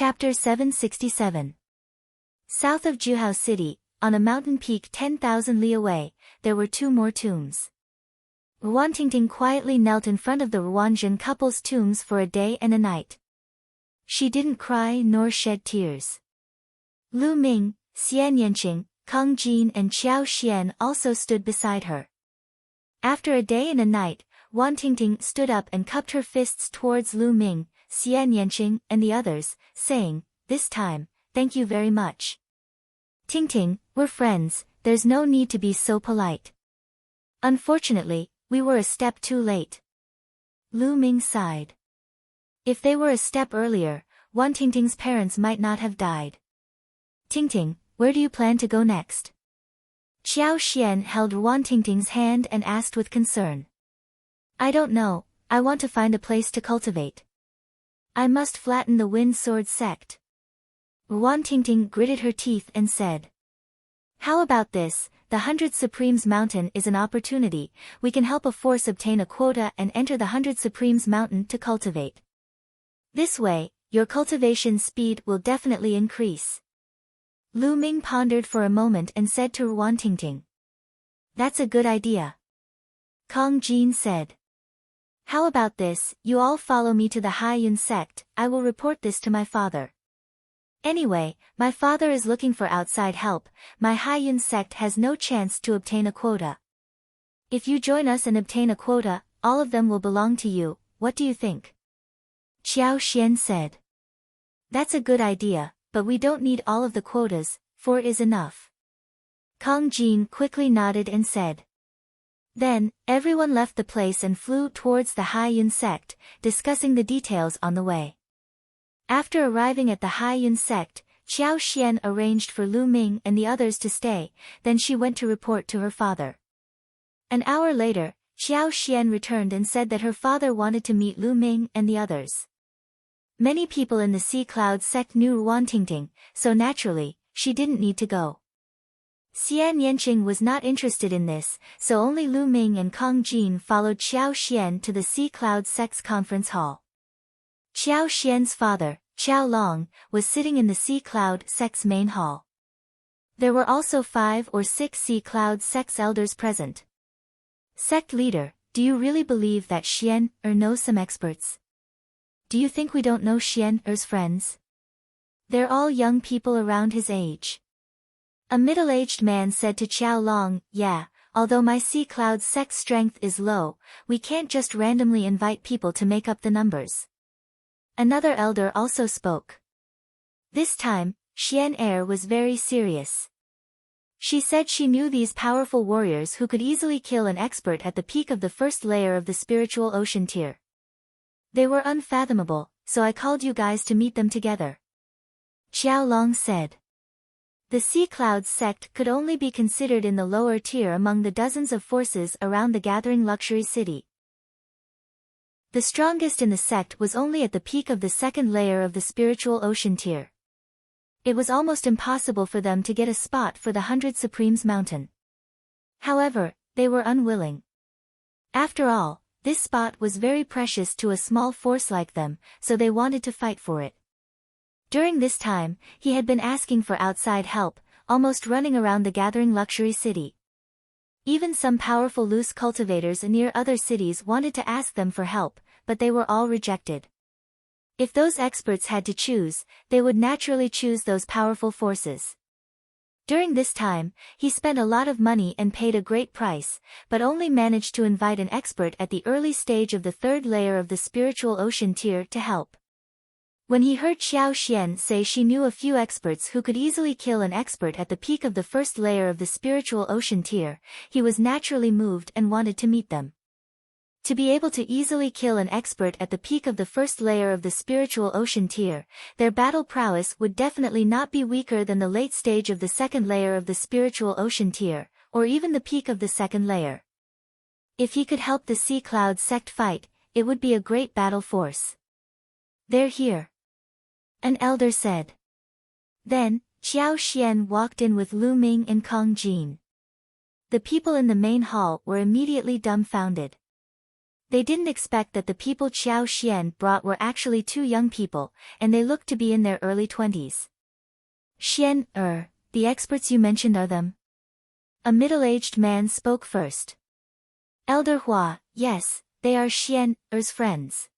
Chapter 767. South of Juhao City, on a mountain peak 10,000 li away, there were two more tombs. Ruan Tingting quietly knelt in front of the Ruanjun couple's tombs for a day and a night. She didn't cry nor shed tears. Lu Ming, Xian Yanqing, Kang Jin and Qiao Xian also stood beside her. After a day and a night, Ruan Tingting stood up and cupped her fists towards Lu Ming, Xian Yanqing and the others, saying, "This time, thank you very much. Tingting, we're friends, there's no need to be so polite. Unfortunately, we were a step too late." Lu Ming sighed. If they were a step earlier, Ruan Tingting's parents might not have died. "Tingting, where do you plan to go next?" Qiao Xian held Ruan Tingting's hand and asked with concern. "I don't know, I want to find a place to cultivate. I must flatten the Wind Sword sect." Ruan Tingting gritted her teeth and said, "How about this? The 100 Supremes Mountain is an opportunity. We can help a force obtain a quota and enter the 100 Supremes Mountain to cultivate. This way, your cultivation speed will definitely increase." Lu Ming pondered for a moment and said to Ruan Tingting, "That's a good idea." Kang Jin said, "How about this, you all follow me to the Haiyun sect, I will report this to my father. Anyway, my father is looking for outside help, my Haiyun sect has no chance to obtain a quota. If you join us and obtain a quota, all of them will belong to you, what do you think?" Qiao Xian said, "That's a good idea, but we don't need all of the quotas, 4 is enough." Kang Jin quickly nodded and said. Then, everyone left the place and flew towards the Haiyun sect, discussing the details on the way. After arriving at the Haiyun sect, Qiao Xian arranged for Lu Ming and the others to stay, then she went to report to her father. An hour later, Qiao Xian returned and said that her father wanted to meet Lu Ming and the others. Many people in the Sea Cloud sect knew Ruan Tingting, so naturally, she didn't need to go. Xian Yanqing was not interested in this, so only Lu Ming and Kang Jin followed Qiao Xian to the Sea Cloud sect's conference hall. Qiao Xian's father, Qiao Long, was sitting in the Sea Cloud sect's main hall. There were also 5 or 6 Sea Cloud sect's elders present. "Sect leader, do you really believe that Xian knows some experts? Do you think we don't know Xian's friends? They're all young people around his age." A middle-aged man said to Qiao Long, "Yeah, although my Sea Cloud sect's strength is low, we can't just randomly invite people to make up the numbers." Another elder also spoke. This time, Xian was very serious. She said she knew these powerful warriors who could easily kill an expert at the peak of the first layer of the spiritual ocean tier. "They were unfathomable, so I called you guys to meet them together." Qiao Long said. The Sea Cloud sect could only be considered in the lower tier among the dozens of forces around the gathering luxury city. The strongest in the sect was only at the peak of the second layer of the spiritual ocean tier. It was almost impossible for them to get a spot for the 100 Supremes Mountain. However, they were unwilling. After all, this spot was very precious to a small force like them, so they wanted to fight for it. During this time, he had been asking for outside help, almost running around the gathering luxury city. Even some powerful loose cultivators near other cities wanted to ask them for help, but they were all rejected. If those experts had to choose, they would naturally choose those powerful forces. During this time, he spent a lot of money and paid a great price, but only managed to invite an expert at the early stage of the third layer of the spiritual ocean tier to help. When he heard Qiao Xian say she knew a few experts who could easily kill an expert at the peak of the first layer of the spiritual ocean tier, he was naturally moved and wanted to meet them. To be able to easily kill an expert at the peak of the first layer of the spiritual ocean tier, their battle prowess would definitely not be weaker than the late stage of the second layer of the spiritual ocean tier, or even the peak of the second layer. If he could help the Sea Cloud sect fight, it would be a great battle force. "They're here," an elder said. Then, Qiao Xian walked in with Lu Ming and Kang Jin. The people in the main hall were immediately dumbfounded. They didn't expect that the people Qiao Xian brought were actually two young people, and they looked to be in their early 20s. Xian, the experts you mentioned are them? A middle-aged man spoke first. Elder Hua, yes, they are Xian-er's friends.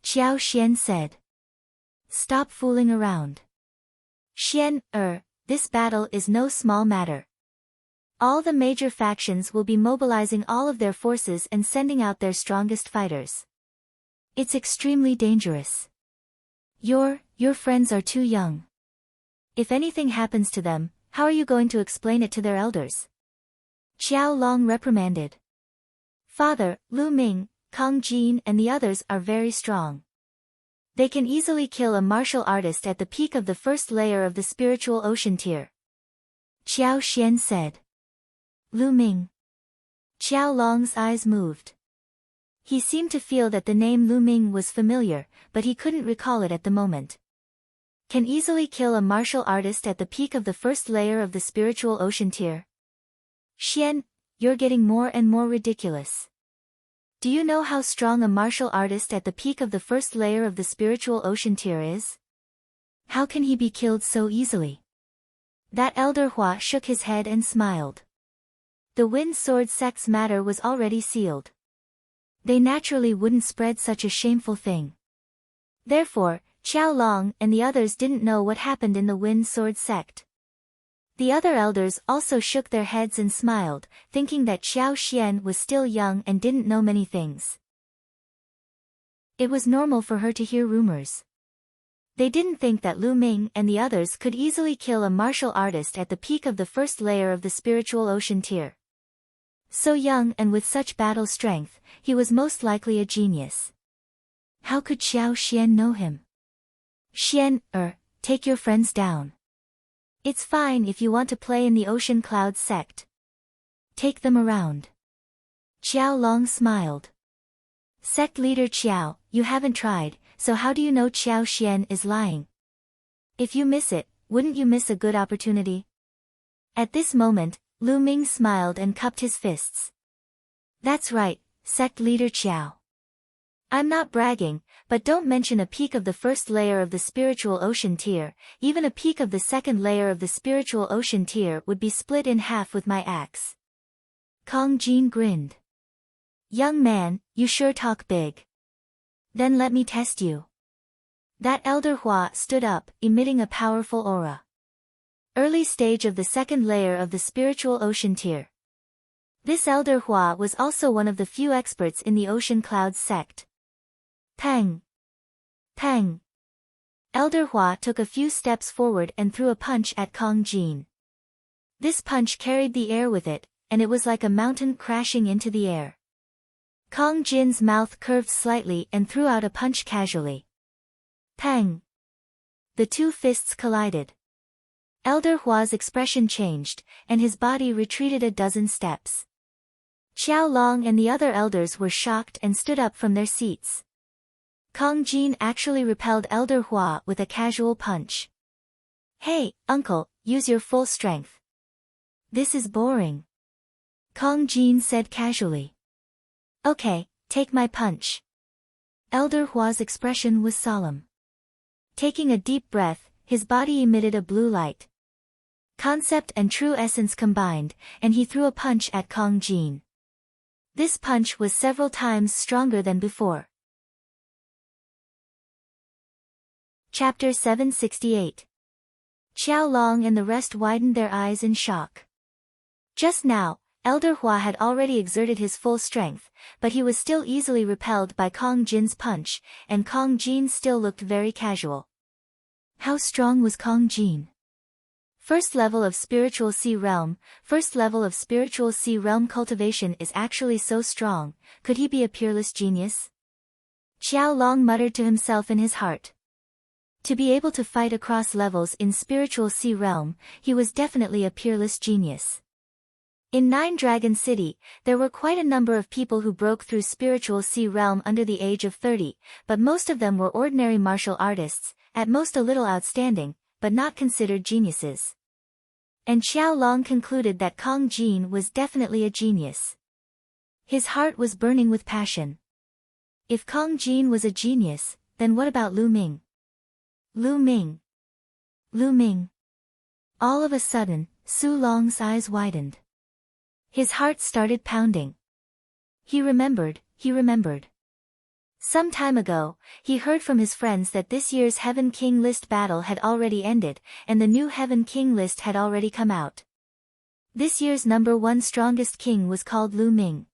Qiao Xian said. Stop fooling around. Xian-er, this battle is no small matter. All the major factions will be mobilizing all of their forces and sending out their strongest fighters. It's extremely dangerous. Your friends are too young. If anything happens to them, how are you going to explain it to their elders? Qiao Long reprimanded. Father, Lu Ming, Kong Jin and the others are very strong. They can easily kill a martial artist at the peak of the first layer of the spiritual ocean tier. Qiao Xian said. Lu Ming. Qiao Long's eyes moved. He seemed to feel that the name Lu Ming was familiar, but he couldn't recall it at the moment. Can easily kill a martial artist at the peak of the first layer of the spiritual ocean tier. Xian, you're getting more and more ridiculous. Do you know how strong a martial artist at the peak of the first layer of the spiritual ocean tier is? How can he be killed so easily? That Elder Hua shook his head and smiled. The Wind Sword sect's matter was already sealed. They naturally wouldn't spread such a shameful thing. Therefore, Qiao Long and the others didn't know what happened in the Wind Sword sect. The other elders also shook their heads and smiled, thinking that Qiao Xian was still young and didn't know many things. It was normal for her to hear rumors. They didn't think that Lu Ming and the others could easily kill a martial artist at the peak of the first layer of the spiritual ocean tier. So young and with such battle strength, he was most likely a genius. How could Qiao Xian know him? Xian, take your friends down. It's fine if you want to play in the Ocean Cloud sect. Take them around. Qiao Long smiled. Sect leader Qiao, you haven't tried, so how do you know Qiao Xian is lying? If you miss it, wouldn't you miss a good opportunity? At this moment, Lu Ming smiled and cupped his fists. That's right, sect leader Qiao. I'm not bragging, but don't mention a peak of the first layer of the spiritual ocean tier, even a peak of the second layer of the spiritual ocean tier would be split in half with my axe. Kong Jin grinned. Young man, you sure talk big. Then let me test you. That Elder Hua stood up, emitting a powerful aura. Early stage of the second layer of the spiritual ocean tier. This Elder Hua was also one of the few experts in the Ocean Cloud sect. Peng! Peng! Elder Hua took a few steps forward and threw a punch at Kong Jin. This punch carried the air with it, and it was like a mountain crashing into the air. Kong Jin's mouth curved slightly and threw out a punch casually. Peng! The two fists collided. Elder Hua's expression changed, and his body retreated a dozen steps. Qiao Long and the other elders were shocked and stood up from their seats. Kong Jin actually repelled Elder Hua with a casual punch. Hey, uncle, use your full strength. This is boring. Kong Jin said casually. Okay, take my punch. Elder Hua's expression was solemn. Taking a deep breath, his body emitted a blue light. Concept and true essence combined, and he threw a punch at Kong Jin. This punch was several times stronger than before. Chapter 768. Qiao Long and the rest widened their eyes in shock. Just now, Elder Hua had already exerted his full strength, but he was still easily repelled by Kong Jin's punch, and Kong Jin still looked very casual. How strong was Kong Jin? First level of spiritual sea realm cultivation is actually so strong, could he be a peerless genius? Qiao Long muttered to himself in his heart. To be able to fight across levels in spiritual sea realm, he was definitely a peerless genius. In Nine Dragon City, there were quite a number of people who broke through spiritual sea realm under the age of 30, but most of them were ordinary martial artists, at most a little outstanding, but not considered geniuses. And Qiao Long concluded that Kong Jin was definitely a genius. His heart was burning with passion. If Kong Jin was a genius, then what about Lu Ming? Lu Ming. Lu Ming. All of a sudden, Su Long's eyes widened. His heart started pounding. He remembered. Some time ago, he heard from his friends that this year's Heaven King list battle had already ended, and the new Heaven King list had already come out. This year's number 1 strongest king was called Lu Ming.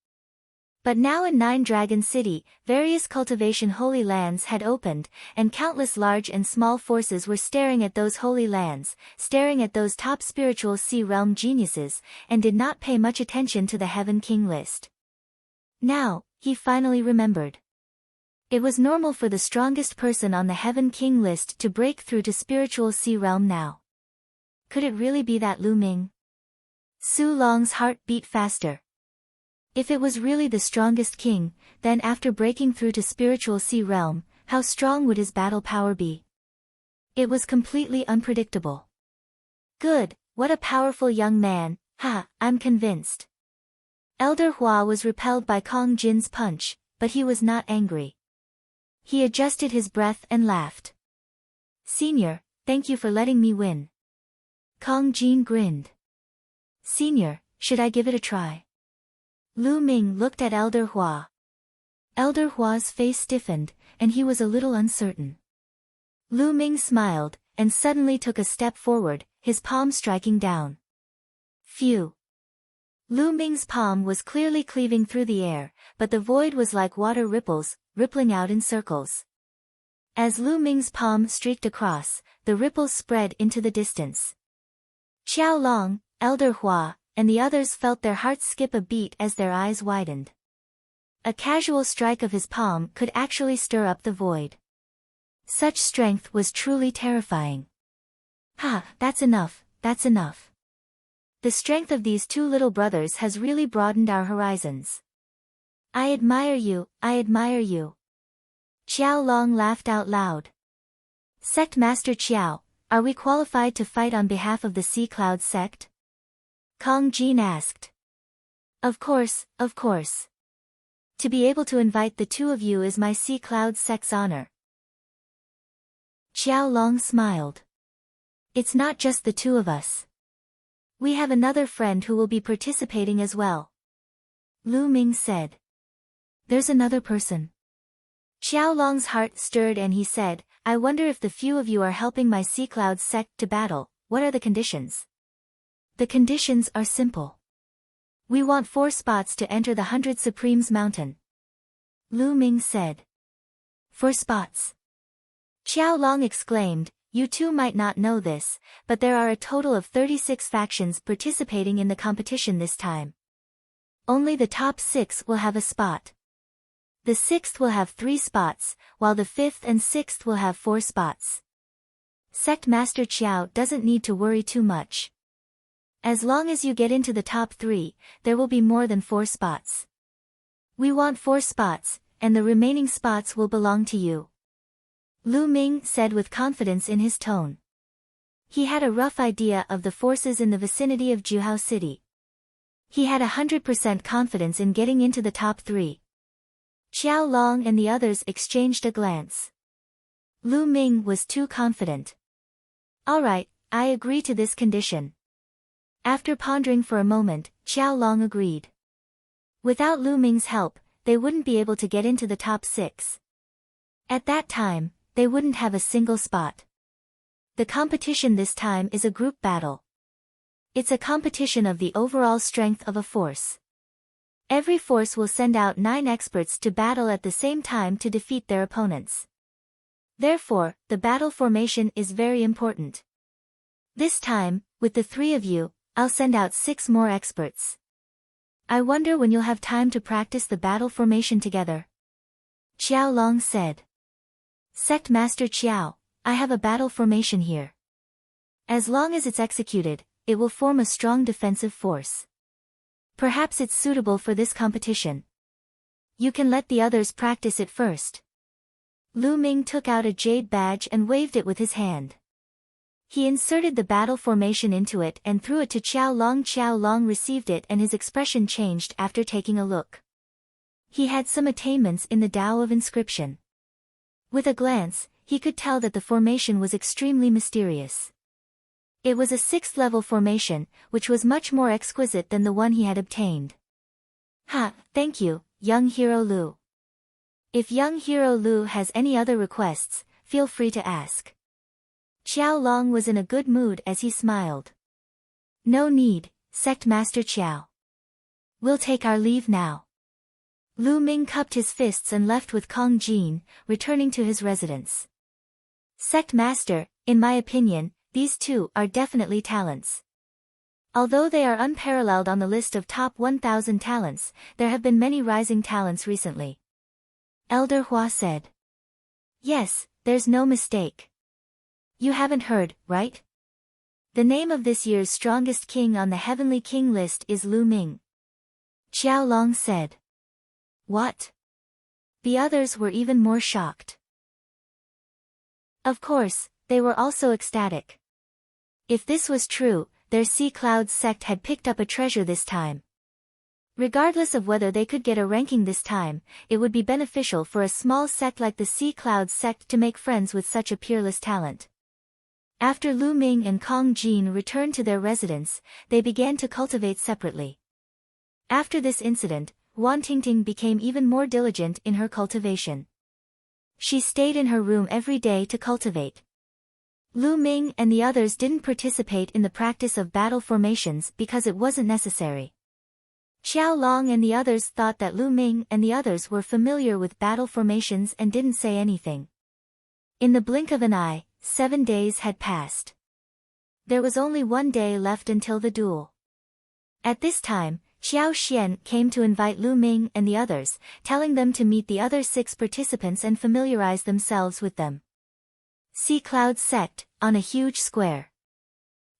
But now in Nine Dragon City, various cultivation holy lands had opened, and countless large and small forces were staring at those holy lands, staring at those top spiritual sea realm geniuses, and did not pay much attention to the Heaven King list. Now, he finally remembered. It was normal for the strongest person on the Heaven King list to break through to spiritual sea realm now. Could it really be that Lu Ming? Su Long's heart beat faster. If it was really the strongest king, then after breaking through to spiritual sea realm, how strong would his battle power be? It was completely unpredictable. Good, what a powerful young man, I'm convinced. Elder Hua was repelled by Kong Jin's punch, but he was not angry. He adjusted his breath and laughed. Senior, thank you for letting me win. Kong Jin grinned. Senior, should I give it a try? Lu Ming looked at Elder Hua. Elder Hua's face stiffened, and he was a little uncertain. Lu Ming smiled, and suddenly took a step forward, his palm striking down. Phew! Lu Ming's palm was clearly cleaving through the air, but the void was like water ripples, rippling out in circles. As Lu Ming's palm streaked across, the ripples spread into the distance. Qiao Long, Elder Hua, and the others felt their hearts skip a beat as their eyes widened. A casual strike of his palm could actually stir up the void. Such strength was truly terrifying. That's enough. The strength of these two little brothers has really broadened our horizons. I admire you. Qiao Long laughed out loud. Sect Master Qiao, are we qualified to fight on behalf of the Sea Cloud sect? Kong Jin asked. Of course. To be able to invite the two of you is my Sea Cloud sect's honor. Qiao Long smiled. It's not just the two of us. We have another friend who will be participating as well. Lu Ming said. There's another person. Qiao Long's heart stirred and he said, I wonder if the few of you are helping my Sea Cloud sect to battle, what are the conditions? The conditions are simple. We want 4 spots to enter the 100 Supremes Mountain. Lu Ming said. 4 spots. Qiao Long exclaimed, you two might not know this, but there are a total of 36 factions participating in the competition this time. Only the top 6 will have a spot. The 6th will have 3 spots, while the 5th and 6th will have 4 spots. Sect Master Qiao doesn't need to worry too much. As long as you get into the top 3, there will be more than 4 spots. We want 4 spots, and the remaining spots will belong to you. Lu Ming said with confidence in his tone. He had a rough idea of the forces in the vicinity of Juhao City. He had 100% confidence in getting into the top 3. Qiao Long and the others exchanged a glance. Lu Ming was too confident. Alright, I agree to this condition. After pondering for a moment, Qiao Long agreed. Without Lu Ming's help, they wouldn't be able to get into the top 6. At that time, they wouldn't have a single spot. The competition this time is a group battle. It's a competition of the overall strength of a force. Every force will send out 9 experts to battle at the same time to defeat their opponents. Therefore, the battle formation is very important. This time, with the 3 of you, I'll send out 6 more experts. I wonder when you'll have time to practice the battle formation together. Qiao Long said. Sect Master Qiao, I have a battle formation here. As long as it's executed, it will form a strong defensive force. Perhaps it's suitable for this competition. You can let the others practice it first. Lu Ming took out a jade badge and waved it with his hand. He inserted the battle formation into it and threw it to Qiao Long. Qiao Long received it and his expression changed after taking a look. He had some attainments in the Tao of inscription. With a glance, he could tell that the formation was extremely mysterious. It was a 6th-level formation, which was much more exquisite than the one he had obtained. Thank you, young hero Lu. If young hero Lu has any other requests, feel free to ask. Qiao Long was in a good mood as he smiled. No need, Sect Master Qiao. We'll take our leave now. Lu Ming cupped his fists and left with Kong Jin, returning to his residence. Sect Master, in my opinion, these two are definitely talents. Although they are unparalleled on the list of top 1,000 talents, there have been many rising talents recently. Elder Hua said. Yes, there's no mistake. You haven't heard, right? The name of this year's strongest king on the Heavenly King list is Lu Ming. Qiao Long said. What? The others were even more shocked. Of course, they were also ecstatic. If this was true, their Sea Clouds sect had picked up a treasure this time. Regardless of whether they could get a ranking this time, it would be beneficial for a small sect like the Sea Clouds sect to make friends with such a peerless talent. After Lu Ming and Kong Jin returned to their residence, they began to cultivate separately. After this incident, Wan Tingting became even more diligent in her cultivation. She stayed in her room every day to cultivate. Lu Ming and the others didn't participate in the practice of battle formations because it wasn't necessary. Qiao Long and the others thought that Lu Ming and the others were familiar with battle formations and didn't say anything. In the blink of an eye, 7 days had passed. There was only 1 day left until the duel. At this time, Xiao Xian came to invite Lu Ming and the others, telling them to meet the other 6 participants and familiarize themselves with them. Sea Cloud sect, on a huge square.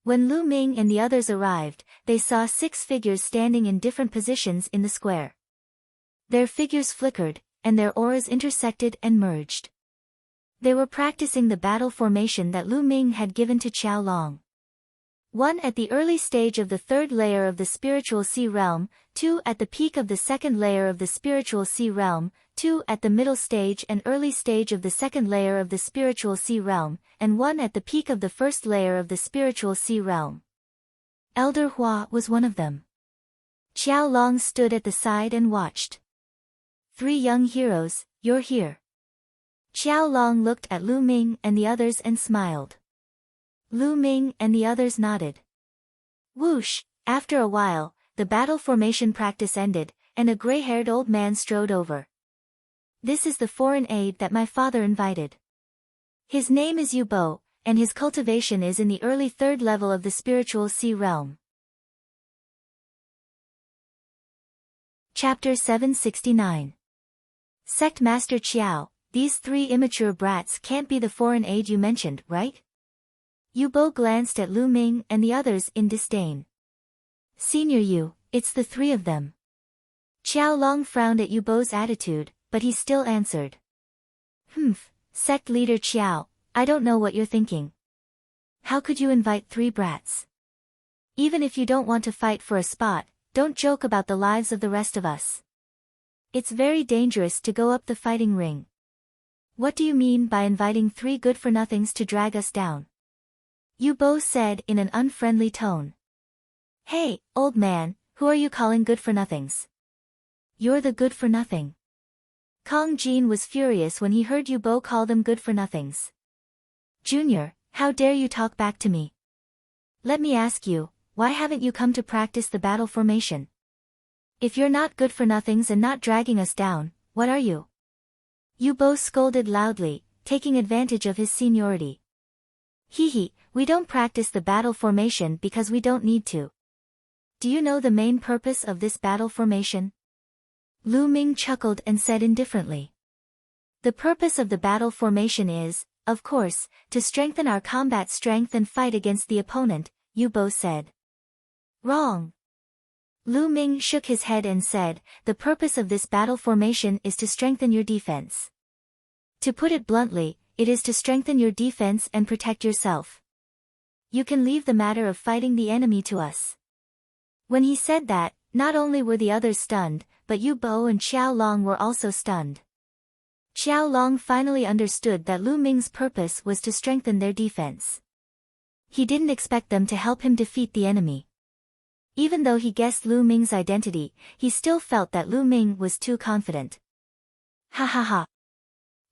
When Lu Ming and the others arrived, they saw 6 figures standing in different positions in the square. Their figures flickered, and their auras intersected and merged. They were practicing the battle formation that Lu Ming had given to Qiao Long. 1 at the early stage of the 3rd layer of the spiritual sea realm, 2 at the peak of the 2nd layer of the spiritual sea realm, 2 at the middle stage and early stage of the 2nd layer of the spiritual sea realm, and 1 at the peak of the 1st layer of the spiritual sea realm. Elder Hua was one of them. Qiao Long stood at the side and watched. 3 young heroes, you're here. Qiao Long looked at Lu Ming and the others and smiled. Lu Ming and the others nodded. Whoosh, after a while, the battle formation practice ended, and a gray-haired old man strode over. This is the foreign aide that my father invited. His name is Yu Bo, and his cultivation is in the early 3rd level of the spiritual sea realm. Chapter 769. Sect Master Qiao, these 3 immature brats can't be the foreign aide you mentioned, right? Yu Bo glanced at Lu Ming and the others in disdain. Senior Yu, it's the 3 of them. Qiao Long frowned at Yu Bo's attitude, but he still answered. Sect leader Qiao, I don't know what you're thinking. How could you invite 3 brats? Even if you don't want to fight for a spot, don't joke about the lives of the rest of us. It's very dangerous to go up the fighting ring. What do you mean by inviting 3 good-for-nothings to drag us down? Yu Bo said in an unfriendly tone. Hey, old man, who are you calling good-for-nothings? You're the good-for-nothing. Kong Jin was furious when he heard Yu Bo call them good-for-nothings. Junior, how dare you talk back to me? Let me ask you, why haven't you come to practice the battle formation? If you're not good-for-nothings and not dragging us down, what are you? Yu Bo scolded loudly, taking advantage of his seniority. We don't practice the battle formation because we don't need to. Do you know the main purpose of this battle formation? Lu Ming chuckled and said indifferently. The purpose of the battle formation is, of course, to strengthen our combat strength and fight against the opponent, Yu Bo said. Wrong. Lu Ming shook his head and said, the purpose of this battle formation is to strengthen your defense. To put it bluntly, it is to strengthen your defense and protect yourself. You can leave the matter of fighting the enemy to us. When he said that, Not only were the others stunned, but Yu Bo and Qiao Long were also stunned. Qiao Long finally understood that Lu Ming's purpose was to strengthen their defense. He didn't expect them to help him defeat the enemy. Even though he guessed Lu Ming's identity, he still felt that Lu Ming was too confident. Ha ha ha.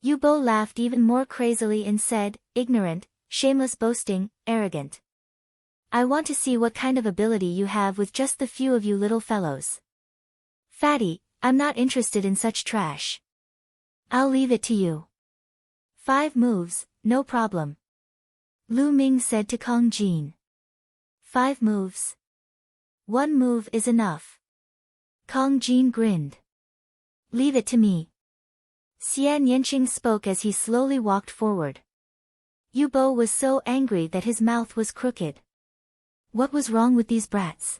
Yu Bo laughed even more crazily and said, ignorant, shameless boasting, arrogant. I want to see what kind of ability you have with just the few of you little fellows. Fatty, I'm not interested in such trash. I'll leave it to you. 5 moves, no problem. Lu Ming said to Kong Jin. 5 moves. 1 move is enough. Kong Jin grinned. Leave it to me. Xian Yanqing spoke as he slowly walked forward. Yu Bo was so angry that his mouth was crooked. What was wrong with these brats?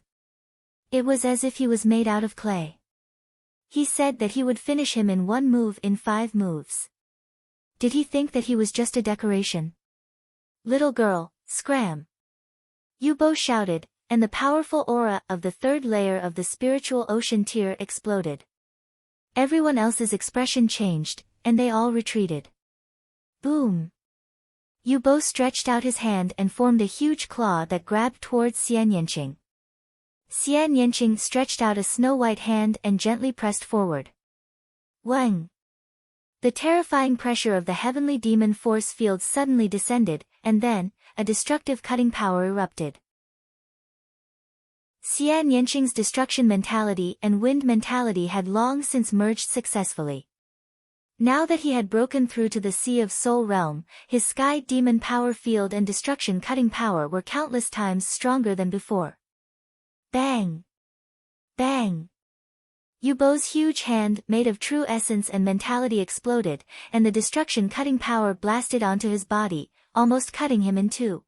It was as if he was made out of clay. He said that he would finish him in 1 move in 5 moves. Did he think that he was just a decoration? Little girl, scram! Yu Bo shouted, and the powerful aura of the 3rd layer of the spiritual ocean tier exploded. Everyone else's expression changed, and they all retreated. Boom! Yu Bo stretched out his hand and formed a huge claw that grabbed towards Xian Yanqing. Xian Yanqing stretched out a snow-white hand and gently pressed forward. Wang! The terrifying pressure of the heavenly demon force field suddenly descended, and then, a destructive cutting power erupted. Xian Yanqing's destruction mentality and wind mentality had long since merged successfully. Now that he had broken through to the Sea of Soul Realm, his sky demon power field and destruction cutting power were countless times stronger than before. Bang! Bang! Yu Bo's huge hand made of true essence and mentality exploded, and the destruction cutting power blasted onto his body, almost cutting him in 2.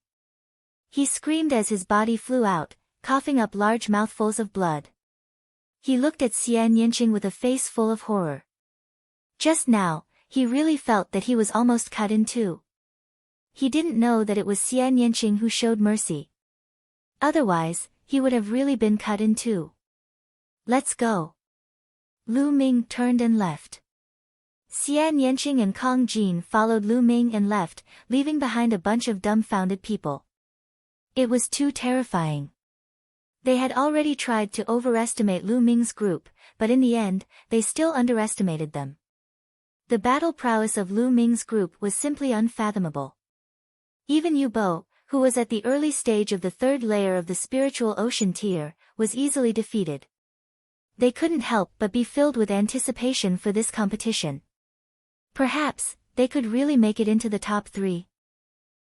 He screamed as his body flew out, coughing up large mouthfuls of blood. He looked at Xian Yanqing with a face full of horror. Just now, he really felt that he was almost cut in 2. He didn't know that it was Xian Yanqing who showed mercy. Otherwise, he would have really been cut in 2. Let's go. Lu Ming turned and left. Xian Yanqing and Kong Jin followed Lu Ming and left, leaving behind a bunch of dumbfounded people. It was too terrifying. They had already tried to overestimate Lu Ming's group, but in the end, they still underestimated them. The battle prowess of Lu Ming's group was simply unfathomable. Even Yu Bo, who was at the early stage of the 3rd layer of the spiritual ocean tier, was easily defeated. They couldn't help but be filled with anticipation for this competition. Perhaps, they could really make it into the top 3.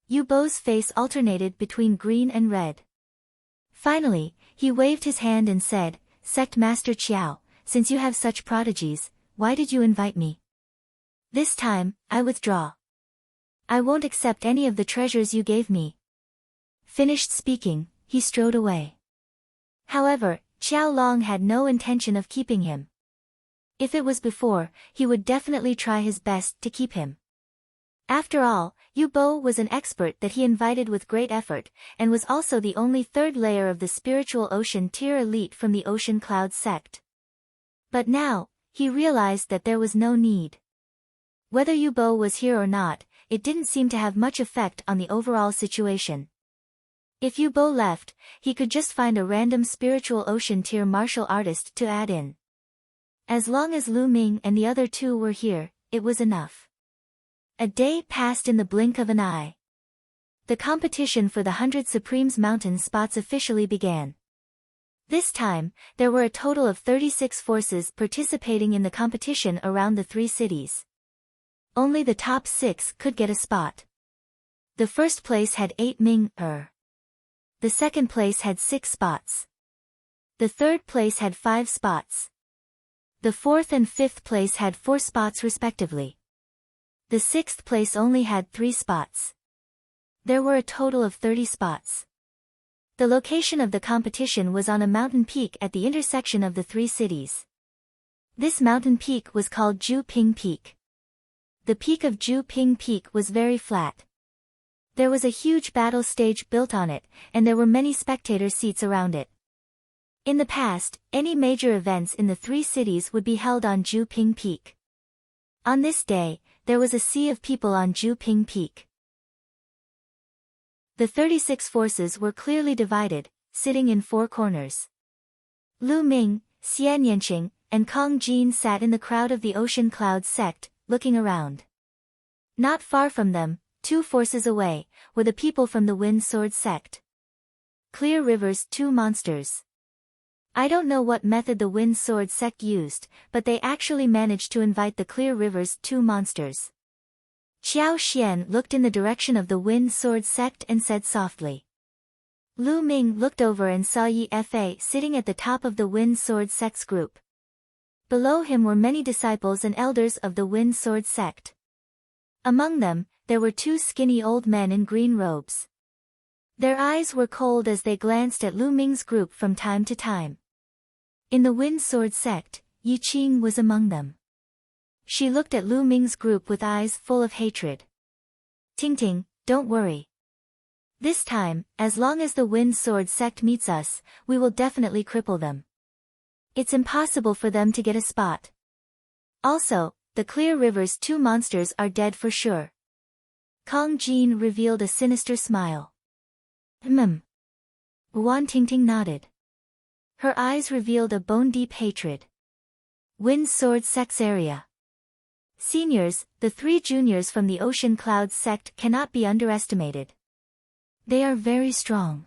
Yu Bo's face alternated between green and red. Finally, he waved his hand and said, Sect Master Qiao, since you have such prodigies, why did you invite me? This time, I withdraw. I won't accept any of the treasures you gave me. Finished speaking, he strode away. However, Qiao Long had no intention of keeping him. If it was before, he would definitely try his best to keep him. After all, Yu Bo was an expert that he invited with great effort, and was also the only 3rd layer of the spiritual ocean tier elite from the Ocean Cloud sect. But now, he realized that there was no need. Whether Yu Bo was here or not, it didn't seem to have much effect on the overall situation. If Yu Bo left, he could just find a random spiritual ocean tier martial artist to add in. As long as Lu Ming and the other 2 were here, it was enough. A day passed in the blink of an eye. The competition for the 100 Supremes mountain spots officially began. This time, there were a total of 36 forces participating in the competition around the 3 cities. Only the top 6 could get a spot. The first place had 8 Ming-er. The second place had 6 spots. The third place had 5 spots. The fourth and fifth place had 4 spots respectively. The 6th place only had 3 spots. There were a total of 30 spots. The location of the competition was on a mountain peak at the intersection of the 3 cities. This mountain peak was called Ju Ping Peak. The peak of Ju Ping Peak was very flat. There was a huge battle stage built on it, and there were many spectator seats around it. In the past, any major events in the three cities would be held on Juping Peak. On this day, there was a sea of people on Juping Peak. The 36 forces were clearly divided, sitting in four corners. Lu Ming, Xian Yanqing, and Kong Jin sat in the crowd of the Ocean Cloud sect, looking around. Not far from them, 2 forces away, were the people from the Wind Sword sect. Clear River's 2 monsters. I don't know what method the Wind Sword sect used, but they actually managed to invite the Clear River's 2 monsters. Xiao Xian looked in the direction of the Wind Sword sect and said softly. Lu Ming looked over and saw Yi Fa sitting at the top of the Wind Sword sect's group. Below him were many disciples and elders of the Wind Sword sect. Among them, there were 2 skinny old men in green robes. Their eyes were cold as they glanced at Lu Ming's group from time to time. In the Wind Sword sect, Yi Qing was among them. She looked at Lu Ming's group with eyes full of hatred. Ting, don't worry. This time, as long as the Wind Sword sect meets us, we will definitely cripple them. It's impossible for them to get a spot. Also, the Clear River's 2 monsters are dead for sure. Kong Jin revealed a sinister smile. Wan Tingting nodded. Her eyes revealed a bone-deep hatred. Wind Sword sect's area. Seniors, the 3 juniors from the Ocean Cloud sect cannot be underestimated. They are very strong.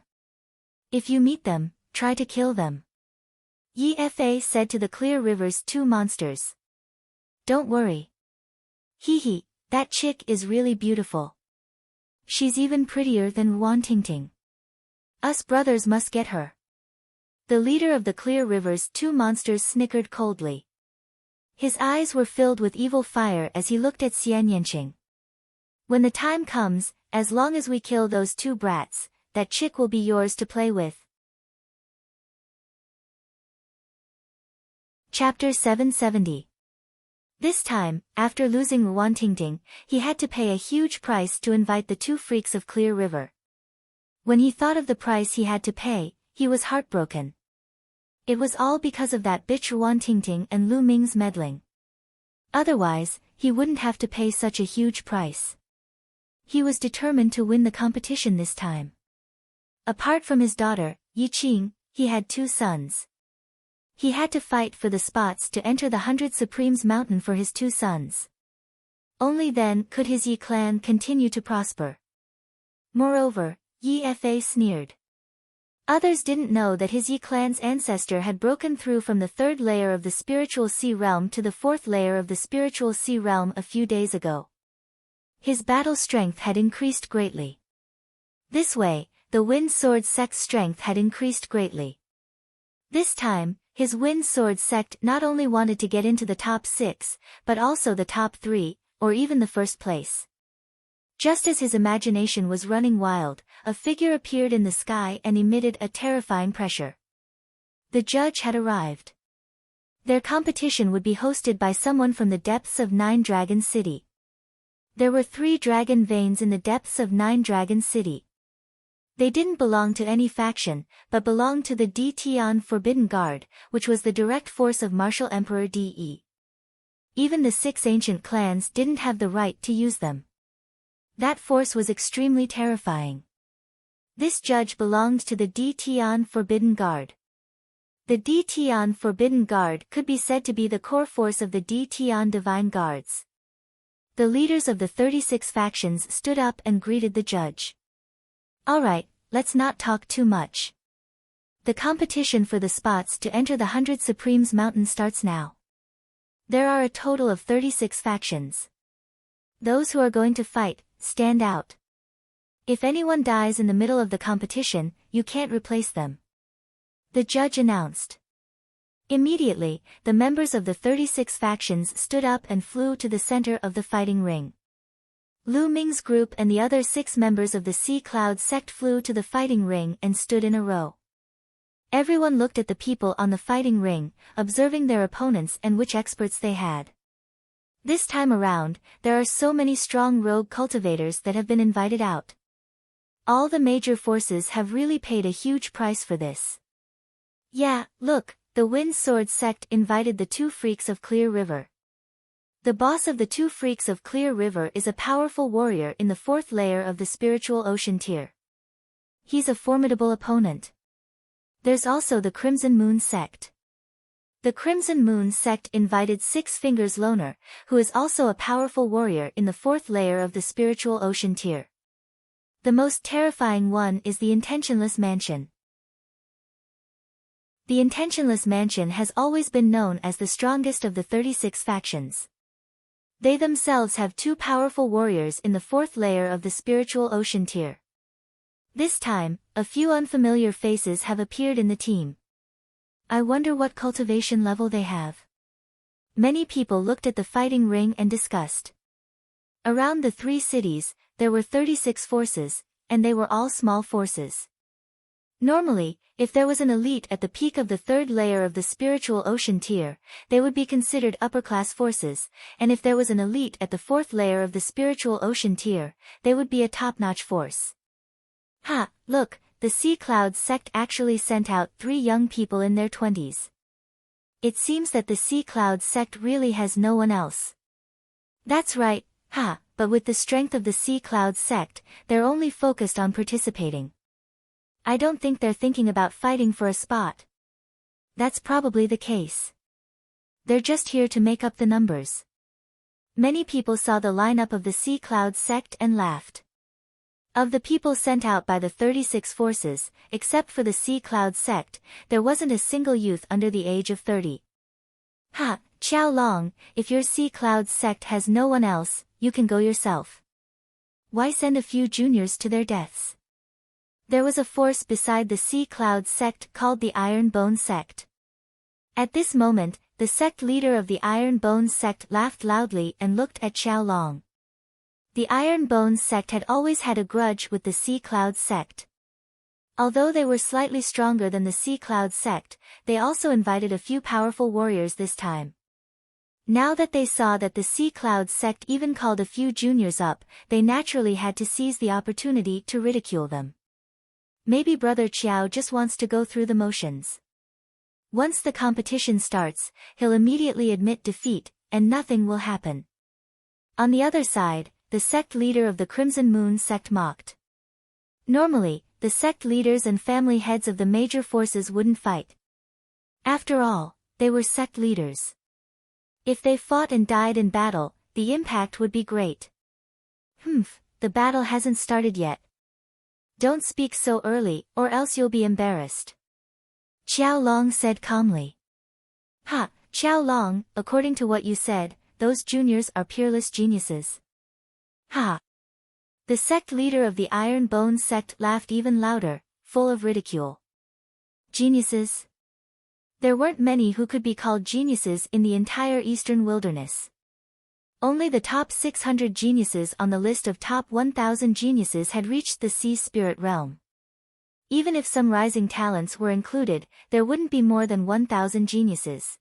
If you meet them, try to kill them. Yi Fa said to the Clear River's 2 monsters. Don't worry. Hee, that chick is really beautiful. She's even prettier than Wan Tingting. Us brothers must get her. The leader of the Clear River's 2 monsters snickered coldly. His eyes were filled with evil fire as he looked at Xian Yanqing. When the time comes, as long as we kill those 2 brats, that chick will be yours to play with. Chapter 770. This time, after losing Wan Tingting, he had to pay a huge price to invite the 2 freaks of Clear River. When he thought of the price he had to pay, he was heartbroken. It was all because of that bitch Wan Tingting and Lu Ming's meddling. Otherwise, he wouldn't have to pay such a huge price. He was determined to win the competition this time. Apart from his daughter, Yi Qing, he had 2 sons. He had to fight for the spots to enter the 100 Supremes Mountain for his 2 sons. Only then could his Yi clan continue to prosper. Moreover, Yi Fa sneered. Others didn't know that his Yi clan's ancestor had broken through from the 3rd layer of the spiritual sea realm to the 4th layer of the spiritual sea realm a few days ago. His battle strength had increased greatly. This way, the Wind Sword sect's strength had increased greatly. This time, his Wind Sword sect not only wanted to get into the top 6, but also the top 3, or even the 1st place. Just as his imagination was running wild, a figure appeared in the sky and emitted a terrifying pressure. The judge had arrived. Their competition would be hosted by someone from the depths of 9 Dragon City. There were 3 dragon veins in the depths of 9 Dragon City. They didn't belong to any faction, but belonged to the Tian Forbidden Guard, which was the direct force of Martial Emperor De. Even the 6 ancient clans didn't have the right to use them. That force was extremely terrifying. This judge belonged to the Tian Forbidden Guard. The Tian Forbidden Guard could be said to be the core force of the Tian Divine Guards. The leaders of the 36 factions stood up and greeted the judge. Alright, let's not talk too much. The competition for the spots to enter the 100 Supremes Mountain starts now. There are a total of 36 factions. Those who are going to fight, stand out. If anyone dies in the middle of the competition, you can't replace them. The judge announced. Immediately, the members of the 36 factions stood up and flew to the center of the fighting ring. Lu Ming's group and the other 6 members of the Sea Cloud sect flew to the fighting ring and stood in a row. Everyone looked at the people on the fighting ring, observing their opponents and which experts they had. This time around, there are so many strong rogue cultivators that have been invited out. All the major forces have really paid a huge price for this. Yeah, look, the Wind Sword sect invited the two freaks of Clear River. The boss of the two freaks of Clear River is a powerful warrior in the fourth layer of the spiritual ocean tier. He's a formidable opponent. There's also the Crimson Moon sect. The Crimson Moon sect invited Six Fingers Loner, who is also a powerful warrior in the fourth layer of the spiritual ocean tier. The most terrifying one is the Intentionless Mansion. The Intentionless Mansion has always been known as the strongest of the 36 factions. They themselves have two powerful warriors in the fourth layer of the spiritual ocean tier. This time, a few unfamiliar faces have appeared in the team. I wonder what cultivation level they have. Many people looked at the fighting ring and discussed. Around the three cities, there were 36 forces, and they were all small forces. Normally, if there was an elite at the peak of the third layer of the spiritual ocean tier, they would be considered upper-class forces, and if there was an elite at the fourth layer of the spiritual ocean tier, they would be a top-notch force. Ha, look, the Sea Cloud sect actually sent out 3 young people in their 20s. It seems that the Sea Cloud sect really has no one else. That's right, ha, but with the strength of the Sea Cloud sect, they're only focused on participating. I don't think they're thinking about fighting for a spot. That's probably the case. They're just here to make up the numbers. Many people saw the lineup of the Sea Cloud sect and laughed. Of the people sent out by the 36 forces, except for the Sea Cloud sect, there wasn't a single youth under the age of 30. Ha, Xiao Long, if your Sea Cloud sect has no one else, you can go yourself. Why send a few juniors to their deaths? There was a force beside the Sea Cloud sect called the Iron Bone sect. At this moment, the sect leader of the Iron Bone sect laughed loudly and looked at Xiao Long. The Iron Bone sect had always had a grudge with the Sea Cloud sect. Although they were slightly stronger than the Sea Cloud sect, they also invited a few powerful warriors this time. Now that they saw that the Sea Cloud sect even called a few juniors up, they naturally had to seize the opportunity to ridicule them. Maybe Brother Qiao just wants to go through the motions. Once the competition starts, he'll immediately admit defeat, and nothing will happen. On the other side, the sect leader of the Crimson Moon sect mocked. Normally, the sect leaders and family heads of the major forces wouldn't fight. After all, they were sect leaders. If they fought and died in battle, the impact would be great. The battle hasn't started yet. Don't speak so early, or else you'll be embarrassed. Xiao Long said calmly. Ha, Xiao Long, according to what you said, those juniors are peerless geniuses. Ha! The sect leader of the Iron Bone sect laughed even louder, full of ridicule. Geniuses? There weren't many who could be called geniuses in the entire Eastern Wilderness. Only the top 600 geniuses on the list of top 1,000 geniuses had reached the Sea Spirit realm. Even if some rising talents were included, there wouldn't be more than 1,000 geniuses.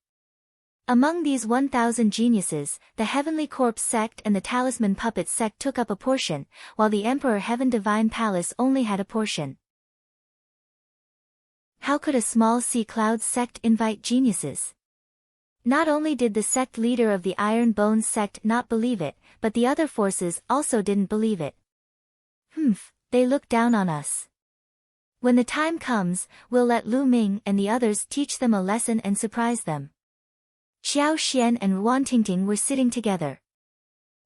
Among these 1,000 geniuses, the Heavenly Corpse sect and the Talisman Puppet sect took up a portion, while the Emperor Heaven Divine Palace only had a portion. How could a small Sea Cloud sect invite geniuses? Not only did the sect leader of the Iron Bone sect not believe it, but the other forces also didn't believe it. They look down on us. When the time comes, we'll let Lu Ming and the others teach them a lesson and surprise them. Xiao Xian and Ruan Tingting were sitting together.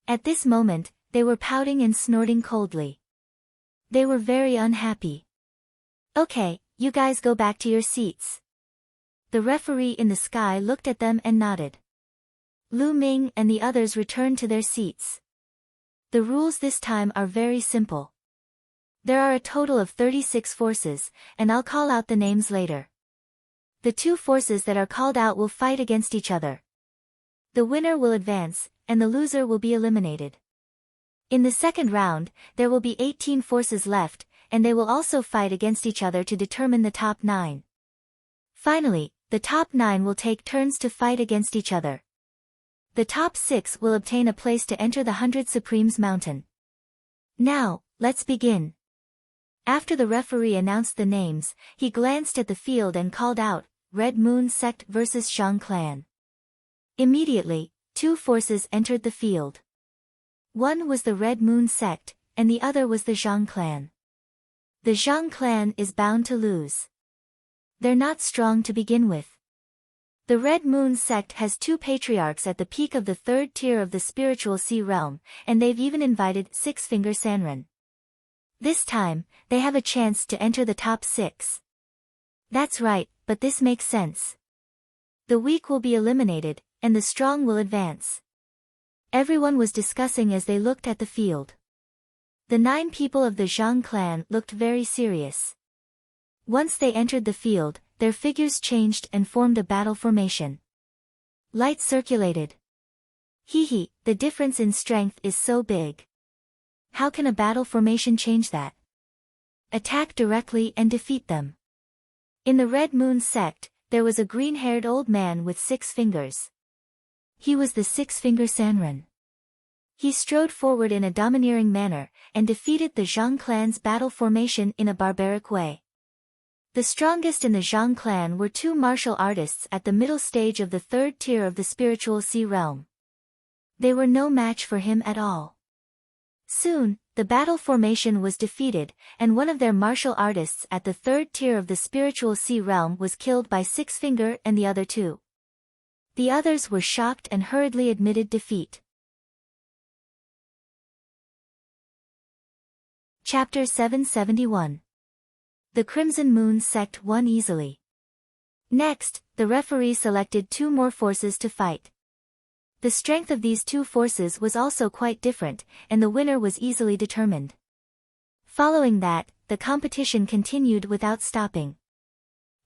At this moment, they were pouting and snorting coldly. They were very unhappy. Okay, you guys go back to your seats. The referee in the sky looked at them and nodded. Lu Ming and the others returned to their seats. The rules this time are very simple. There are a total of 36 forces, and I'll call out the names later. The 2 forces that are called out will fight against each other. The winner will advance, and the loser will be eliminated. In the second round, there will be 18 forces left, and they will also fight against each other to determine the top 9. Finally, the top 9 will take turns to fight against each other. The top 6 will obtain a place to enter the 100 Supremes Mountain. Now, let's begin. After the referee announced the names, he glanced at the field and called out, Red Moon Sect vs. Zhang Clan. Immediately, two forces entered the field. One was the Red Moon Sect, and the other was the Zhang Clan. The Zhang Clan is bound to lose. They're not strong to begin with. The Red Moon Sect has two patriarchs at the peak of the third tier of the spiritual sea realm, and they've even invited Six-Finger Sanren. This time, they have a chance to enter the top 6. That's right, but this makes sense. The weak will be eliminated, and the strong will advance. Everyone was discussing as they looked at the field. The 9 people of the Zhang clan looked very serious. Once they entered the field, their figures changed and formed a battle formation. Light circulated. Hee, the difference in strength is so big. How can a battle formation change that? Attack directly and defeat them. In the Red Moon Sect, there was a green-haired old man with 6 fingers. He was the Six-Finger Sanren. He strode forward in a domineering manner, and defeated the Zhang clan's battle formation in a barbaric way. The strongest in the Zhang clan were 2 martial artists at the middle stage of the third tier of the spiritual sea realm. They were no match for him at all. Soon, the battle formation was defeated, and one of their martial artists at the third tier of the spiritual sea realm was killed by Six-Finger and the other 2. The others were shocked and hurriedly admitted defeat. Chapter 771. The Crimson Moon Sect won easily. Next, the referee selected 2 more forces to fight. The strength of these 2 forces was also quite different, and the winner was easily determined. Following that, the competition continued without stopping.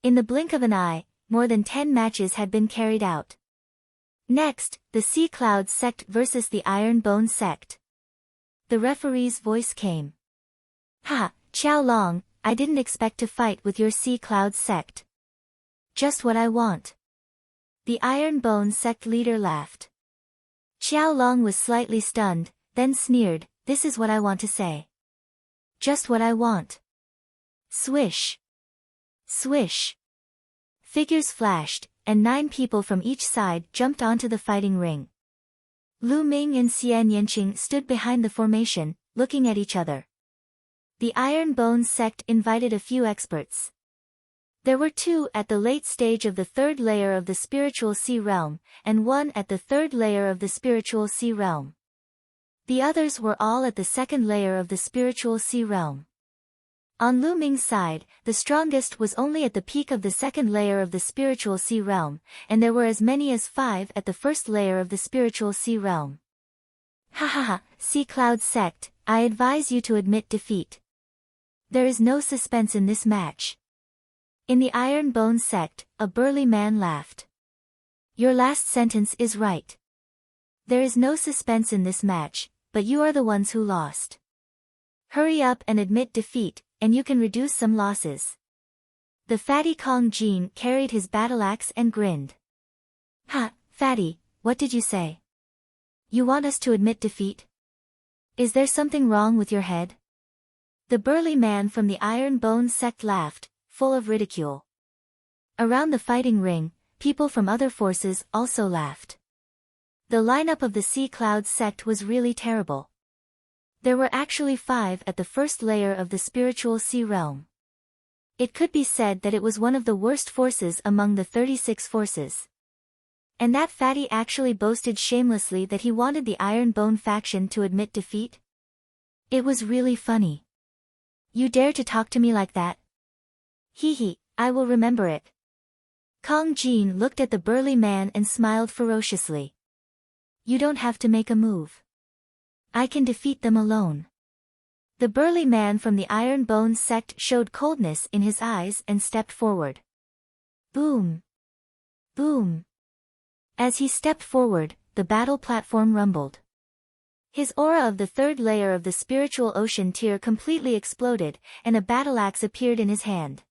In the blink of an eye, more than 10 matches had been carried out. Next, the Sea Cloud Sect versus the Iron Bone Sect. The referee's voice came. Ha, Qiao Long, I didn't expect to fight with your Sea Cloud Sect. Just what I want. The Iron Bone Sect leader laughed. Qiao Long was slightly stunned, then sneered, this is what I want to say. Just what I want. Swish. Swish. Figures flashed, and 9 people from each side jumped onto the fighting ring. Lu Ming and Xian Yanqing stood behind the formation, looking at each other. The Iron Bone Sect invited a few experts. There were 2 at the late stage of the 3rd layer of the spiritual sea realm, and 1 at the 3rd layer of the spiritual sea realm. The others were all at the 2nd layer of the spiritual sea realm. On Lu Ming's side, the strongest was only at the peak of the 2nd layer of the spiritual sea realm, and there were as many as 5 at the 1st layer of the spiritual sea realm. Ha ha ha, Sea Cloud Sect, I advise you to admit defeat. There is no suspense in this match. In the Iron Bone Sect, a burly man laughed. Your last sentence is right. There is no suspense in this match, but you are the ones who lost. Hurry up and admit defeat, and you can reduce some losses. The fatty Kong Jin carried his battle axe and grinned. Ha, fatty, what did you say? You want us to admit defeat? Is there something wrong with your head? The burly man from the Iron Bone Sect laughed, full of ridicule. Around the fighting ring, people from other forces also laughed. The lineup of the Sea Cloud Sect was really terrible. There were actually 5 at the 1st layer of the spiritual sea realm. It could be said that it was one of the worst forces among the 36 forces. And that fatty actually boasted shamelessly that he wanted the Iron Bone faction to admit defeat? It was really funny. You dare to talk to me like that? Hee, I will remember it. Kong Jin looked at the burly man and smiled ferociously. You don't have to make a move. I can defeat them alone. The burly man from the Iron Bone Sect showed coldness in his eyes and stepped forward. Boom! Boom! As he stepped forward, the battle platform rumbled. His aura of the 3rd layer of the spiritual ocean tier completely exploded, and a battle axe appeared in his hand.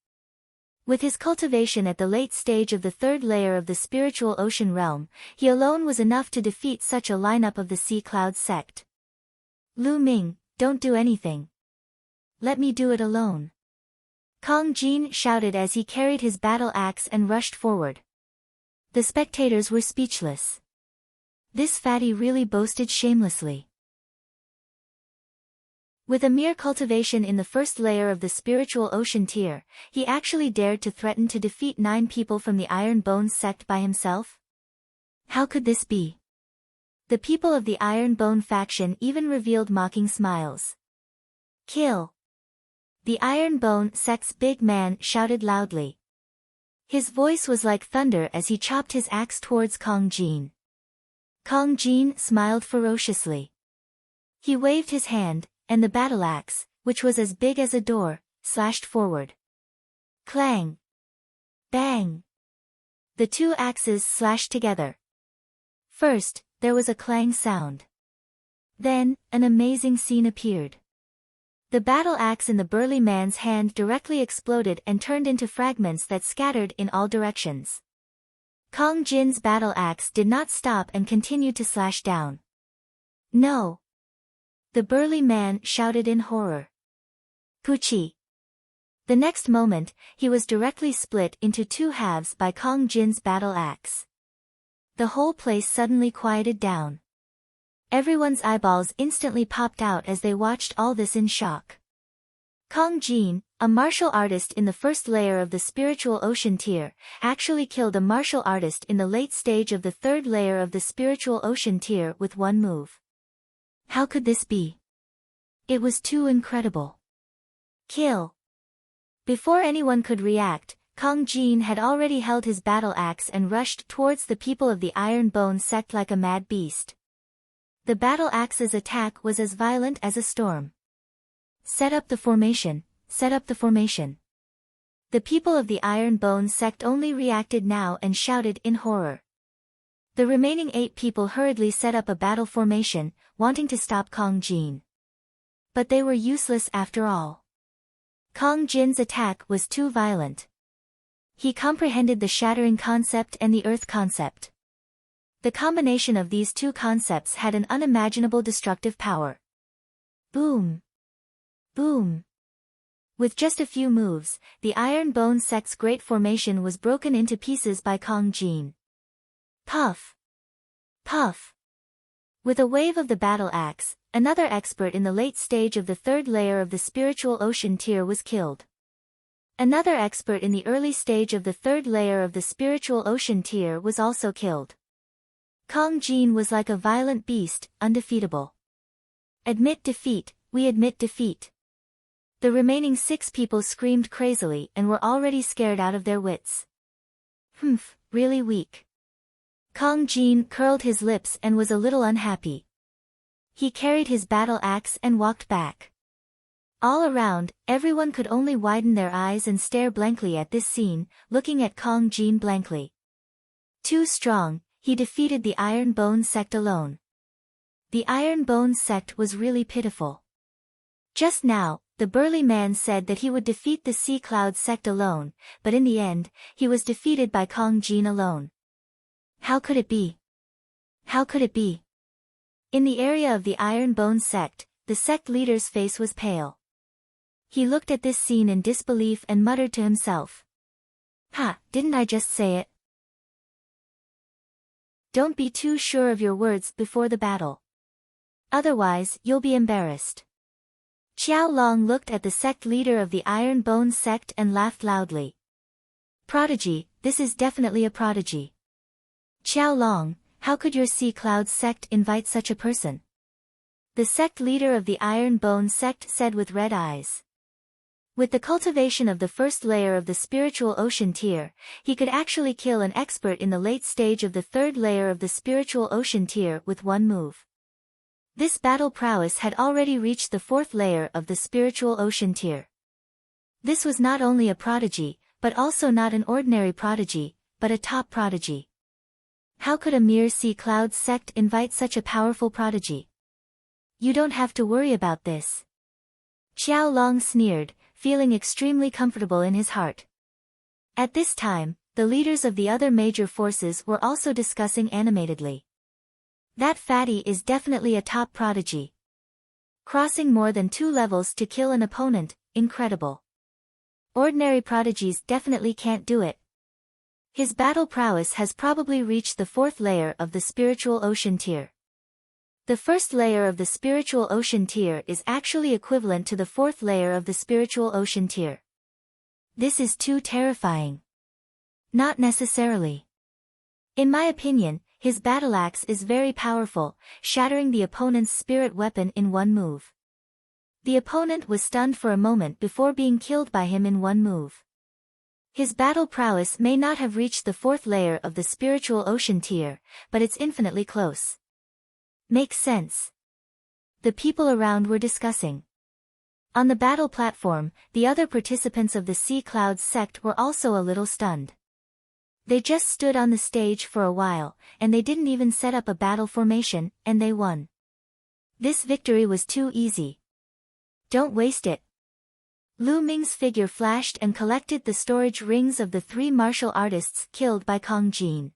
With his cultivation at the late stage of the 3rd layer of the spiritual ocean realm, he alone was enough to defeat such a lineup of the Sea Cloud Sect. Lu Ming, don't do anything. Let me do it alone. Kong Jin shouted as he carried his battle axe and rushed forward. The spectators were speechless. This fatty really boasted shamelessly. With a mere cultivation in the first layer of the spiritual ocean tier, he actually dared to threaten to defeat 9 people from the Iron Bones sect by himself? How could this be? The people of the Iron Bone faction even revealed mocking smiles. Kill! The Iron Bone sect's big man shouted loudly. His voice was like thunder as he chopped his axe towards Kong Jin. Kong Jin smiled ferociously. He waved his hand, and the battle axe, which was as big as a door, slashed forward. Clang! Bang! The 2 axes slashed together. First, there was a clang sound. Then, an amazing scene appeared. The battle axe in the burly man's hand directly exploded and turned into fragments that scattered in all directions. Kong Jin's battle axe did not stop and continued to slash down. No! The burly man shouted in horror. Puchi! The next moment, he was directly split into 2 halves by Kong Jin's battle axe. The whole place suddenly quieted down. Everyone's eyeballs instantly popped out as they watched all this in shock. Kong Jin, a martial artist in the first layer of the spiritual ocean tier, actually killed a martial artist in the late stage of the 3rd layer of the spiritual ocean tier with 1 move. How could this be? It was too incredible. Kill! Before anyone could react, Kong Jin had already held his battle axe and rushed towards the people of the Iron Bone sect like a mad beast. The battle axe's attack was as violent as a storm. Set up the formation, set up the formation. The people of the Iron Bone sect only reacted now and shouted in horror. The remaining 8 people hurriedly set up a battle formation, wanting to stop Kong Jin. But they were useless after all. Kong Jin's attack was too violent. He comprehended the shattering concept and the earth concept. The combination of these 2 concepts had an unimaginable destructive power. Boom! Boom! With just a few moves, the Iron Bone sect's great formation was broken into pieces by Kong Jin. Puff! Puff! With a wave of the battle axe, another expert in the late stage of the 3rd layer of the spiritual ocean tier was killed. Another expert in the early stage of the 3rd layer of the spiritual ocean tier was also killed. Kong Jin was like a violent beast, undefeatable. Admit defeat, we admit defeat. The remaining 6 people screamed crazily and were already scared out of their wits. Humph, really weak. Kong Jin curled his lips and was a little unhappy. He carried his battle axe and walked back. All around, everyone could only widen their eyes and stare blankly at this scene, looking at Kong Jin blankly. Too strong, he defeated the Iron Bone sect alone. The Iron Bone sect was really pitiful. Just now, the burly man said that he would defeat the Sea Cloud sect alone, but in the end, he was defeated by Kong Jin alone. How could it be? How could it be? In the area of the Iron Bone sect, the sect leader's face was pale. He looked at this scene in disbelief and muttered to himself. Ha, didn't I just say it? Don't be too sure of your words before the battle. Otherwise, you'll be embarrassed. Xiao Long looked at the sect leader of the Iron Bone sect and laughed loudly. Prodigy, this is definitely a prodigy. Xiao Long, how could your Sea Cloud sect invite such a person? The sect leader of the Iron Bone sect said with red eyes. With the cultivation of the first layer of the spiritual ocean tier, he could actually kill an expert in the late stage of the 3rd layer of the spiritual ocean tier with 1 move. This battle prowess had already reached the 4th layer of the spiritual ocean tier. This was not only a prodigy, but also not an ordinary prodigy, but a top prodigy. How could a mere Sea Cloud sect invite such a powerful prodigy? You don't have to worry about this. Xiao Long sneered, feeling extremely comfortable in his heart. At this time, the leaders of the other major forces were also discussing animatedly. That fatty is definitely a top prodigy. Crossing more than 2 levels to kill an opponent, incredible. Ordinary prodigies definitely can't do it. His battle prowess has probably reached the fourth layer of the spiritual ocean tier. The first layer of the spiritual ocean tier is actually equivalent to the fourth layer of the spiritual ocean tier. This is too terrifying. Not necessarily. In my opinion, his battle axe is very powerful, shattering the opponent's spirit weapon in one move. The opponent was stunned for a moment before being killed by him in one move. His battle prowess may not have reached the fourth layer of the spiritual ocean tier, but it's infinitely close. Makes sense. The people around were discussing. On the battle platform, the other participants of the Sea Clouds sect were also a little stunned. They just stood on the stage for a while, and they didn't even set up a battle formation, and they won. This victory was too easy. Don't waste it. Lu Ming's figure flashed and collected the storage rings of the three martial artists killed by Kong Jin.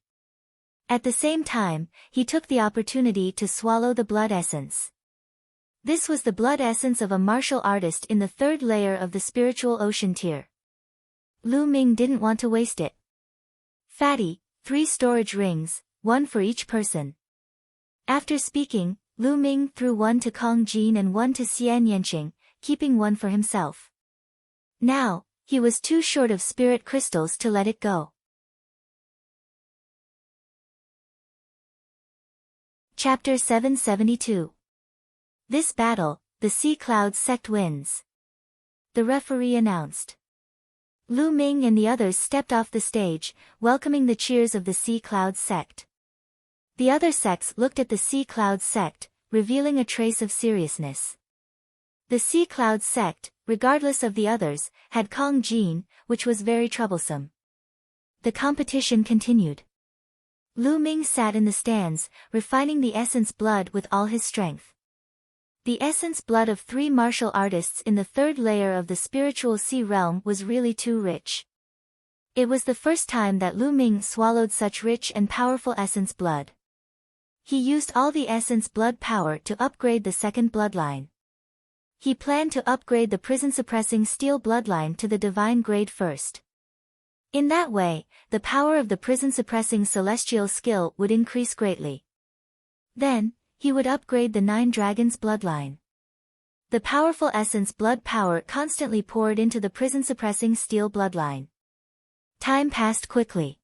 At the same time, he took the opportunity to swallow the blood essence. This was the blood essence of a martial artist in the third layer of the spiritual ocean tier. Lu Ming didn't want to waste it. Fatty, 3 storage rings, 1 for each person. After speaking, Lu Ming threw 1 to Kong Jin and 1 to Xian Yanqing, keeping 1 for himself. Now, he was too short of spirit crystals to let it go. Chapter 772. This battle, the Sea Clouds sect wins. The referee announced. Lu Ming and the others stepped off the stage, welcoming the cheers of the Sea Clouds sect. The other sects looked at the Sea Clouds sect, revealing a trace of seriousness. The Sea Clouds sect, regardless of the others, had Kong Jin, which was very troublesome. The competition continued. Lu Ming sat in the stands, refining the essence blood with all his strength. The essence blood of 3 martial artists in the third layer of the spiritual sea realm was really too rich. It was the first time that Lu Ming swallowed such rich and powerful essence blood. He used all the essence blood power to upgrade the second bloodline. He planned to upgrade the prison-suppressing steel bloodline to the divine grade first. In that way, the power of the prison-suppressing celestial skill would increase greatly. Then, he would upgrade the 9 dragons bloodline. The powerful essence blood power constantly poured into the prison-suppressing steel bloodline. Time passed quickly.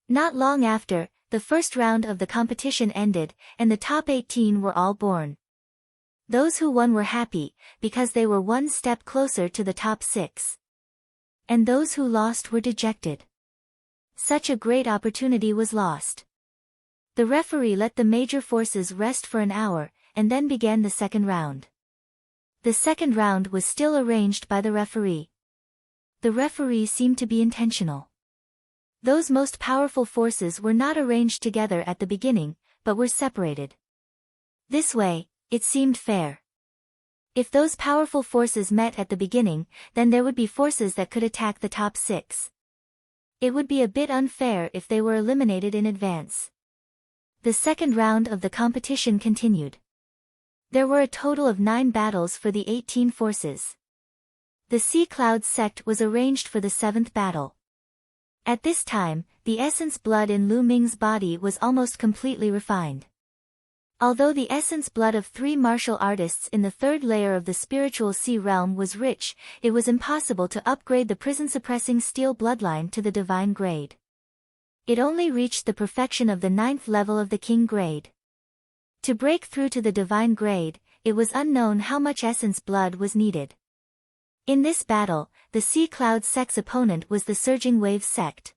Not long after, the first round of the competition ended, and the top 18 were all born. Those who won were happy, because they were 1 step closer to the top 6. And those who lost were dejected. Such a great opportunity was lost. The referee let the major forces rest for an hour, and then began the second round. The second round was still arranged by the referee. The referee seemed to be intentional. Those most powerful forces were not arranged together at the beginning, but were separated. This way, it seemed fair. If those powerful forces met at the beginning, then there would be forces that could attack the top 6. It would be a bit unfair if they were eliminated in advance. The second round of the competition continued. There were a total of 9 battles for the 18 forces. The Sea Clouds sect was arranged for the 7th battle. At this time, the essence blood in Lu Ming's body was almost completely refined. Although the essence blood of 3 martial artists in the third layer of the spiritual sea realm was rich, it was impossible to upgrade the prison-suppressing steel bloodline to the divine grade. It only reached the perfection of the 9th level of the king grade. To break through to the divine grade, it was unknown how much essence blood was needed. In this battle, the Sea Cloud sect's opponent was the Surging Wave sect.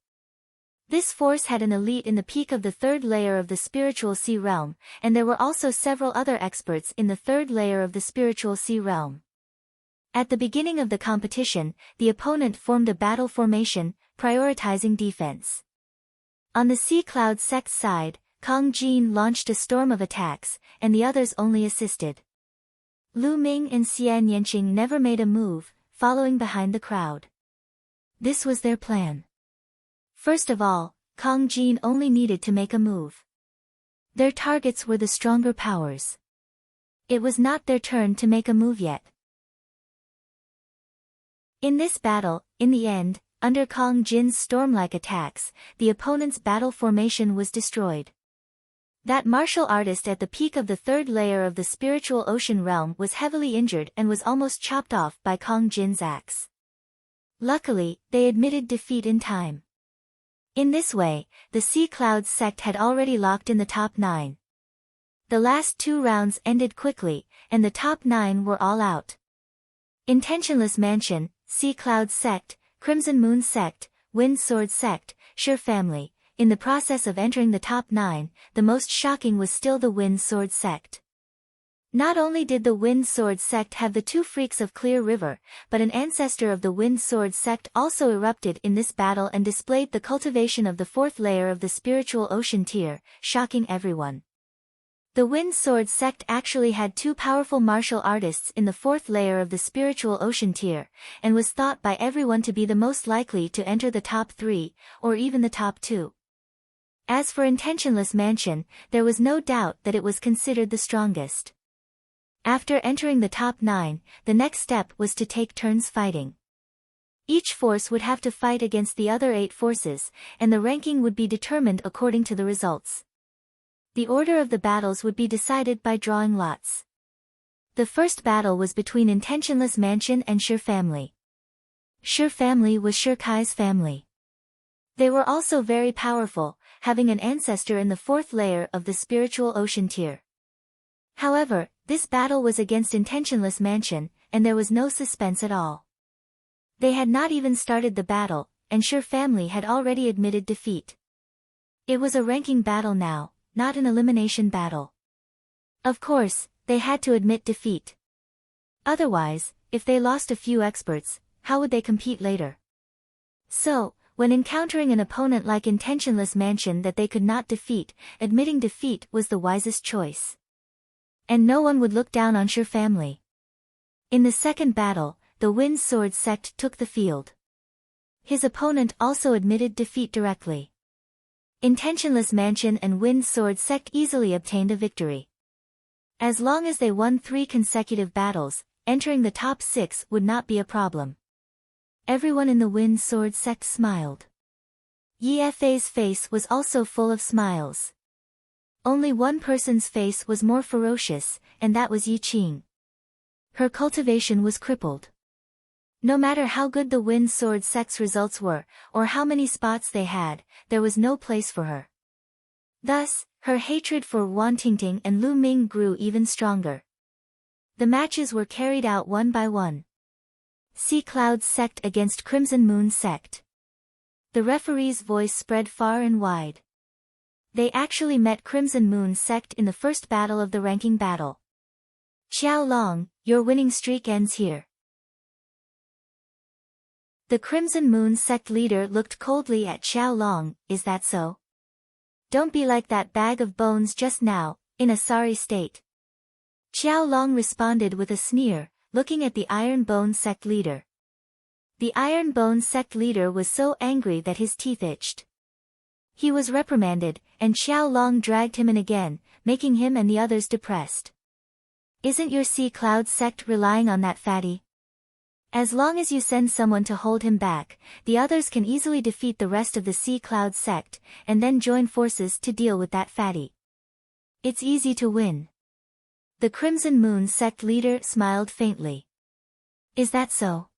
This force had an elite in the peak of the third layer of the spiritual sea realm, and there were also several other experts in the third layer of the spiritual sea realm. At the beginning of the competition, the opponent formed a battle formation, prioritizing defense. On the Sea Cloud sect's side, Kong Jin launched a storm of attacks, and the others only assisted. Lu Ming and Xian Yanqing never made a move, following behind the crowd. This was their plan. First of all, Kong Jin only needed to make a move. Their targets were the stronger powers. It was not their turn to make a move yet. In this battle, in the end, under Kong Jin's storm-like attacks, the opponent's battle formation was destroyed. That martial artist at the peak of the third layer of the spiritual ocean realm was heavily injured and was almost chopped off by Kong Jin's axe. Luckily, they admitted defeat in time. In this way, the Sea Clouds sect had already locked in the top 9. The last 2 rounds ended quickly, and the top 9 were all out. Intentionless Mansion, Sea Clouds sect, Crimson Moon sect, Wind Sword sect, Sure family. In the process of entering the top 9, the most shocking was still the Wind Sword sect. Not only did the Wind Sword sect have the 2 freaks of Clear River, but an ancestor of the Wind Sword sect also erupted in this battle and displayed the cultivation of the 4th layer of the spiritual ocean tier, shocking everyone. The Wind Sword sect actually had 2 powerful martial artists in the 4th layer of the spiritual ocean tier, and was thought by everyone to be the most likely to enter the top 3, or even the top 2. As for Intentionless Mansion, there was no doubt that it was considered the strongest. After entering the top 9, the next step was to take turns fighting. Each force would have to fight against the other 8 forces, and the ranking would be determined according to the results. The order of the battles would be decided by drawing lots. The first battle was between Intentionless Mansion and Sure family. Sure family was Sure Kai's family. They were also very powerful, having an ancestor in the 4th layer of the spiritual ocean tier. However, this battle was against Intentionless Mansion, and there was no suspense at all. They had not even started the battle, and Sure family had already admitted defeat. It was a ranking battle now, not an elimination battle. Of course, they had to admit defeat. Otherwise, if they lost a few experts, how would they compete later? So, when encountering an opponent like Intentionless Mansion that they could not defeat, admitting defeat was the wisest choice. And no one would look down on Sure family. In the second battle, the Wind Sword sect took the field. His opponent also admitted defeat directly. Intentionless Mansion and Wind Sword sect easily obtained a victory. As long as they won 3 consecutive battles, entering the top 6 would not be a problem. Everyone in the Wind Sword sect smiled. Yi Fei's face was also full of smiles. Only one person's face was more ferocious, and that was Yi Qing. Her cultivation was crippled. No matter how good the Wind Sword sect's results were, or how many spots they had, there was no place for her. Thus, her hatred for Wan Tingting and Lu Ming grew even stronger. The matches were carried out one by one. Sea Clouds sect against Crimson Moon sect. The referee's voice spread far and wide. They actually met Crimson Moon sect in the first battle of the ranking battle. Xiao Long, your winning streak ends here. The Crimson Moon sect leader looked coldly at Xiao Long. Is that so? Don't be like that bag of bones just now, in a sorry state. Xiao Long responded with a sneer, looking at the Iron Bone sect leader. The Iron Bone sect leader was so angry that his teeth itched. He was reprimanded, and Xiao Long dragged him in again, making him and the others depressed. Isn't your Sea Cloud sect relying on that fatty? As long as you send someone to hold him back, the others can easily defeat the rest of the Sea Cloud sect, and then join forces to deal with that fatty. It's easy to win. The Crimson Moon sect leader smiled faintly. Is that so?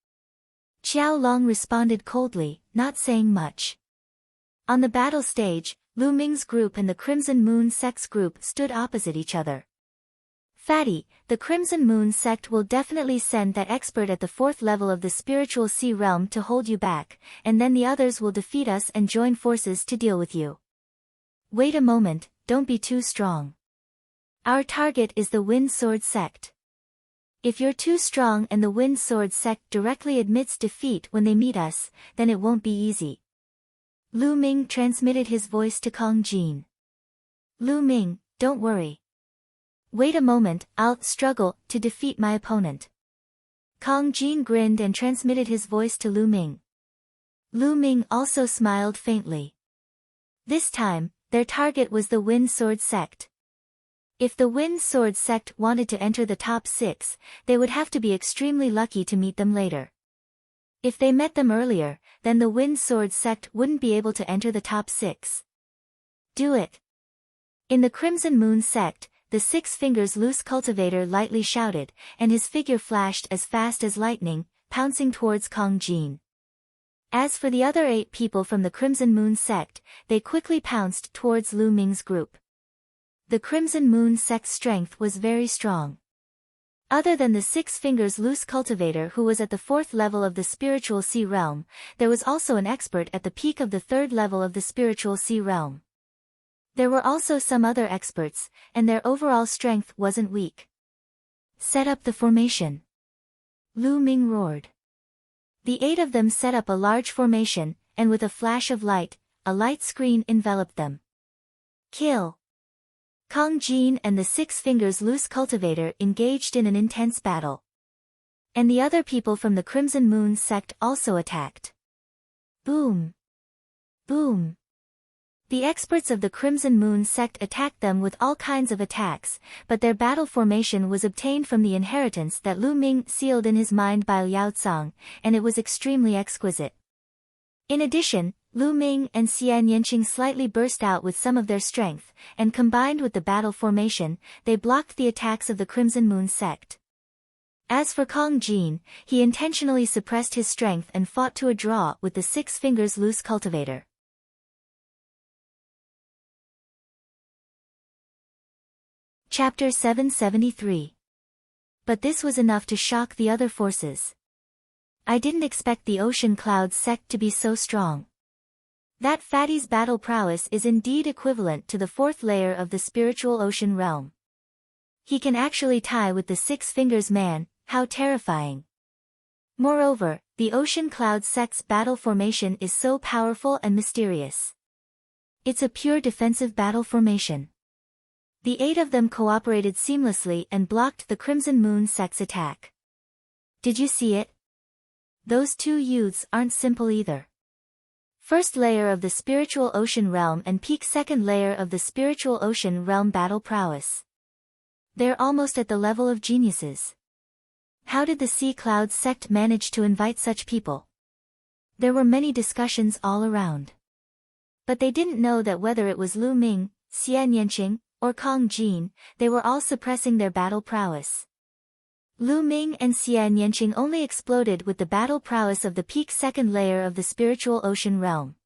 Xiao Long responded coldly, not saying much. On the battle stage, Lu Ming's group and the Crimson Moon sect's group stood opposite each other. Fatty, the Crimson Moon sect will definitely send that expert at the 4th level of the spiritual sea realm to hold you back, and then the others will defeat us and join forces to deal with you. Wait a moment, don't be too strong. Our target is the Wind Sword sect. If you're too strong and the Wind Sword sect directly admits defeat when they meet us, then it won't be easy. Lu Ming transmitted his voice to Kong Jin. Lu Ming, don't worry. Wait a moment, I'll struggle to defeat my opponent. Kong Jin grinned and transmitted his voice to Lu Ming. Lu Ming also smiled faintly. This time, their target was the Wind Sword sect. If the Wind Sword sect wanted to enter the top 6, they would have to be extremely lucky to meet them later. If they met them earlier, then the Wind Sword sect wouldn't be able to enter the top 6. Do it. In the Crimson Moon sect, the Six Fingers Loose cultivator lightly shouted, and his figure flashed as fast as lightning, pouncing towards Kong Jin. As for the other 8 people from the Crimson Moon sect, they quickly pounced towards Lu Ming's group. The Crimson Moon sect's strength was very strong. Other than the Six Fingers Loose cultivator who was at the 4th level of the Spiritual Sea Realm, there was also an expert at the peak of the 3rd level of the Spiritual Sea Realm. There were also some other experts, and their overall strength wasn't weak. Set up the formation. Lu Ming roared. The 8 of them set up a large formation, and with a flash of light, a light screen enveloped them. Kill. Kong Jin and the Six Fingers Loose cultivator engaged in an intense battle. And the other people from the Crimson Moon sect also attacked. Boom. Boom. The experts of the Crimson Moon sect attacked them with all kinds of attacks, but their battle formation was obtained from the inheritance that Lu Ming sealed in his mind by Liao Cang, and it was extremely exquisite. In addition, Lu Ming and Xian Yanqing slightly burst out with some of their strength, and combined with the battle formation, they blocked the attacks of the Crimson Moon sect. As for Kong Jin, he intentionally suppressed his strength and fought to a draw with the Six Fingers Loose cultivator. Chapter 773. But this was enough to shock the other forces. I didn't expect the Ocean Cloud sect to be so strong. That fatty's battle prowess is indeed equivalent to the 4th layer of the Spiritual Ocean Realm. He can actually tie with the Six Fingers Man, how terrifying. Moreover, the Ocean Cloud sect's battle formation is so powerful and mysterious. It's a pure defensive battle formation. The 8 of them cooperated seamlessly and blocked the Crimson Moon sect's attack. Did you see it? Those 2 youths aren't simple either. 1st layer of the Spiritual Ocean Realm and peak 2nd layer of the Spiritual Ocean Realm battle prowess. They're almost at the level of geniuses. How did the Sea Cloud sect manage to invite such people? There were many discussions all around. But they didn't know that whether it was Lu Ming, Xian Yanqing, or Kong Jin, they were all suppressing their battle prowess. Lu Ming and Xian Yanqing only exploded with the battle prowess of the peak 2nd layer of the Spiritual Ocean Realm.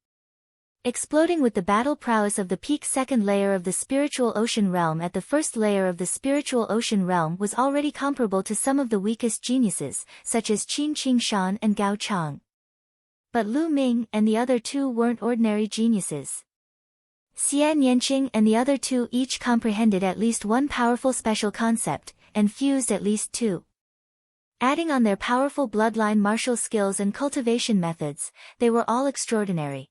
Exploding with the battle prowess of the peak 2nd layer of the Spiritual Ocean Realm at the 1st layer of the Spiritual Ocean Realm was already comparable to some of the weakest geniuses, such as Qin Qingshan and Gao Chang. But Lu Ming and the other 2 weren't ordinary geniuses. Xian Yanqing and the other 2 each comprehended at least one powerful special concept, and fused at least 2. Adding on their powerful bloodline martial skills and cultivation methods, they were all extraordinary.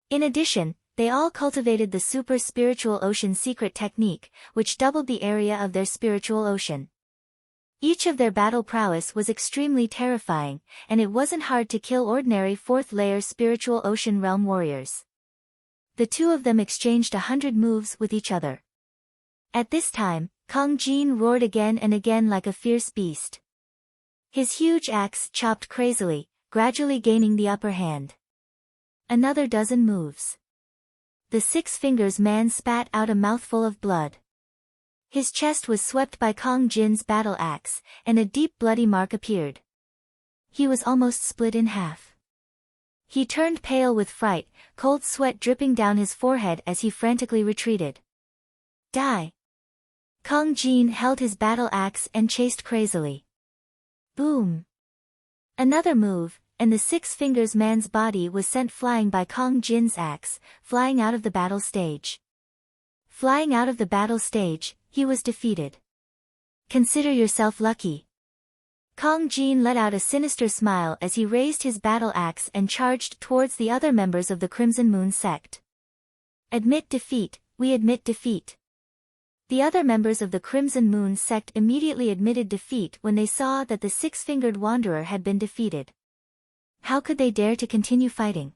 In addition, they all cultivated the Super Spiritual Ocean secret technique, which doubled the area of their spiritual ocean. Each of their battle prowess was extremely terrifying, and it wasn't hard to kill ordinary 4th layer Spiritual Ocean Realm warriors. The 2 of them exchanged 100 moves with each other. At this time, Kong Jin roared again and again like a fierce beast. His huge axe chopped crazily, gradually gaining the upper hand. Another dozen moves. The Six Fingers Man spat out a mouthful of blood. His chest was swept by Kong Jin's battle axe, and a deep bloody mark appeared. He was almost split in half. He turned pale with fright, cold sweat dripping down his forehead as he frantically retreated. Die! Kong Jin held his battle axe and chased crazily. Boom! Another move, and the Six Fingers Man's body was sent flying by Kong Jin's axe, flying out of the battle stage. Flying out of the battle stage, he was defeated. Consider yourself lucky. Kong Jin let out a sinister smile as he raised his battle axe and charged towards the other members of the Crimson Moon sect. Admit defeat, we admit defeat. The other members of the Crimson Moon sect immediately admitted defeat when they saw that the Six-Fingered Wanderer had been defeated. How could they dare to continue fighting?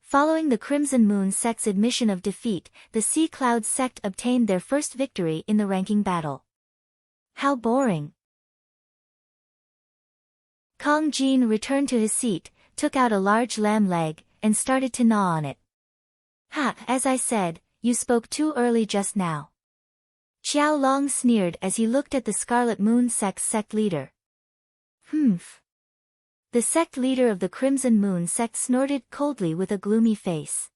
Following the Crimson Moon sect's admission of defeat, the Sea Cloud sect obtained their first victory in the ranking battle. How boring! Kong Jin returned to his seat, took out a large lamb leg, and started to gnaw on it. Ha, as I said, you spoke too early just now. Xiao Long sneered as he looked at the Scarlet Moon sect's sect leader. Humph. The sect leader of the Crimson Moon sect snorted coldly with a gloomy face.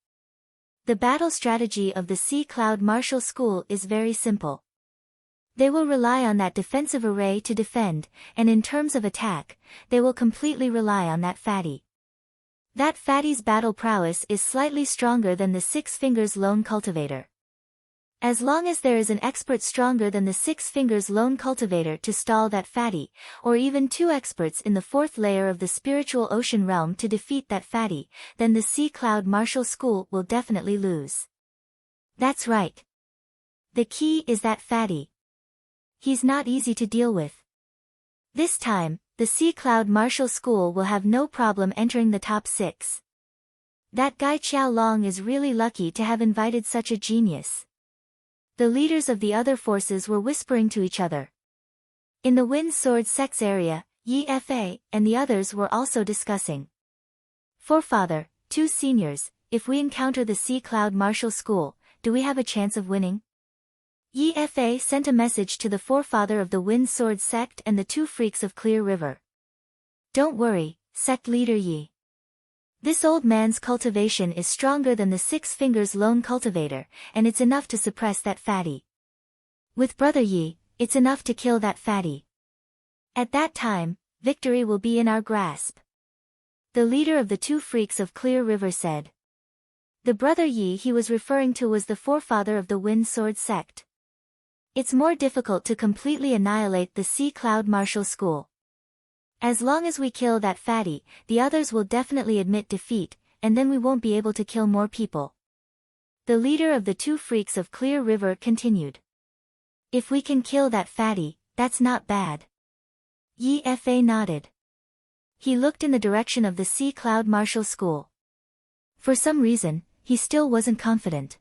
The battle strategy of the Sea Cloud Martial School is very simple. They will rely on that defensive array to defend, and in terms of attack, they will completely rely on that fatty. That fatty's battle prowess is slightly stronger than the Six Fingers Lone Cultivator. As long as there is an expert stronger than the Six Fingers Lone Cultivator to stall that fatty, or even two experts in the fourth layer of the spiritual ocean realm to defeat that fatty, then the Sea Cloud Martial School will definitely lose. That's right. The key is that fatty. He's not easy to deal with. This time, the Sea Cloud Martial School will have no problem entering the top 6. That guy Xiao Long is really lucky to have invited such a genius. The leaders of the other forces were whispering to each other. In the Wind Sword Sect's area, Yi Fa and the others were also discussing. Forefather, 2 seniors, if we encounter the Sea Cloud Martial School, do we have a chance of winning? Yi Fa sent a message to the forefather of the Wind Sword Sect and the 2 freaks of Clear River. Don't worry, Sect Leader Yi. This old man's cultivation is stronger than the Six Fingers Lone Cultivator, and it's enough to suppress that fatty. With Brother Yi, it's enough to kill that fatty. At that time, victory will be in our grasp. The leader of the 2 freaks of Clear River said. The Brother Yi he was referring to was the forefather of the Wind Sword Sect. It's more difficult to completely annihilate the Sea Cloud Martial School. As long as we kill that fatty, the others will definitely admit defeat, and then we won't be able to kill more people. The leader of the 2 freaks of Clear River continued. If we can kill that fatty, that's not bad. Yi Fa nodded. He looked in the direction of the Sea Cloud Martial School. For some reason, he still wasn't confident.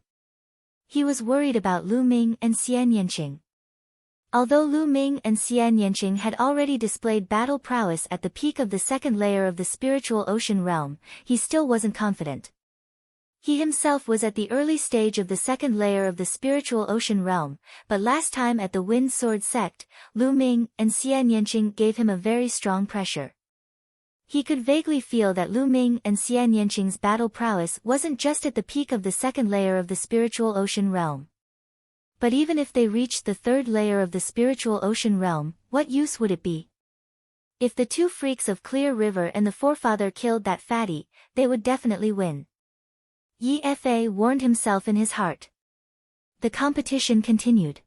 He was worried about Lu Ming and Xian Yanqing. Although Lu Ming and Xian Yanqing had already displayed battle prowess at the peak of the 2nd layer of the spiritual ocean realm, he still wasn't confident. He himself was at the early stage of the 2nd layer of the spiritual ocean realm, but last time at the Wind Sword Sect, Lu Ming and Xian Yanqing gave him a very strong pressure. He could vaguely feel that Lu Ming and Xian Yanqing's battle prowess wasn't just at the peak of the 2nd layer of the spiritual ocean realm. But even if they reached the 3rd layer of the spiritual ocean realm, what use would it be? If the 2 freaks of Clear River and the forefather killed that fatty, they would definitely win. Yi Fa warned himself in his heart. The competition continued.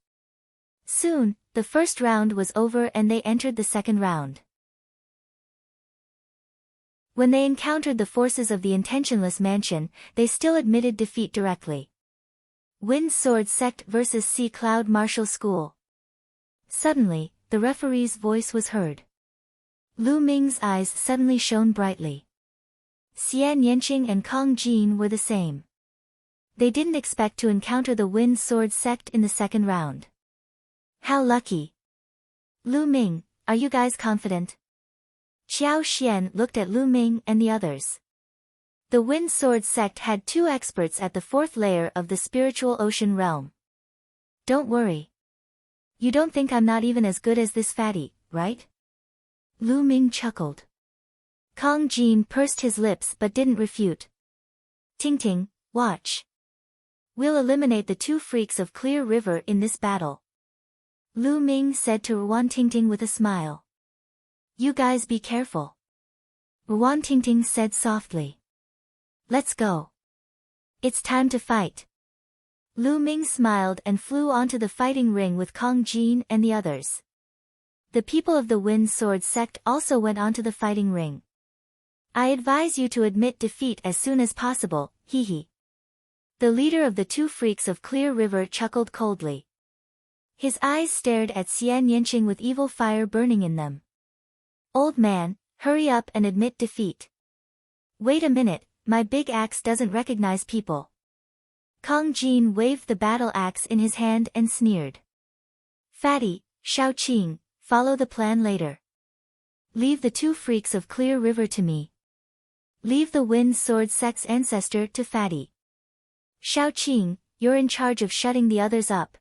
Soon, the first round was over and they entered the second round. When they encountered the forces of the Intentionless Mansion, they still admitted defeat directly. Wind Sword Sect vs. Sea Cloud Martial School. Suddenly, the referee's voice was heard. Lu Ming's eyes suddenly shone brightly. Xian Yanqing and Kong Jin were the same. They didn't expect to encounter the Wind Sword Sect in the second round. How lucky! Lu Ming, are you guys confident? Xiao Xian looked at Lu Ming and the others. The Wind Sword Sect had 2 experts at the 4th layer of the spiritual ocean realm. Don't worry. You don't think I'm not even as good as this fatty, right? Lu Ming chuckled. Kong Jin pursed his lips but didn't refute. Ting Ting, watch. We'll eliminate the 2 freaks of Clear River in this battle. Lu Ming said to Ruan Tingting with a smile. You guys be careful. Ruan Tingting said softly. Let's go. It's time to fight. Lu Ming smiled and flew onto the fighting ring with Kong Jin and the others. The people of the Wind Sword Sect also went onto the fighting ring. I advise you to admit defeat as soon as possible, hee hee. The leader of the 2 freaks of Clear River chuckled coldly. His eyes stared at Xian Yanqing with evil fire burning in them. Old man, hurry up and admit defeat. Wait a minute. My big axe doesn't recognize people. Kong Jin waved the battle axe in his hand and sneered. Fatty, Shao Qing, follow the plan later. Leave the two freaks of Clear River to me. Leave the Wind Sword Sect's ancestor to Fatty. Shao Qing, you're in charge of shutting the others up.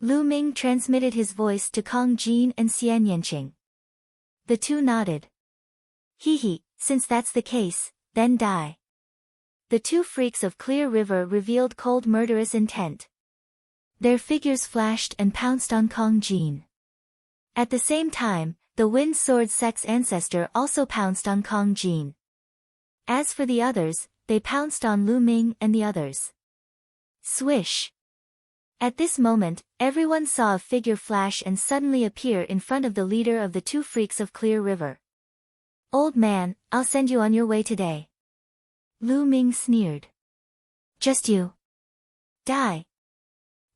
Lu Ming transmitted his voice to Kong Jin and Xian Yanqing. The two nodded. Hee, since that's the case, then die. The two freaks of Clear River revealed cold murderous intent. Their figures flashed and pounced on Kong Jin. At the same time, the Wind Sword Sect's ancestor also pounced on Kong Jin. As for the others, they pounced on Lu Ming and the others. Swish! At this moment, everyone saw a figure flash and suddenly appear in front of the leader of the two freaks of Clear River. Old man, I'll send you on your way today. Lu Ming sneered. Just you. Die.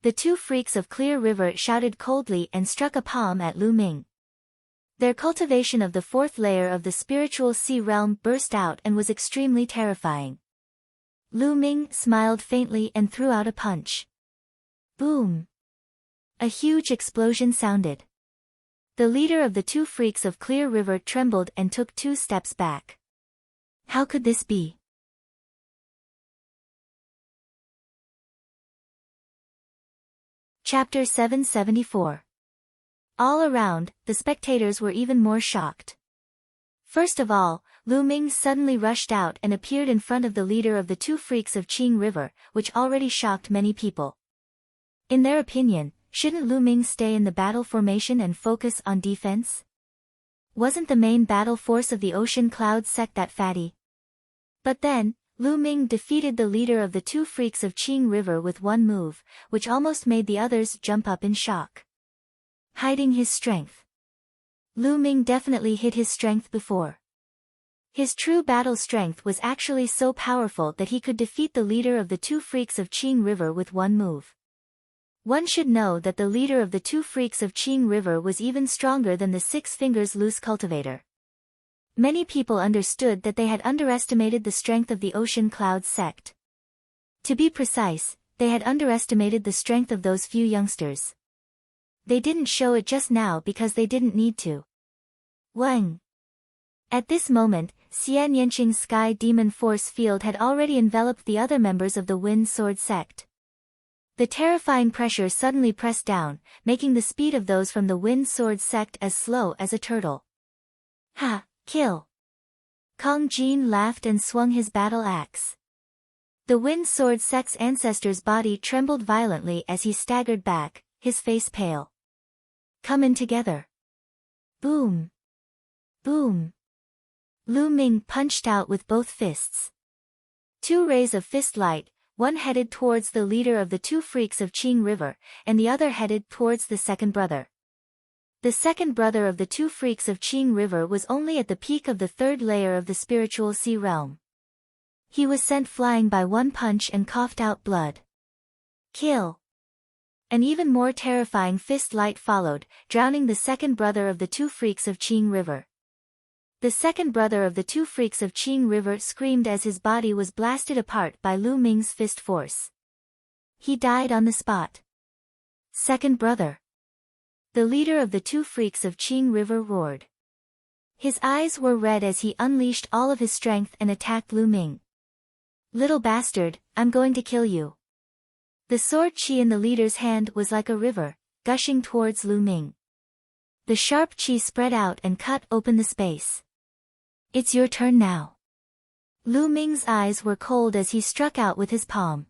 The two freaks of Clear River shouted coldly and struck a palm at Lu Ming. Their cultivation of the fourth layer of the spiritual sea realm burst out and was extremely terrifying. Lu Ming smiled faintly and threw out a punch. Boom! A huge explosion sounded. The leader of the two freaks of Clear River trembled and took 2 steps back. How could this be? Chapter 774. All around, the spectators were even more shocked. First of all, Lu Ming suddenly rushed out and appeared in front of the leader of the two freaks of Qing River, which already shocked many people. In their opinion, shouldn't Lu Ming stay in the battle formation and focus on defense? Wasn't the main battle force of the Ocean Cloud sect that fatty? But then, Lu Ming defeated the leader of the two freaks of Qing River with one move, which almost made the others jump up in shock. Hiding his strength. Lu Ming definitely hid his strength before. His true battle strength was actually so powerful that he could defeat the leader of the two freaks of Qing River with one move. One should know that the leader of the two freaks of Qing River was even stronger than the Six Fingers Loose cultivator. Many people understood that they had underestimated the strength of the Ocean Cloud sect. To be precise, they had underestimated the strength of those few youngsters. They didn't show it just now because they didn't need to. Wang! At this moment, Xian Yanqing's Sky Demon Force field had already enveloped the other members of the Wind Sword sect. The terrifying pressure suddenly pressed down, making the speed of those from the Wind Sword sect as slow as a turtle. Ha! Kill! Kong Jin laughed and swung his battle axe. The Wind Sword sect's ancestor's body trembled violently as he staggered back, his face pale. Come in together. Boom! Boom! Lu Ming punched out with both fists. 2 rays of fist light, one headed towards the leader of the two freaks of Qing River, and the other headed towards the second brother. The second brother of the two freaks of Qing River was only at the peak of the 3rd layer of the spiritual sea realm. He was sent flying by one punch and coughed out blood. Kill! An even more terrifying fist light followed, drowning the second brother of the two freaks of Qing River. The second brother of the two freaks of Qing River screamed as his body was blasted apart by Lu Ming's fist force. He died on the spot. Second brother. The leader of the two freaks of Qing River roared. His eyes were red as he unleashed all of his strength and attacked Lu Ming. Little bastard, I'm going to kill you. The sword qi in the leader's hand was like a river, gushing towards Lu Ming. The sharp qi spread out and cut open the space. It's your turn now. Lu Ming's eyes were cold as he struck out with his palm.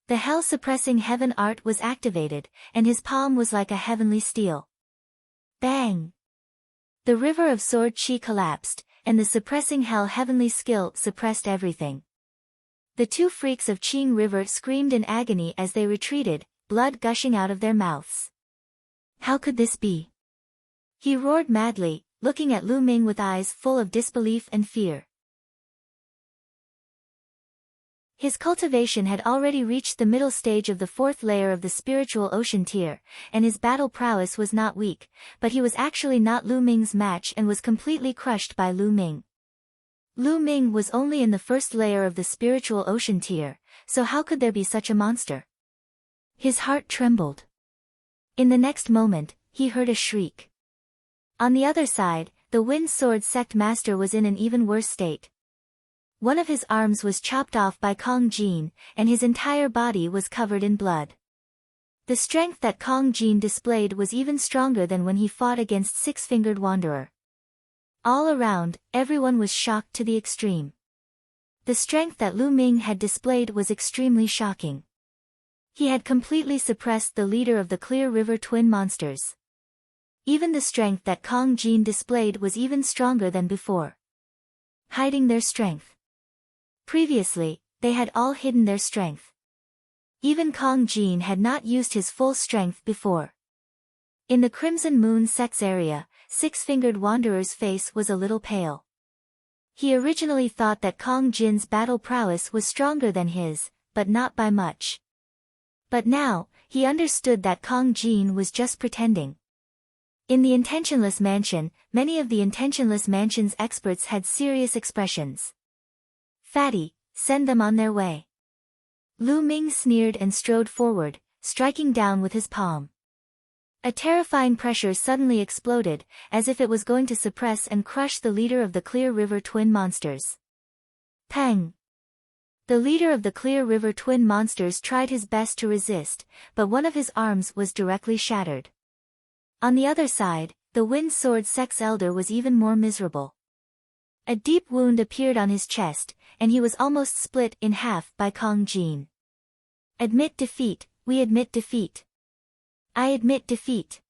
The hell-suppressing heaven art was activated, and his palm was like a heavenly steel. Bang! The river of sword qi collapsed, and the suppressing hell heavenly skill suppressed everything. The two freaks of Qing River screamed in agony as they retreated, blood gushing out of their mouths. How could this be? He roared madly, looking at Lu Ming with eyes full of disbelief and fear. His cultivation had already reached the middle stage of the 4th layer of the spiritual ocean tier, and his battle prowess was not weak, but he was actually not Lu Ming's match and was completely crushed by Lu Ming. Lu Ming was only in the 1st layer of the spiritual ocean tier, so how could there be such a monster? His heart trembled. In the next moment, he heard a shriek. On the other side, the Wind Sword Sect Master was in an even worse state. One of his arms was chopped off by Kong Jin, and his entire body was covered in blood. The strength that Kong Jin displayed was even stronger than when he fought against Six-Fingered Wanderer. All around, everyone was shocked to the extreme. The strength that Lu Ming had displayed was extremely shocking. He had completely suppressed the leader of the Clear River Twin Monsters. Even the strength that Kong Jin displayed was even stronger than before. Hiding their strength. Previously, they had all hidden their strength. Even Kong Jin had not used his full strength before. In the Crimson Moon Sect's area, Six-Fingered Wanderer's face was a little pale. He originally thought that Kong Jin's battle prowess was stronger than his, but not by much. But now, he understood that Kong Jin was just pretending. In the Intentionless Mansion, many of the Intentionless Mansion's experts had serious expressions. "Fatty, send them on their way." Lu Ming sneered and strode forward, striking down with his palm. A terrifying pressure suddenly exploded, as if it was going to suppress and crush the leader of the Clear River Twin Monsters. Pang! The leader of the Clear River Twin Monsters tried his best to resist, but one of his arms was directly shattered. On the other side, the Wind Sword Sect's elder was even more miserable. A deep wound appeared on his chest, and he was almost split in half by Kong Jin. "Admit defeat, we admit defeat. I admit defeat."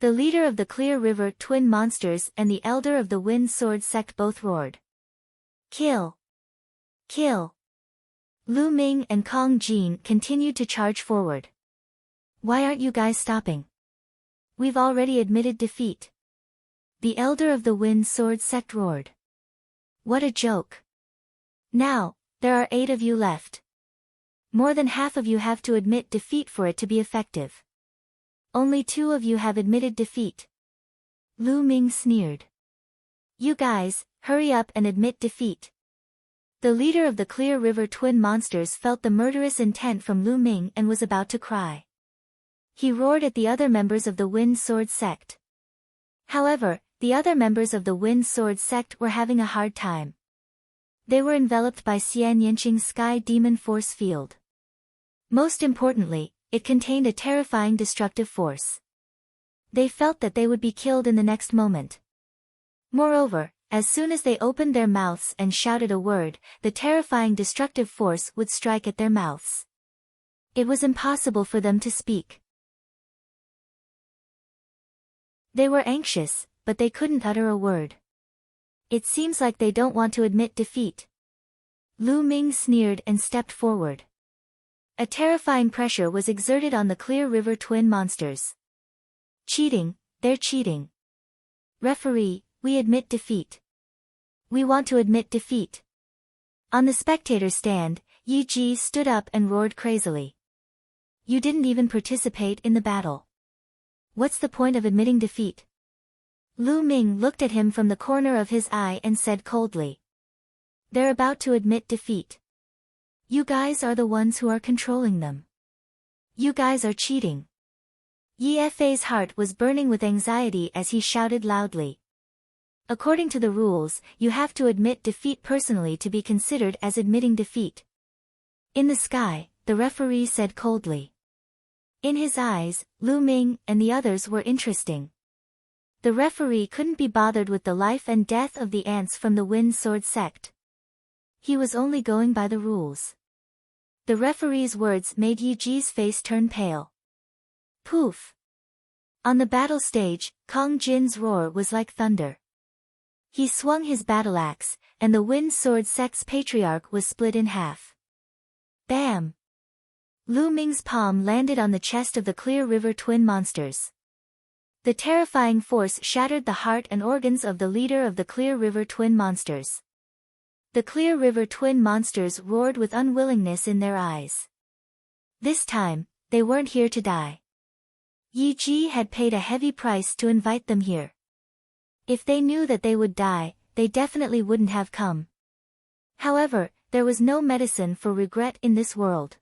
The leader of the Clear River Twin Monsters and the elder of the Wind Sword Sect both roared. "Kill! Kill!" Lu Ming and Kong Jin continued to charge forward. "Why aren't you guys stopping? We've already admitted defeat." The elder of the Wind Sword Sect roared. "What a joke. Now, there are 8 of you left. More than half of you have to admit defeat for it to be effective. Only 2 of you have admitted defeat." Lu Ming sneered. "You guys, hurry up and admit defeat." The leader of the Clear River Twin Monsters felt the murderous intent from Lu Ming and was about to cry. He roared at the other members of the Wind Sword Sect. However, the other members of the Wind Sword Sect were having a hard time. They were enveloped by Xian Yanqing's Sky Demon Force Field. Most importantly, it contained a terrifying destructive force. They felt that they would be killed in the next moment. Moreover, as soon as they opened their mouths and shouted a word, the terrifying destructive force would strike at their mouths. It was impossible for them to speak. They were anxious, but they couldn't utter a word. "It seems like they don't want to admit defeat." Lu Ming sneered and stepped forward. A terrifying pressure was exerted on the Clear River Twin Monsters. "Cheating, they're cheating. Referee, we admit defeat. We want to admit defeat." On the spectator stand, Yi Ji stood up and roared crazily. "You didn't even participate in the battle. What's the point of admitting defeat?" Lu Ming looked at him from the corner of his eye and said coldly. "They're about to admit defeat. You guys are the ones who are controlling them. You guys are cheating." Yi Fei's heart was burning with anxiety as he shouted loudly. "According to the rules, you have to admit defeat personally to be considered as admitting defeat." "In the sky," the referee said coldly. In his eyes, Lu Ming and the others were interesting. The referee couldn't be bothered with the life and death of the ants from the Wind Sword Sect. He was only going by the rules. The referee's words made Yi Ji's face turn pale. Poof! On the battle stage, Kong Jin's roar was like thunder. He swung his battle axe, and the Wind Sword Sect's patriarch was split in half. Bam! Lu Ming's palm landed on the chest of the Clear River Twin Monsters. The terrifying force shattered the heart and organs of the leader of the Clear River Twin Monsters. The Clear River Twin Monsters roared with unwillingness in their eyes. This time, they weren't here to die. Yi Ji had paid a heavy price to invite them here. If they knew that they would die, they definitely wouldn't have come. However, there was no medicine for regret in this world.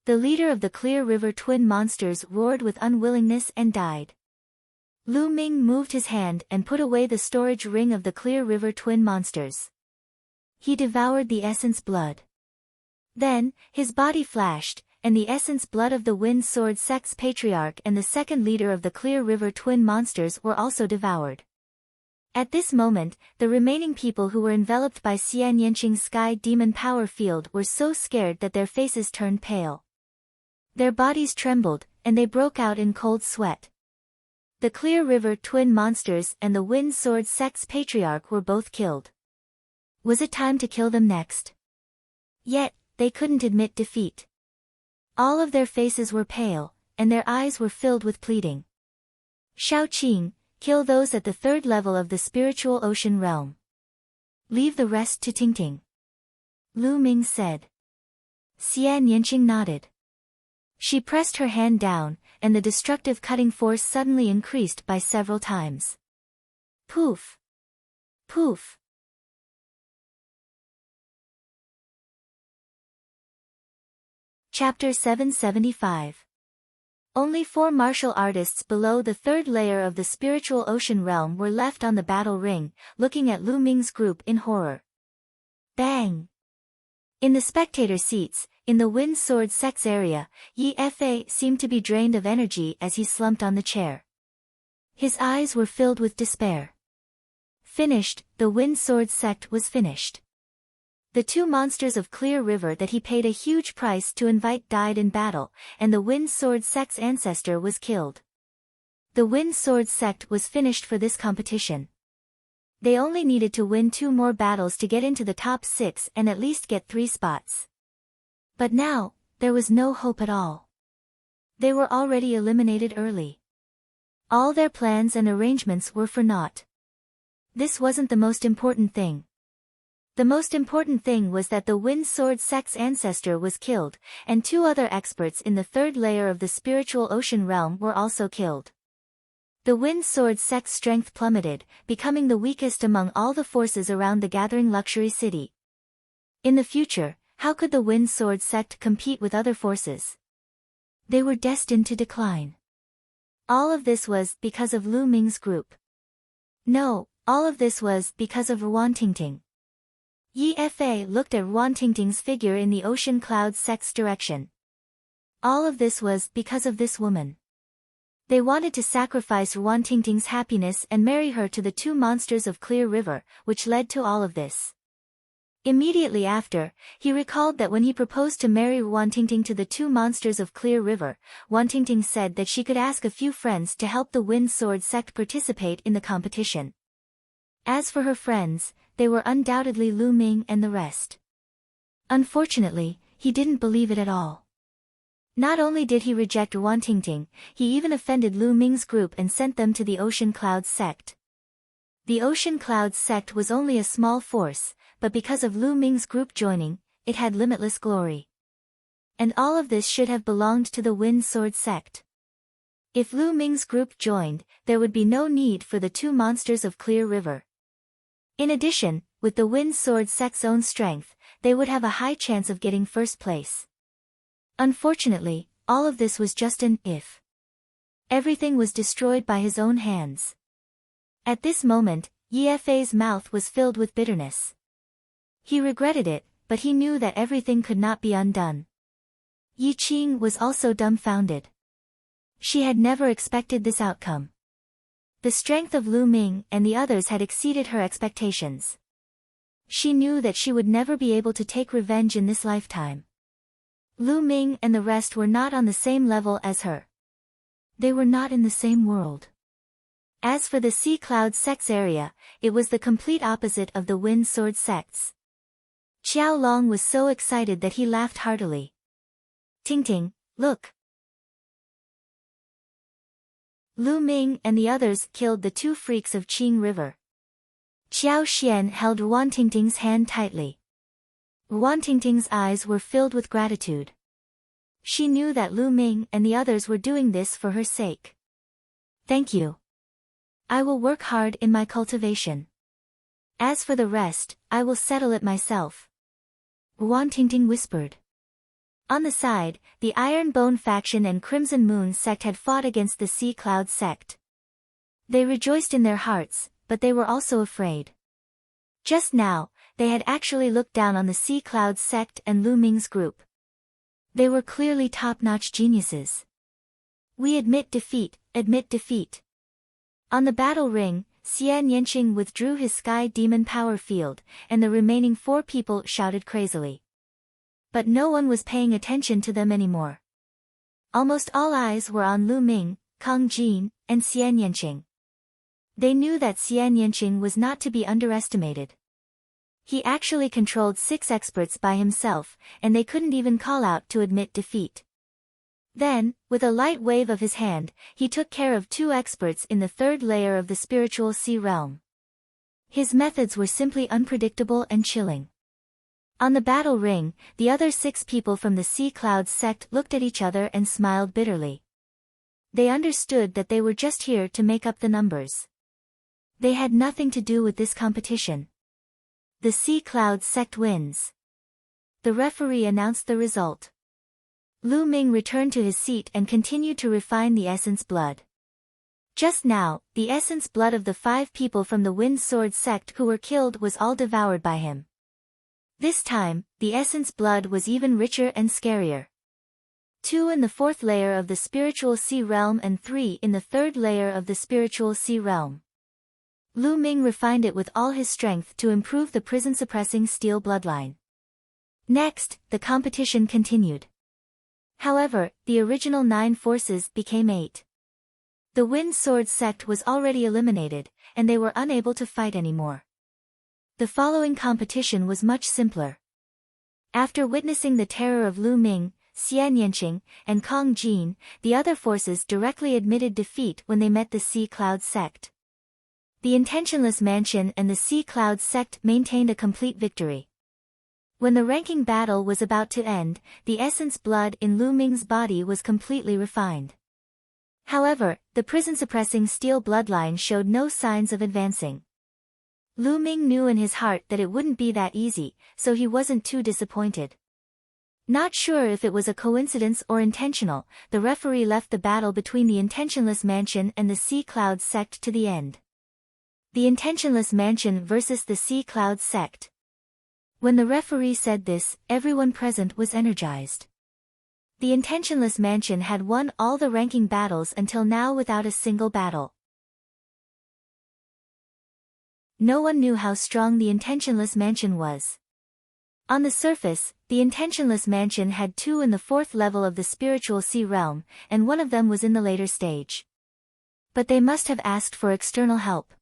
The leader of the Clear River Twin Monsters roared with unwillingness and died. Lu Ming moved his hand and put away the storage ring of the Clear River twin monsters. He devoured the essence blood. Then, his body flashed, and the essence blood of the Wind Sword Sect's patriarch and the second leader of the Clear River twin monsters were also devoured. At this moment, the remaining people who were enveloped by Xian Yanqing's sky demon power field were so scared that their faces turned pale. Their bodies trembled, and they broke out in cold sweat. The Clear River twin monsters and the Wind Sword Sect's patriarch were both killed. Was it time to kill them next? Yet, they couldn't admit defeat. All of their faces were pale, and their eyes were filled with pleading. Shao Qing, kill those at the third level of the spiritual ocean realm. Leave the rest to Tingting. Lu Ming said. Xian Yanqing nodded. She pressed her hand down, and the destructive cutting force suddenly increased by several times. Poof! Poof! Chapter 775. Only 4 martial artists below the third layer of the spiritual ocean realm were left on the battle ring, looking at Lu Ming's group in horror. Bang! In the spectator seats, in the Wind Sword Sect's area, Yi Fa seemed to be drained of energy as he slumped on the chair. His eyes were filled with despair. Finished, the Wind Sword Sect was finished. The 2 monsters of Clear River that he paid a huge price to invite died in battle, and the Wind Sword Sect's ancestor was killed. The Wind Sword Sect was finished for this competition. They only needed to win 2 more battles to get into the top 6 and at least get 3 spots. But now, there was no hope at all. They were already eliminated early. All their plans and arrangements were for naught. This wasn't the most important thing. The most important thing was that the Wind Sword Sect's ancestor was killed, and 2 other experts in the third layer of the spiritual ocean realm were also killed. The Wind Sword Sect's strength plummeted, becoming the weakest among all the forces around the gathering luxury city. In the future, how could the Wind Sword Sect compete with other forces? They were destined to decline. All of this was because of Lu Ming's group. No, all of this was because of Ruan Tingting. Yi Fa looked at Ruan Tingting's figure in the ocean cloud sect's direction. All of this was because of this woman. They wanted to sacrifice Ruan Tingting's happiness and marry her to the 2 monsters of Clear River, which led to all of this. Immediately after, he recalled that when he proposed to marry Ruan Tingting to the 2 monsters of Clear River, Ruan Tingting said that she could ask a few friends to help the Wind Sword Sect participate in the competition. As for her friends, they were undoubtedly Lu Ming and the rest. Unfortunately, he didn't believe it at all. Not only did he reject Ruan Tingting, he even offended Lu Ming's group and sent them to the Ocean Clouds sect. The Ocean Clouds sect was only a small force, but because of Lu Ming's group joining, it had limitless glory. And all of this should have belonged to the Wind Sword sect. If Lu Ming's group joined, there would be no need for the 2 monsters of Clear River. In addition, with the Wind Sword sect's own strength, they would have a high chance of getting first place. Unfortunately, all of this was just an if. Everything was destroyed by his own hands. At this moment, Yi Fa's mouth was filled with bitterness. He regretted it, but he knew that everything could not be undone. Yi Qing was also dumbfounded. She had never expected this outcome. The strength of Lu Ming and the others had exceeded her expectations. She knew that she would never be able to take revenge in this lifetime. Lu Ming and the rest were not on the same level as her. They were not in the same world. As for the Sea Cloud sect's area, it was the complete opposite of the Wind Sword sects. Qiao Long was so excited that he laughed heartily. Tingting, look! Lu Ming and the others killed the 2 freaks of Qing River. Qiao Xian held Ruan Tingting's hand tightly. Ruan Tingting's eyes were filled with gratitude. She knew that Lu Ming and the others were doing this for her sake. Thank you. I will work hard in my cultivation. As for the rest, I will settle it myself. Ruan Tingting whispered. On the side, the Iron Bone faction and Crimson Moon sect had fought against the Sea Cloud sect. They rejoiced in their hearts, but they were also afraid. Just now, they had actually looked down on the Sea Cloud sect and Lu Ming's group. They were clearly top-notch geniuses. We admit defeat, admit defeat. On the battle ring, Xian Yanqing withdrew his Sky Demon power field, and the remaining 4 people shouted crazily. But no one was paying attention to them anymore. Almost all eyes were on Lu Ming, Kang Jin, and Xian Yanqing. They knew that Xian Yanqing was not to be underestimated. He actually controlled 6 experts by himself, and they couldn't even call out to admit defeat. Then, with a light wave of his hand, he took care of 2 experts in the 3rd layer of the spiritual sea realm. His methods were simply unpredictable and chilling. On the battle ring, the other 6 people from the Sea Cloud sect looked at each other and smiled bitterly. They understood that they were just here to make up the numbers. They had nothing to do with this competition. The Sea Cloud sect wins. The referee announced the result. Lu Ming returned to his seat and continued to refine the essence blood. Just now, the essence blood of the 5 people from the Wind Sword sect who were killed was all devoured by him. This time, the essence blood was even richer and scarier. 2 in the 4th layer of the spiritual sea realm and 3 in the 3rd layer of the spiritual sea realm. Lu Ming refined it with all his strength to improve the prison-suppressing steel bloodline. Next, the competition continued. However, the original 9 forces became 8. The Wind Sword sect was already eliminated, and they were unable to fight anymore. The following competition was much simpler. After witnessing the terror of Lu Ming, Xian Yanqing, and Kang Jin, the other forces directly admitted defeat when they met the Sea Cloud sect. The Intentionless Mansion and the Sea Cloud sect maintained a complete victory. When the ranking battle was about to end, the essence blood in Lu Ming's body was completely refined. However, the prison-suppressing steel bloodline showed no signs of advancing. Lu Ming knew in his heart that it wouldn't be that easy, so he wasn't too disappointed. Not sure if it was a coincidence or intentional, the referee left the battle between the Intentionless Mansion and the Sea Cloud sect to the end. The Intentionless Mansion versus the Sea Cloud sect. When the referee said this, everyone present was energized. The Intentionless Mansion had won all the ranking battles until now without a single battle. No one knew how strong the Intentionless Mansion was. On the surface, the Intentionless Mansion had 2 in the 4th level of the spiritual sea realm, and one of them was in the later stage. But they must have asked for external help.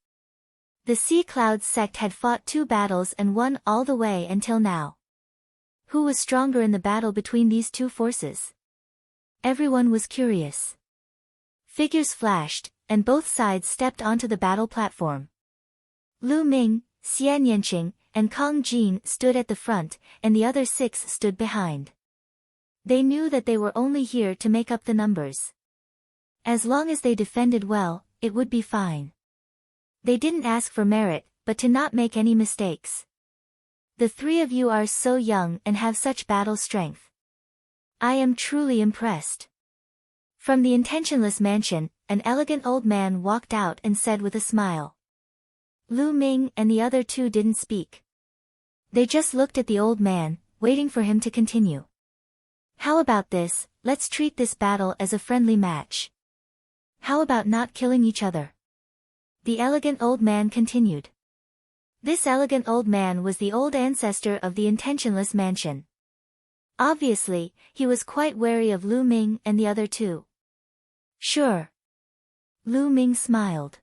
The Sea Cloud sect had fought 2 battles and won all the way until now. Who was stronger in the battle between these 2 forces? Everyone was curious. Figures flashed, and both sides stepped onto the battle platform. Lu Ming, Xian Yanqing, and Kang Jin stood at the front, and the other 6 stood behind. They knew that they were only here to make up the numbers. As long as they defended well, it would be fine. They didn't ask for merit, but to not make any mistakes. The 3 of you are so young and have such battle strength. I am truly impressed. From the Intentionless Mansion, an elegant old man walked out and said with a smile. Lu Ming and the other 2 didn't speak. They just looked at the old man, waiting for him to continue. How about this, let's treat this battle as a friendly match. How about not killing each other? The elegant old man continued. This elegant old man was the old ancestor of the Intentionless Mansion. Obviously, he was quite wary of Lu Ming and the other 2. Sure. Lu Ming smiled.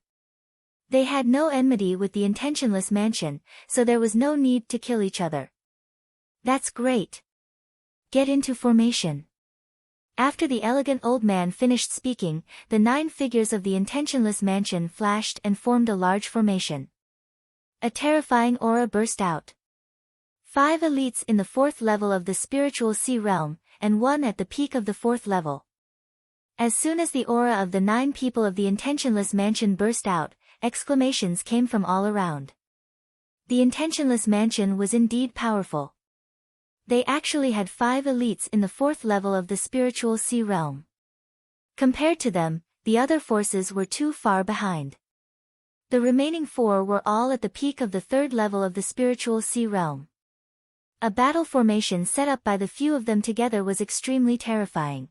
They had no enmity with the Intentionless Mansion, so there was no need to kill each other. That's great. Get into formation. After the elegant old man finished speaking, the 9 figures of the Intentionless Mansion flashed and formed a large formation. A terrifying aura burst out. 5 elites in the 4th level of the spiritual sea realm, and 1 at the peak of the 4th level. As soon as the aura of the 9 people of the Intentionless Mansion burst out, exclamations came from all around. The Intentionless Mansion was indeed powerful. They actually had 5 elites in the 4th level of the spiritual sea realm. Compared to them, the other forces were too far behind. The remaining 4 were all at the peak of the 3rd level of the spiritual sea realm. A battle formation set up by the few of them together was extremely terrifying.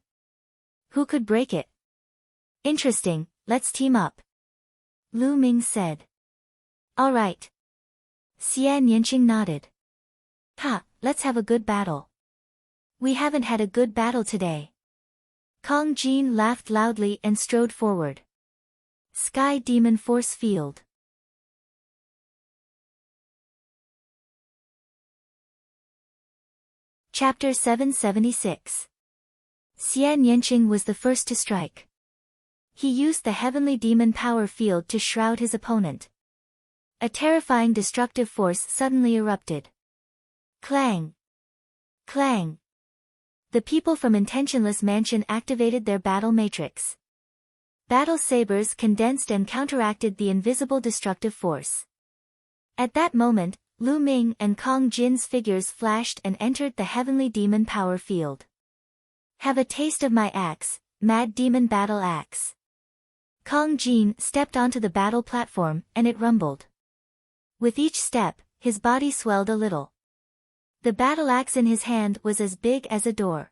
Who could break it? Interesting, let's team up. Lu Ming said. All right. Xie Nianqing nodded. Ha, let's have a good battle. We haven't had a good battle today. Kong Jin laughed loudly and strode forward. Sky Demon Force Field. Chapter 776. Xie Nianqing was the first to strike. He used the heavenly demon power field to shroud his opponent. A terrifying destructive force suddenly erupted. Clang! Clang! The people from Intentionless Mansion activated their battle matrix. Battle sabers condensed and counteracted the invisible destructive force. At that moment, Lu Ming and Kong Jin's figures flashed and entered the heavenly demon power field. Have a taste of my axe, Mad Demon Battle Axe. Kong Jin stepped onto the battle platform, and it rumbled. With each step, his body swelled a little. The battle axe in his hand was as big as a door.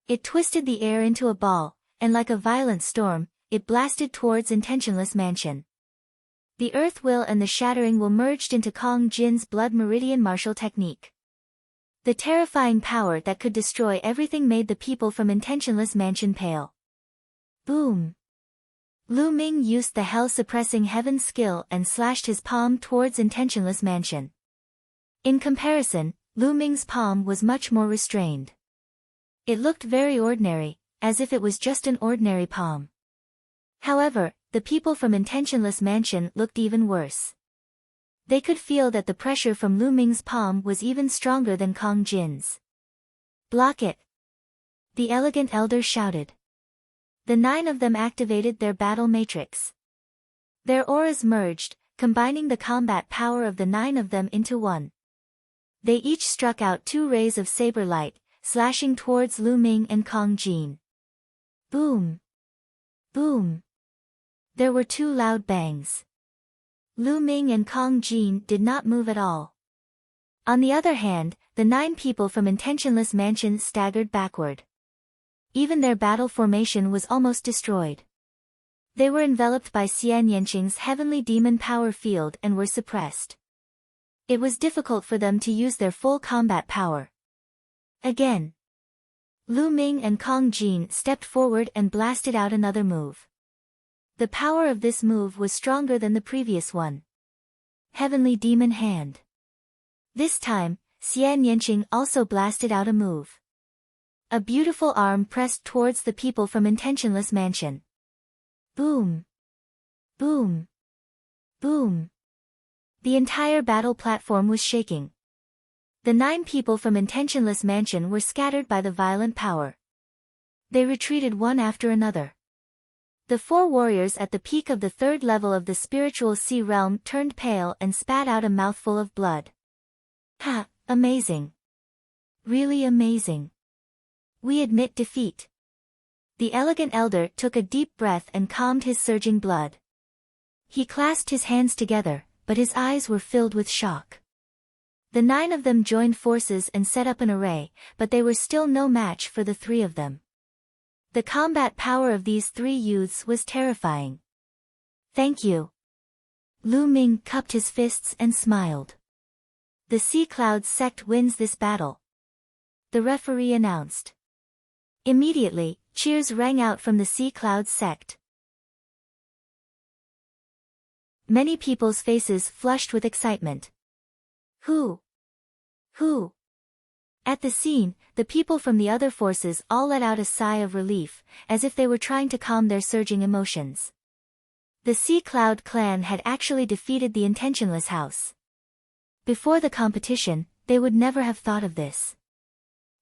It twisted the air into a ball, and like a violent storm, it blasted towards Intentionless Mansion. The earth will and the shattering will merged into Kong Jin's blood meridian martial technique. The terrifying power that could destroy everything made the people from Intentionless Mansion pale. Boom! Lu Ming used the hell-suppressing heaven skill and slashed his palm towards Intentionless Mansion. In comparison, Lu Ming's palm was much more restrained. It looked very ordinary, as if it was just an ordinary palm. However, the people from Intentionless Mansion looked even worse. They could feel that the pressure from Lu Ming's palm was even stronger than Kong Jin's. Block it! The elegant elder shouted. The 9 of them activated their battle matrix. Their auras merged, combining the combat power of the 9 of them into one. They each struck out 2 rays of saber light, slashing towards Lu Ming and Kong Jin. Boom! Boom! There were 2 loud bangs. Lu Ming and Kong Jin did not move at all. On the other hand, the 9 people from Intentionless Mansion staggered backward. Even their battle formation was almost destroyed. They were enveloped by Xie Nianqing's heavenly demon power field and were suppressed. It was difficult for them to use their full combat power. Again. Lu Ming and Kong Jin stepped forward and blasted out another move. The power of this move was stronger than the previous one. Heavenly Demon Hand. This time, Xie Nianqing also blasted out a move. A beautiful arm pressed towards the people from Intentionless Mansion. Boom! Boom! Boom! The entire battle platform was shaking. The 9 people from Intentionless Mansion were scattered by the violent power. They retreated one after another. The 4 warriors at the peak of the 3rd level of the spiritual sea realm turned pale and spat out a mouthful of blood. Ha, amazing. Really amazing. We admit defeat. The elegant elder took a deep breath and calmed his surging blood. He clasped his hands together, but his eyes were filled with shock. The 9 of them joined forces and set up an array, but they were still no match for the 3 of them. The combat power of these 3 youths was terrifying. Thank you. Lu Ming cupped his fists and smiled. The Sea Cloud sect wins this battle. The referee announced. Immediately, cheers rang out from the Sea Cloud sect. Many people's faces flushed with excitement. Who? Who? At the scene, the people from the other forces all let out a sigh of relief, as if they were trying to calm their surging emotions. The Sea Cloud clan had actually defeated the Intentionless House. Before the competition, they would never have thought of this.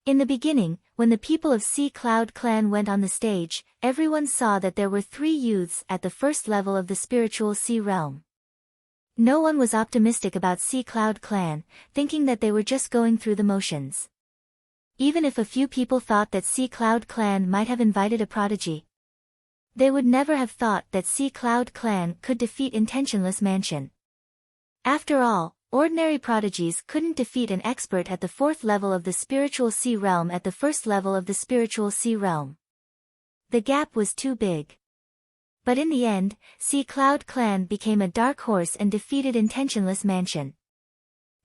In the beginning, when the people of Sea Cloud clan went on the stage, everyone saw that there were 3 youths at the 1st level of the spiritual sea realm. No one was optimistic about Sea Cloud clan, thinking that they were just going through the motions. Even if a few people thought that Sea Cloud clan might have invited a prodigy. They would never have thought that Sea Cloud Clan could defeat Intentionless Mansion. After all, ordinary prodigies couldn't defeat an expert at the 4th level of the Spiritual Sea Realm at the 1st level of the Spiritual Sea Realm. The gap was too big. But in the end, Sea Cloud Clan became a dark horse and defeated Intentionless Mansion.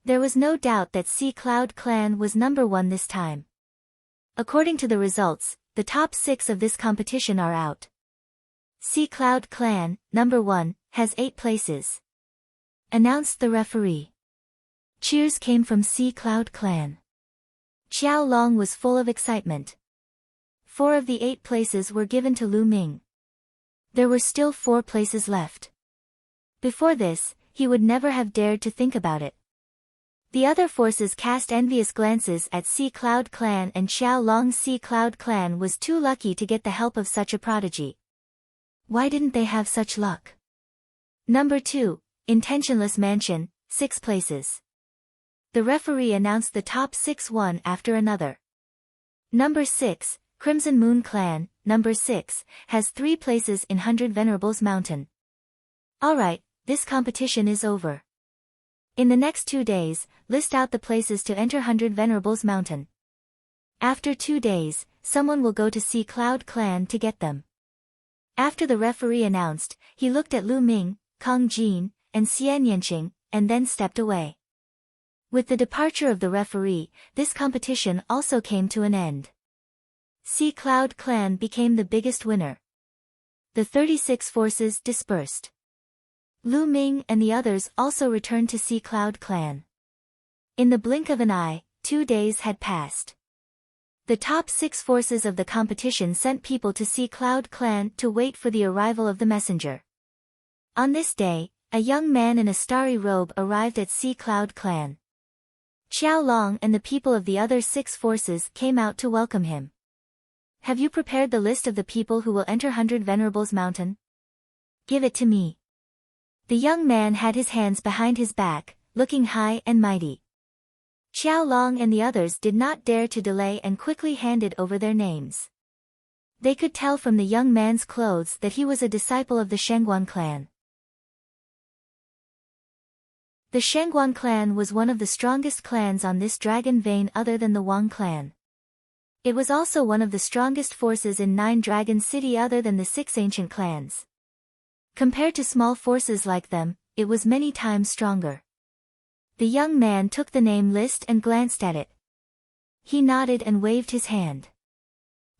There was no doubt that Sea Cloud Clan was number 1 this time. According to the results, the top 6 of this competition are out. Sea Cloud Clan, number 1, has 8 places. Announced the referee. Cheers came from Sea Cloud Clan. Xiao Long was full of excitement. 4 of the 8 places were given to Lu Ming. There were still 4 places left. Before this, he would never have dared to think about it. The other forces cast envious glances at Sea Cloud Clan, and Xiao Long's Sea Cloud Clan was too lucky to get the help of such a prodigy. Why didn't they have such luck? Number 2, Intentionless Mansion, 6 places. The referee announced the top 6 one after another. Number 6, Crimson Moon Clan, number 6, has 3 places in 100 Venerables Mountain. Alright, this competition is over. In the next 2 days, list out the places to enter 100 Venerables Mountain. After 2 days, someone will go to Sea Cloud Clan to get them. After the referee announced, he looked at Lu Ming, Kong Jin, and Xian Yanqing, and then stepped away. With the departure of the referee, this competition also came to an end. Sea Cloud Clan became the biggest winner. The 36 forces dispersed. Lu Ming and the others also returned to Sea Cloud Clan. In the blink of an eye, 2 days had passed. The top 6 forces of the competition sent people to Sea Cloud Clan to wait for the arrival of the messenger. On this day, a young man in a starry robe arrived at Sea Cloud Clan. Xiao Long and the people of the other 6 forces came out to welcome him. Have you prepared the list of the people who will enter 100 Venerables Mountain? Give it to me. The young man had his hands behind his back, looking high and mighty. Xiao Long and the others did not dare to delay and quickly handed over their names. They could tell from the young man's clothes that he was a disciple of the Shengguan clan. The Shengguan clan was one of the strongest clans on this dragon vein other than the Wang clan. It was also one of the strongest forces in 9 Dragon City other than the 6 ancient clans. Compared to small forces like them, it was many times stronger. The young man took the name list and glanced at it. He nodded and waved his hand.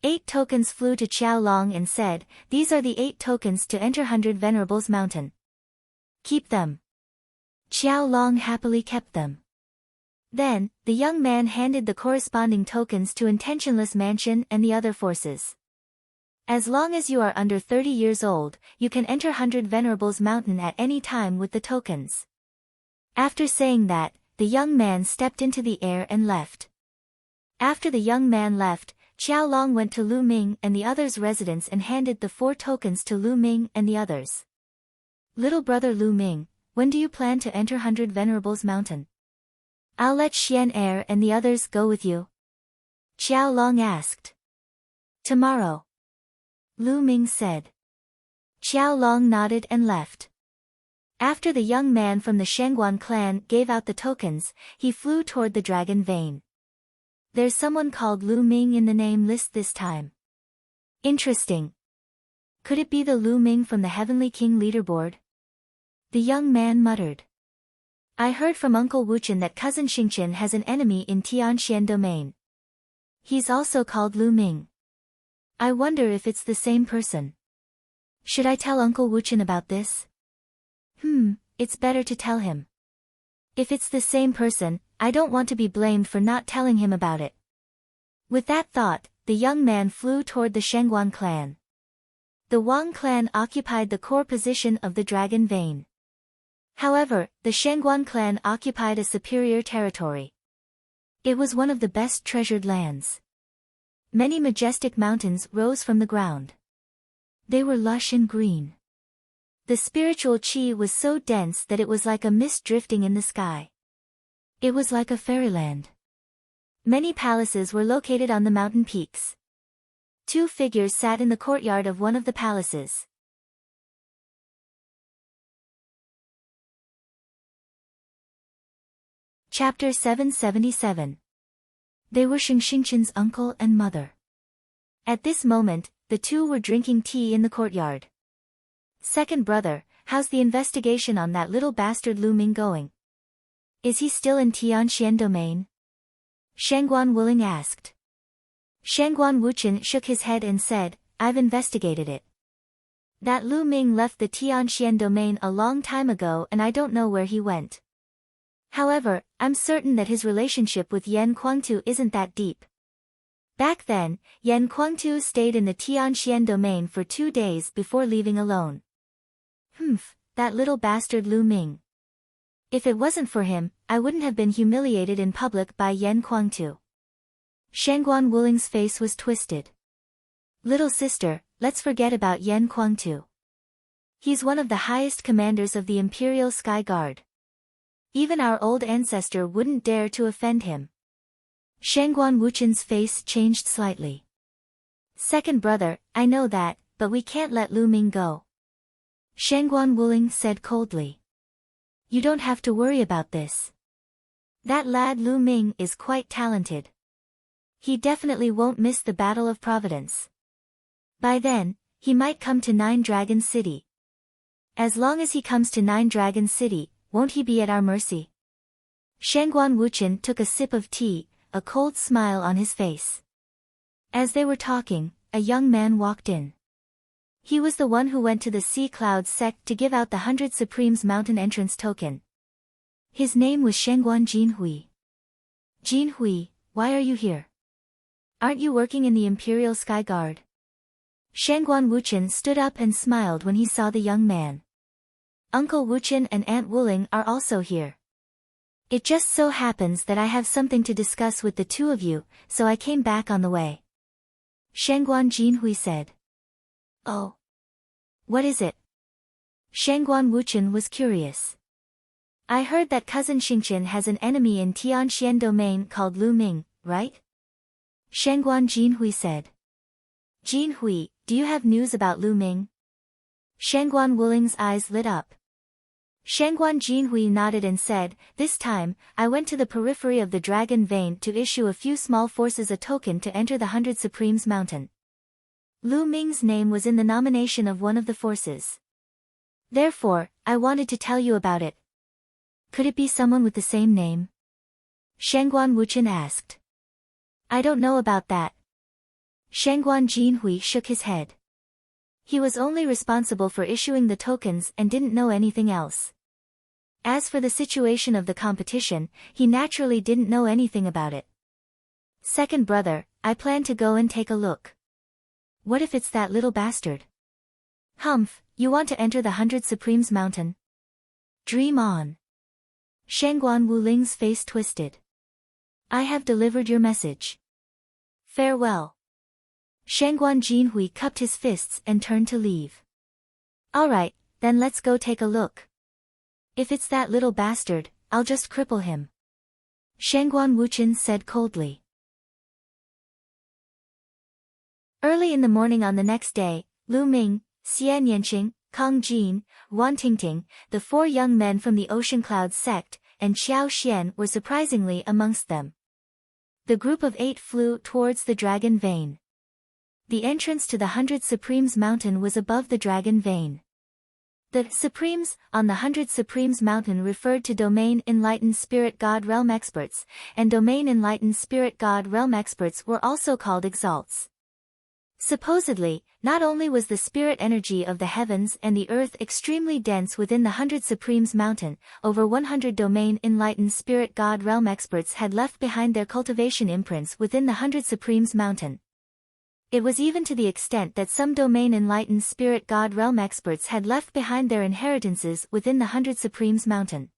8 tokens flew to Xiao Long and said, "These are the 8 tokens to enter 100 Venerables Mountain. Keep them." Xiao Long happily kept them. Then, the young man handed the corresponding tokens to Intentionless Mansion and the other forces. As long as you are under 30 years old, you can enter 100 Venerables Mountain at any time with the tokens. After saying that, the young man stepped into the air and left. After the young man left, Xiao Long went to Lu Ming and the others' residence and handed the 4 tokens to Lu Ming and the others. "Little brother Lu Ming, when do you plan to enter 100 Venerables Mountain?" "I'll let Xian Er and the others go with you," Xiao Long asked. "Tomorrow," Lu Ming said. Xiao Long nodded and left. After the young man from the Shengguan clan gave out the tokens, he flew toward the dragon vein. There's someone called Lu Ming in the name list this time. Interesting. Could it be the Lu Ming from the Heavenly King leaderboard? The young man muttered. I heard from Uncle Wuchen that cousin Xingqian has an enemy in Tianxian domain. He's also called Lu Ming. I wonder if it's the same person. Should I tell Uncle Wuchen about this? It's better to tell him. If it's the same person, I don't want to be blamed for not telling him about it. With that thought, the young man flew toward the Shengguan clan. The Wang clan occupied the core position of the dragon vein. However, the Shengguan clan occupied a superior territory. It was one of the best treasured lands. Many majestic mountains rose from the ground. They were lush and green. The spiritual qi was so dense that it was like a mist drifting in the sky. It was like a fairyland. Many palaces were located on the mountain peaks. Two figures sat in the courtyard of one of the palaces. Chapter 777. They were Xingxingchen's uncle and mother. At this moment, the two were drinking tea in the courtyard. Second brother, how's the investigation on that little bastard Lu Ming going? Is he still in Tianxian domain? Shangguan Wuling asked. Shangguan Wuchen shook his head and said, I've investigated it. That Lu Ming left the Tianxian domain a long time ago and I don't know where he went. However, I'm certain that his relationship with Yan Kuangtu isn't that deep. Back then, Yan Kuangtu stayed in the Tianxian domain for 2 days before leaving alone. That little bastard Lu Ming. If it wasn't for him, I wouldn't have been humiliated in public by Yan Kuangtu. Shangguan Wuling's face was twisted. Little sister, let's forget about Yan Kuangtu. He's one of the highest commanders of the Imperial Sky Guard. Even our old ancestor wouldn't dare to offend him. Shangguan Wuchen's face changed slightly. Second brother, I know that, but we can't let Lu Ming go. Shangguan Wuling said coldly. You don't have to worry about this. That lad Lu Ming is quite talented. He definitely won't miss the Battle of Providence. By then, he might come to Nine Dragon City. As long as he comes to Nine Dragon City, won't he be at our mercy? Shangguan Wuchen took a sip of tea, a cold smile on his face. As they were talking, a young man walked in. He was the one who went to the Sea Cloud sect to give out the 100 Supremes Mountain entrance token. His name was Shangguan Jinhui. Jinhui, why are you here? Aren't you working in the Imperial Sky Guard? Shangguan Wuchen stood up and smiled when he saw the young man. Uncle Wuchen and Aunt Wuling are also here. It just so happens that I have something to discuss with the two of you, so I came back on the way. Shangguan Jinhui said. Oh. What is it? Shangguan Wuchen was curious. I heard that cousin Xingchen has an enemy in Tianxian domain called Lu Ming, right? Shangguan Jinhui said. Jinhui, do you have news about Lu Ming? Shangguan Wuling's eyes lit up. Shangguan Jinhui nodded and said, this time, I went to the periphery of the Dragon Vein to issue a few small forces a token to enter the 100 Supremes Mountain. Lu Ming's name was in the nomination of one of the forces. Therefore, I wanted to tell you about it. Could it be someone with the same name? Shangguan Wuchen asked. I don't know about that. Shangguan Jinhui shook his head. He was only responsible for issuing the tokens and didn't know anything else. As for the situation of the competition, he naturally didn't know anything about it. Second brother, I plan to go and take a look. What if it's that little bastard? Humph, you want to enter the 100 Supremes Mountain? Dream on. Shangguan Wuling's face twisted. I have delivered your message. Farewell. Shangguan Jinhui cupped his fists and turned to leave. Alright, then let's go take a look. If it's that little bastard, I'll just cripple him. Shangguan Wuchen said coldly. Early in the morning on the next day, Lu Ming, Xian Yanqing, Kang Jin, Wan Tingting, the 4 young men from the Ocean Cloud sect, and Xiao Xian were surprisingly amongst them. The group of 8 flew towards the Dragon Vein. The entrance to the 100 Supremes Mountain was above the Dragon Vein. The Supremes on the 100 Supremes Mountain referred to Domain Enlightened Spirit God Realm Experts, and Domain Enlightened Spirit God Realm Experts were also called Exalts. Supposedly, not only was the spirit energy of the heavens and the earth extremely dense within the 100 Supremes Mountain, over 100 Domain Enlightened Spirit God Realm Experts had left behind their cultivation imprints within the 100 Supremes Mountain. It was even to the extent that some Domain Enlightened Spirit God Realm Experts had left behind their inheritances within the 100 Supremes Mountain.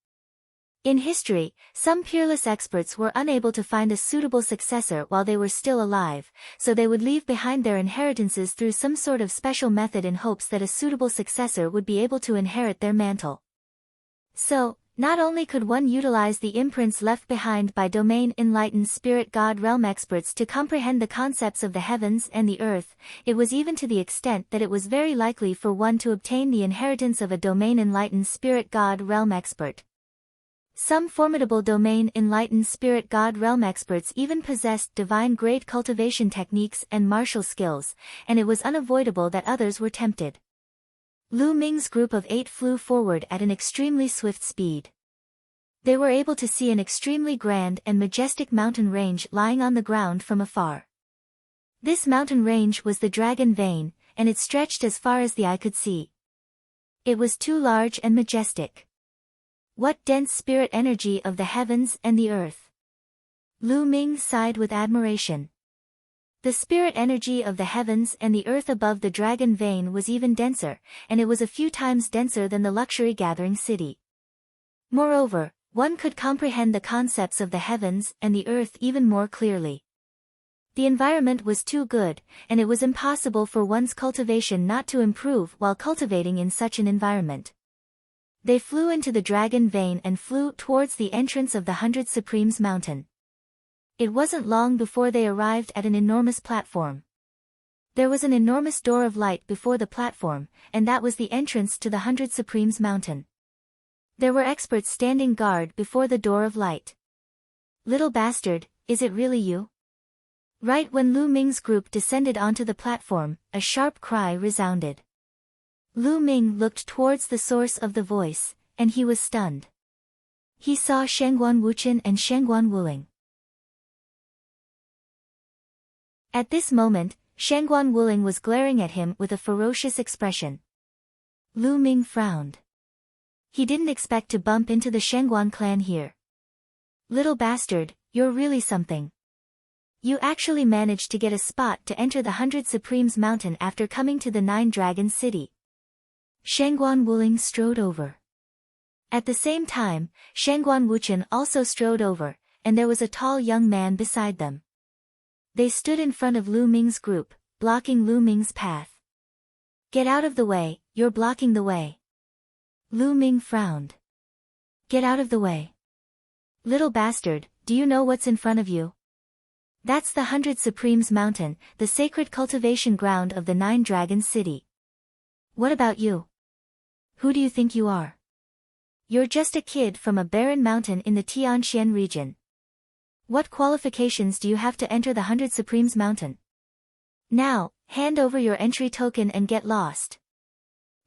In history, some peerless experts were unable to find a suitable successor while they were still alive, so they would leave behind their inheritances through some sort of special method in hopes that a suitable successor would be able to inherit their mantle. So, Not only could one utilize the imprints left behind by domain-enlightened spirit god realm experts to comprehend the concepts of the heavens and the earth, it was even to the extent that it was very likely for one to obtain the inheritance of a domain-enlightened spirit god realm expert. Some formidable domain-enlightened spirit god realm experts even possessed divine-grade cultivation techniques and martial skills, and it was unavoidable that others were tempted. Lu Ming's group of 8 flew forward at an extremely swift speed. They were able to see an extremely grand and majestic mountain range lying on the ground from afar. This mountain range was the Dragon Vein, and it stretched as far as the eye could see. It was too large and majestic. What dense spirit energy of the heavens and the earth! Lu Ming sighed with admiration. The spirit energy of the heavens and the earth above the Dragon Vein was even denser, and it was a few times denser than the luxury gathering city. Moreover, one could comprehend the concepts of the heavens and the earth even more clearly. The environment was too good, and it was impossible for one's cultivation not to improve while cultivating in such an environment. They flew into the Dragon Vein and flew towards the entrance of the 100 Supremes Mountain. It wasn't long before they arrived at an enormous platform. There was an enormous door of light before the platform, and that was the entrance to the 100 Supremes Mountain. There were experts standing guard before the door of light. Little bastard, is it really you? Right when Lu Ming's group descended onto the platform, a sharp cry resounded. Lu Ming looked towards the source of the voice, and he was stunned. He saw Shangguan Wuchen and Shangguan Wuling. At this moment, Shangguan Wuling was glaring at him with a ferocious expression. Lu Ming frowned. He didn't expect to bump into the Shangguan clan here. Little bastard, you're really something. You actually managed to get a spot to enter the 100 Supremes Mountain after coming to the 9 Dragon City. Shangguan Wuling strode over. At the same time, Shangguan Wuchen also strode over, and there was a tall young man beside them. They stood in front of Lu Ming's group, blocking Lu Ming's path. Get out of the way, you're blocking the way. Lu Ming frowned. Get out of the way. Little bastard, do you know what's in front of you? That's the 100 Supremes Mountain, the sacred cultivation ground of the 9 Dragon City. What about you? Who do you think you are? You're just a kid from a barren mountain in the Tianxian region. What qualifications do you have to enter the 100 Supremes Mountain? Now, hand over your entry token and get lost.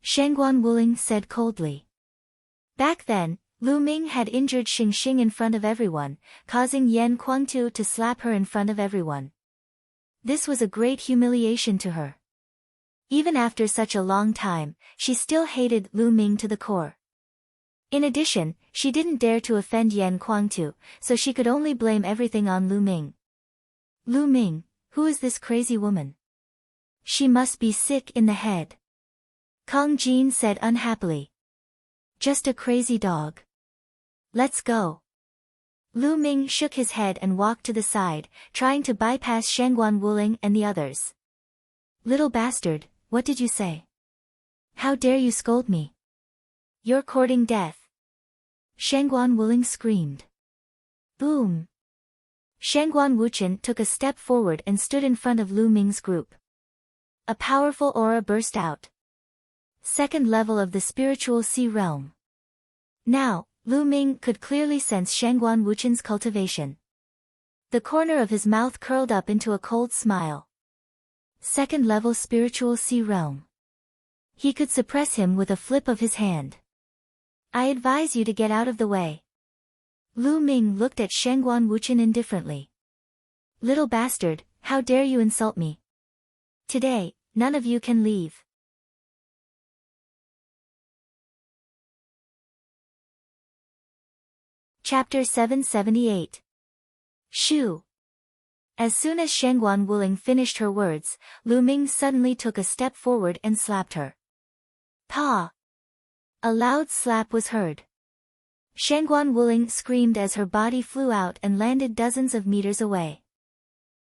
Shangguan Wuling said coldly. Back then, Lu Ming had injured Xing Xing in front of everyone, causing Yan Kuangtu to slap her in front of everyone. This was a great humiliation to her. Even after such a long time, she still hated Lu Ming to the core. In addition, she didn't dare to offend Yan Kuangtu, so she could only blame everything on Lu Ming. Lu Ming, who is this crazy woman? She must be sick in the head. Kong Jin said unhappily. Just a crazy dog. Let's go. Lu Ming shook his head and walked to the side, trying to bypass Shangguan Wuling and the others. Little bastard, what did you say? How dare you scold me? You're courting death. Shangguan Wuling screamed. Boom! Shangguan Wuchen took a step forward and stood in front of Lu Ming's group. A powerful aura burst out. Second level of the spiritual sea realm. Now, Lu Ming could clearly sense Shangguan Wuchen's cultivation. The corner of his mouth curled up into a cold smile. Second level spiritual sea realm. He could suppress him with a flip of his hand. I advise you to get out of the way. Lu Ming looked at Shangguan Wuchen indifferently. Little bastard, how dare you insult me? Today, none of you can leave. Chapter 778. Shu. As soon as Shangguan Wuling finished her words, Lu Ming suddenly took a step forward and slapped her. Pa! A loud slap was heard. Shangguan Wuling screamed as her body flew out and landed dozens of meters away.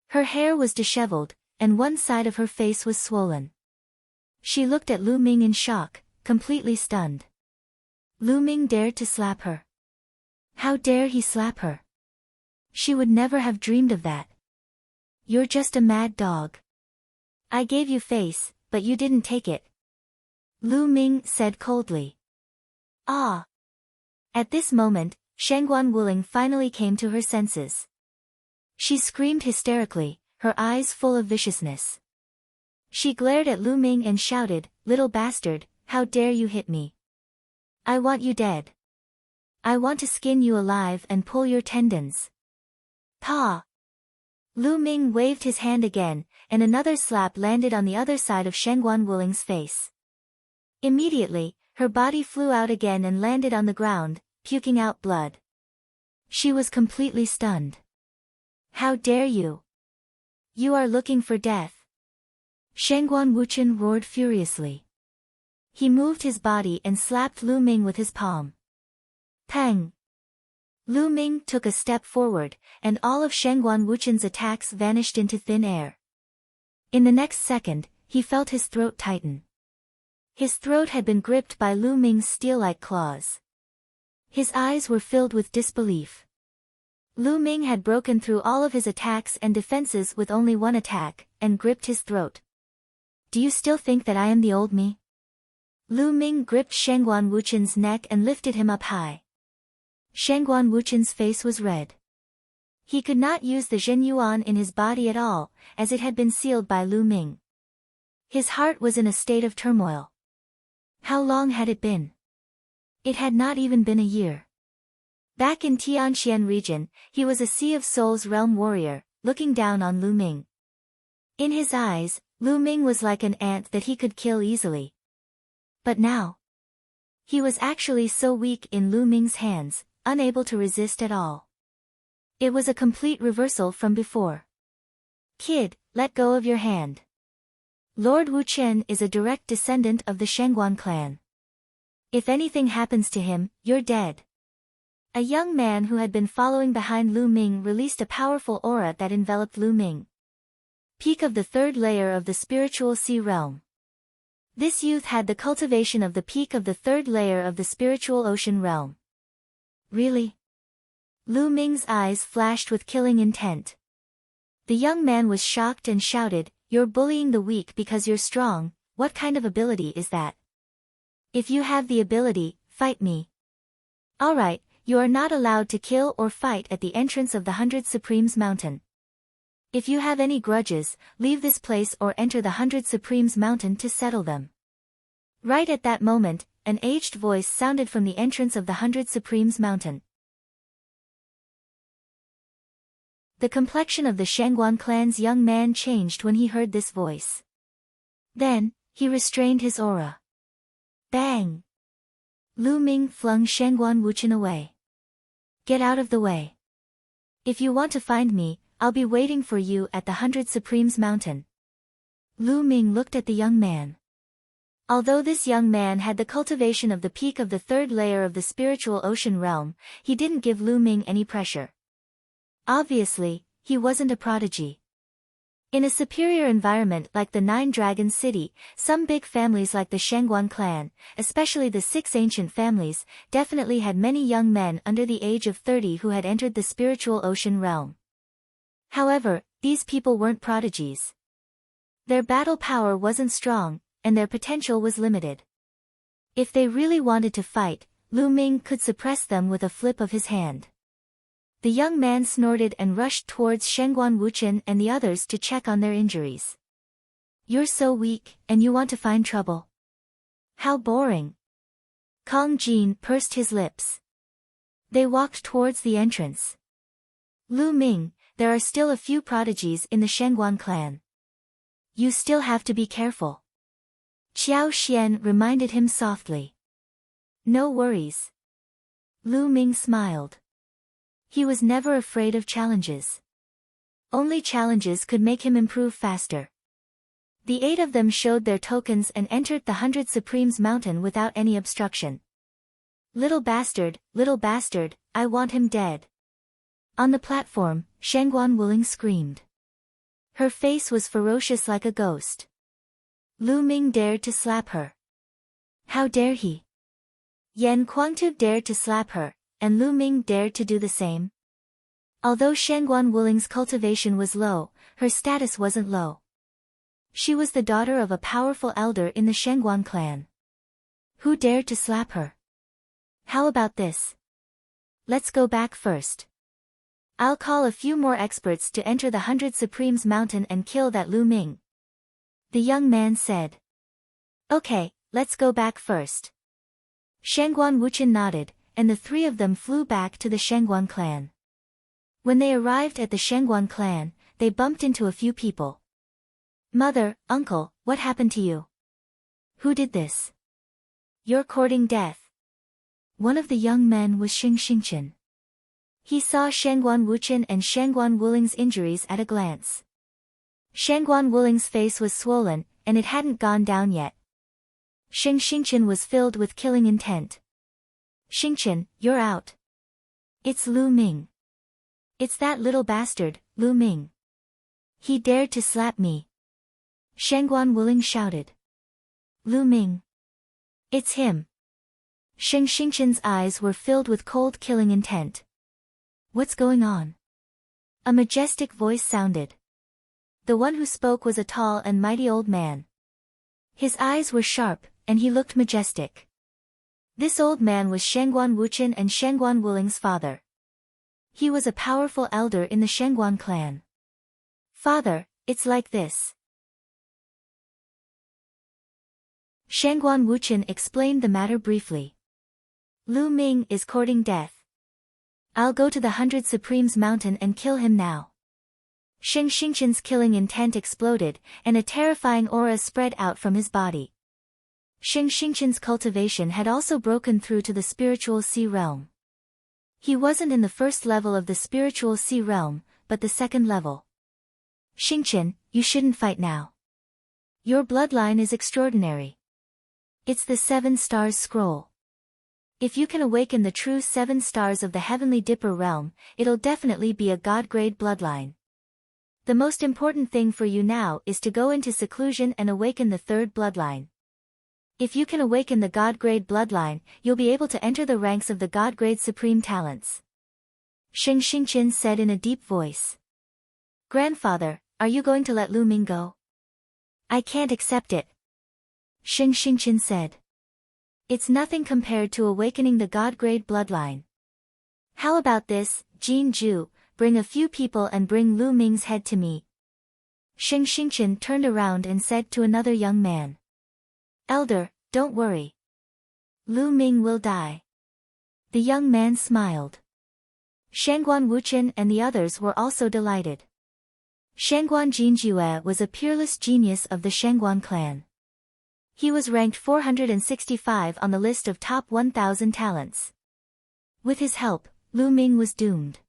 Her hair was disheveled, and one side of her face was swollen. She looked at Lu Ming in shock, completely stunned. Lu Ming dared to slap her. How dare he slap her? She would never have dreamed of that. You're just a mad dog. I gave you face, but you didn't take it. Lu Ming said coldly. Ah! At this moment, Shangguan Wuling finally came to her senses. She screamed hysterically, her eyes full of viciousness. She glared at Lu Ming and shouted, "Little bastard, how dare you hit me? I want you dead. I want to skin you alive and pull your tendons." Pa! Lu Ming waved his hand again, and another slap landed on the other side of Shangguan Wuling's face. Immediately, her body flew out again and landed on the ground, puking out blood. She was completely stunned. How dare you? You are looking for death. Shangguan Wuchen roared furiously. He moved his body and slapped Lu Ming with his palm. Pang! Lu Ming took a step forward, and all of Shangguan Wuchen's attacks vanished into thin air. In the next second, he felt his throat tighten. His throat had been gripped by Lu Ming's steel-like claws. His eyes were filled with disbelief. Lu Ming had broken through all of his attacks and defenses with only one attack, and gripped his throat. Do you still think that I am the old me? Lu Ming gripped Shangguan Wuchen's neck and lifted him up high. Shangguan Wuchen's face was red. He could not use the Zhen Yuan in his body at all, as it had been sealed by Lu Ming. His heart was in a state of turmoil. How long had it been? It had not even been a year. Back in Tianxian region, he was a Sea of Souls realm warrior, looking down on Lu Ming. In his eyes, Lu Ming was like an ant that he could kill easily. But now, he was actually so weak in Lu Ming's hands, unable to resist at all. It was a complete reversal from before. Kid, let go of your hand. Lord Wu Chen is a direct descendant of the Shangguan clan. If anything happens to him, you're dead. A young man who had been following behind Lu Ming released a powerful aura that enveloped Lu Ming. Peak of the third layer of the spiritual sea realm. This youth had the cultivation of the peak of the third layer of the spiritual ocean realm. Really? Lu Ming's eyes flashed with killing intent. The young man was shocked and shouted, "You're bullying the weak because you're strong. What kind of ability is that? If you have the ability, fight me." Alright, you are not allowed to kill or fight at the entrance of the 100 Supremes Mountain. If you have any grudges, leave this place or enter the 100 Supremes Mountain to settle them. Right at that moment, an aged voice sounded from the entrance of the 100 Supremes Mountain. The complexion of the Shangguan clan's young man changed when he heard this voice. Then, he restrained his aura. Bang! Lu Ming flung Shangguan Wuchen away. Get out of the way. If you want to find me, I'll be waiting for you at the 100 Supremes Mountain. Lu Ming looked at the young man. Although this young man had the cultivation of the peak of the third layer of the spiritual ocean realm, he didn't give Lu Ming any pressure. Obviously, he wasn't a prodigy. In a superior environment like the Nine Dragons City, some big families like the Shangguan clan, especially the 6 ancient families, definitely had many young men under the age of 30 who had entered the spiritual ocean realm. However, these people weren't prodigies. Their battle power wasn't strong, and their potential was limited. If they really wanted to fight, Lu Ming could suppress them with a flip of his hand. The young man snorted and rushed towards Shangguan Wuchen and the others to check on their injuries. You're so weak, and you want to find trouble. How boring. Kong Jin pursed his lips. They walked towards the entrance. Lu Ming, there are still a few prodigies in the Shangguan clan. You still have to be careful. Qiao Xian reminded him softly. No worries. Lu Ming smiled. He was never afraid of challenges. Only challenges could make him improve faster. The 8 of them showed their tokens and entered the 100 Supremes Mountain without any obstruction. Little bastard, I want him dead. On the platform, Shangguan Wuling screamed. Her face was ferocious like a ghost. Lu Ming dared to slap her. How dare he? Yan Kuangtu dared to slap her, and Lu Ming dared to do the same. Although Shangguan Wuling's cultivation was low, her status wasn't low. She was the daughter of a powerful elder in the Shangguan clan. Who dared to slap her? How about this? Let's go back first. I'll call a few more experts to enter the 100 Supremes Mountain and kill that Lu Ming. The young man said. Okay, let's go back first. Shangguan Wuchen nodded, and the three of them flew back to the Shangguan clan. When they arrived at the Shangguan clan, they bumped into a few people. Mother, uncle, what happened to you? Who did this? You're courting death. One of the young men was Xingchen. He saw Shangguan Wuchen and Shangguan Wuling's injuries at a glance. Shangguan Wuling's face was swollen, and it hadn't gone down yet. Xingchen was filled with killing intent. Xingchen, you're out. It's Lu Ming. It's that little bastard, Lu Ming. He dared to slap me. Shangguan Wuling shouted. Lu Ming. It's him. Xingchen's eyes were filled with cold killing intent. What's going on? A majestic voice sounded. The one who spoke was a tall and mighty old man. His eyes were sharp, and he looked majestic. This old man was Shangguan Wuchen and Shangguan Wuling's father. He was a powerful elder in the Shangguan clan. Father, it's like this. Shangguan Wuchen explained the matter briefly. Lu Ming is courting death. I'll go to the 100 Supremes Mountain and kill him now. Xingchen's killing intent exploded, and a terrifying aura spread out from his body. Xingchen's cultivation had also broken through to the spiritual sea realm. He wasn't in the first level of the spiritual sea realm, but the second level. Xingchen, you shouldn't fight now. Your bloodline is extraordinary. It's the 7 Stars Scroll. If you can awaken the true 7 stars of the Heavenly Dipper realm, it'll definitely be a god-grade bloodline. The most important thing for you now is to go into seclusion and awaken the 3rd bloodline. If you can awaken the god-grade bloodline, you'll be able to enter the ranks of the god-grade supreme talents. Xingchen said in a deep voice. Grandfather, are you going to let Lu Ming go? I can't accept it. Xingchen said. It's nothing compared to awakening the god-grade bloodline. How about this, Jin Ju, bring a few people and bring Lu Ming's head to me. Xingchen turned around and said to another young man. Elder, don't worry. Lu Ming will die. The young man smiled. Shangguan Wuchen and the others were also delighted. Shangguan Jinjue was a peerless genius of the Shangguan clan. He was ranked 465 on the list of top 1,000 talents. With his help, Lu Ming was doomed.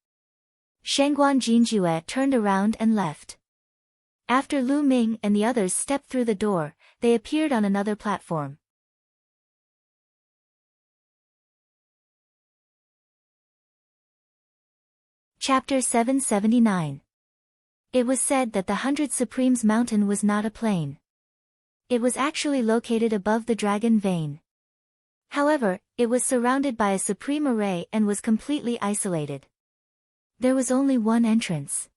Shangguan Jinjue turned around and left. After Lu Ming and the others stepped through the door, they appeared on another platform. Chapter 779. It was said that the 100 Supremes Mountain was not a plain. It was actually located above the Dragon Vein. However, it was surrounded by a supreme array and was completely isolated. There was only one entrance.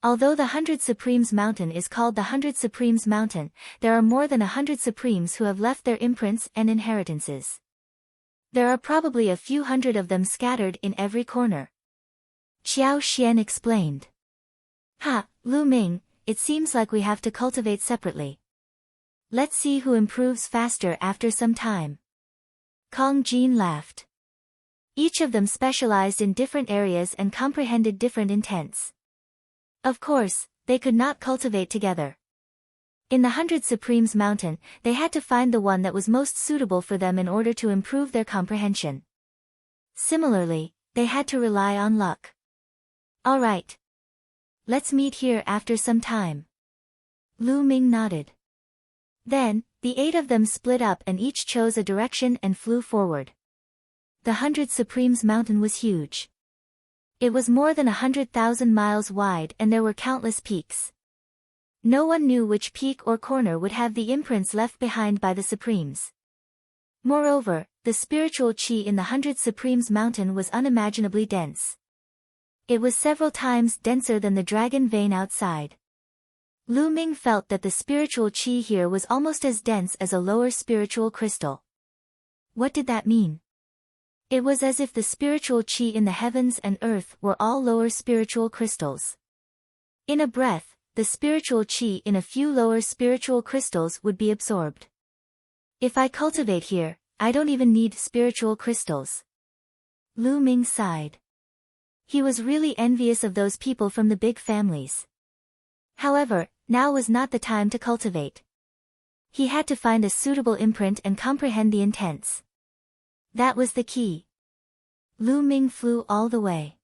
Although the 100 Supremes Mountain is called the 100 Supremes Mountain, there are more than 100 Supremes who have left their imprints and inheritances. There are probably a few hundred of them scattered in every corner. Qiao Xian explained. Lu Ming, it seems like we have to cultivate separately. Let's see who improves faster after some time. Kong Jin laughed. Each of them specialized in different areas and comprehended different intents. Of course, they could not cultivate together. In the 100 Supremes Mountain, they had to find the one that was most suitable for them in order to improve their comprehension. Similarly, they had to rely on luck. All right. Let's meet here after some time. Lu Ming nodded. Then, the 8 of them split up and each chose a direction and flew forward. The 100 Supremes Mountain was huge. It was more than 100,000 miles wide and there were countless peaks. No one knew which peak or corner would have the imprints left behind by the Supremes. Moreover, the spiritual qi in the 100 Supremes mountain was unimaginably dense. It was several times denser than the dragon vein outside. Lu Ming felt that the spiritual qi here was almost as dense as a lower spiritual crystal. What did that mean? It was as if the spiritual qi in the heavens and earth were all lower spiritual crystals. In a breath, the spiritual qi in a few lower spiritual crystals would be absorbed. If I cultivate here, I don't even need spiritual crystals. Lu Ming sighed. He was really envious of those people from the big families. However, now was not the time to cultivate. He had to find a suitable imprint and comprehend the intents. That was the key. Lu Ming flew all the way.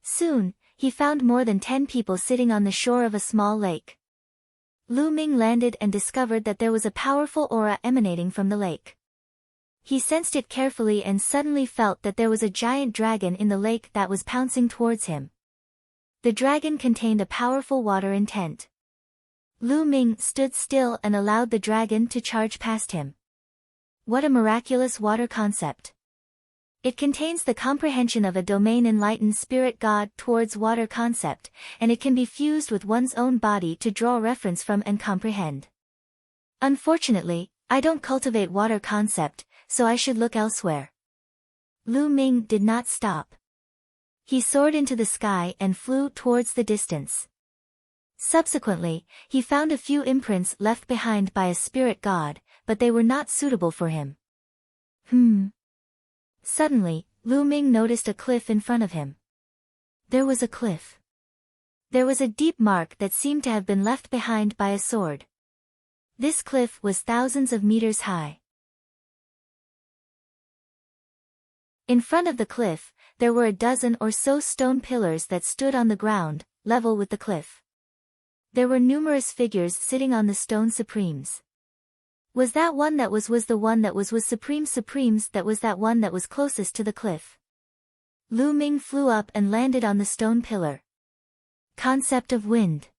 Soon, he found more than 10 people sitting on the shore of a small lake. Lu Ming landed and discovered that there was a powerful aura emanating from the lake. He sensed it carefully and suddenly felt that there was a giant dragon in the lake that was pouncing towards him. The dragon contained a powerful water intent. Lu Ming stood still and allowed the dragon to charge past him. What a miraculous water concept! It contains the comprehension of a domain enlightened spirit god towards water concept, and it can be fused with one's own body to draw reference from and comprehend. Unfortunately, I don't cultivate water concept, so I should look elsewhere. Lu Ming did not stop. He soared into the sky and flew towards the distance. Subsequently, he found a few imprints left behind by a spirit god, but they were not suitable for him. Suddenly, Lu Ming noticed a cliff in front of him. There was a cliff. There was a deep mark that seemed to have been left behind by a sword. This cliff was thousands of meters high. In front of the cliff, there were a dozen or so stone pillars that stood on the ground, level with the cliff. There were numerous figures sitting on the stone supremes. Was that one that was the one that was supremes that was that one that was closest to the cliff? Lu Ming flew up and landed on the stone pillar. Concept of wind.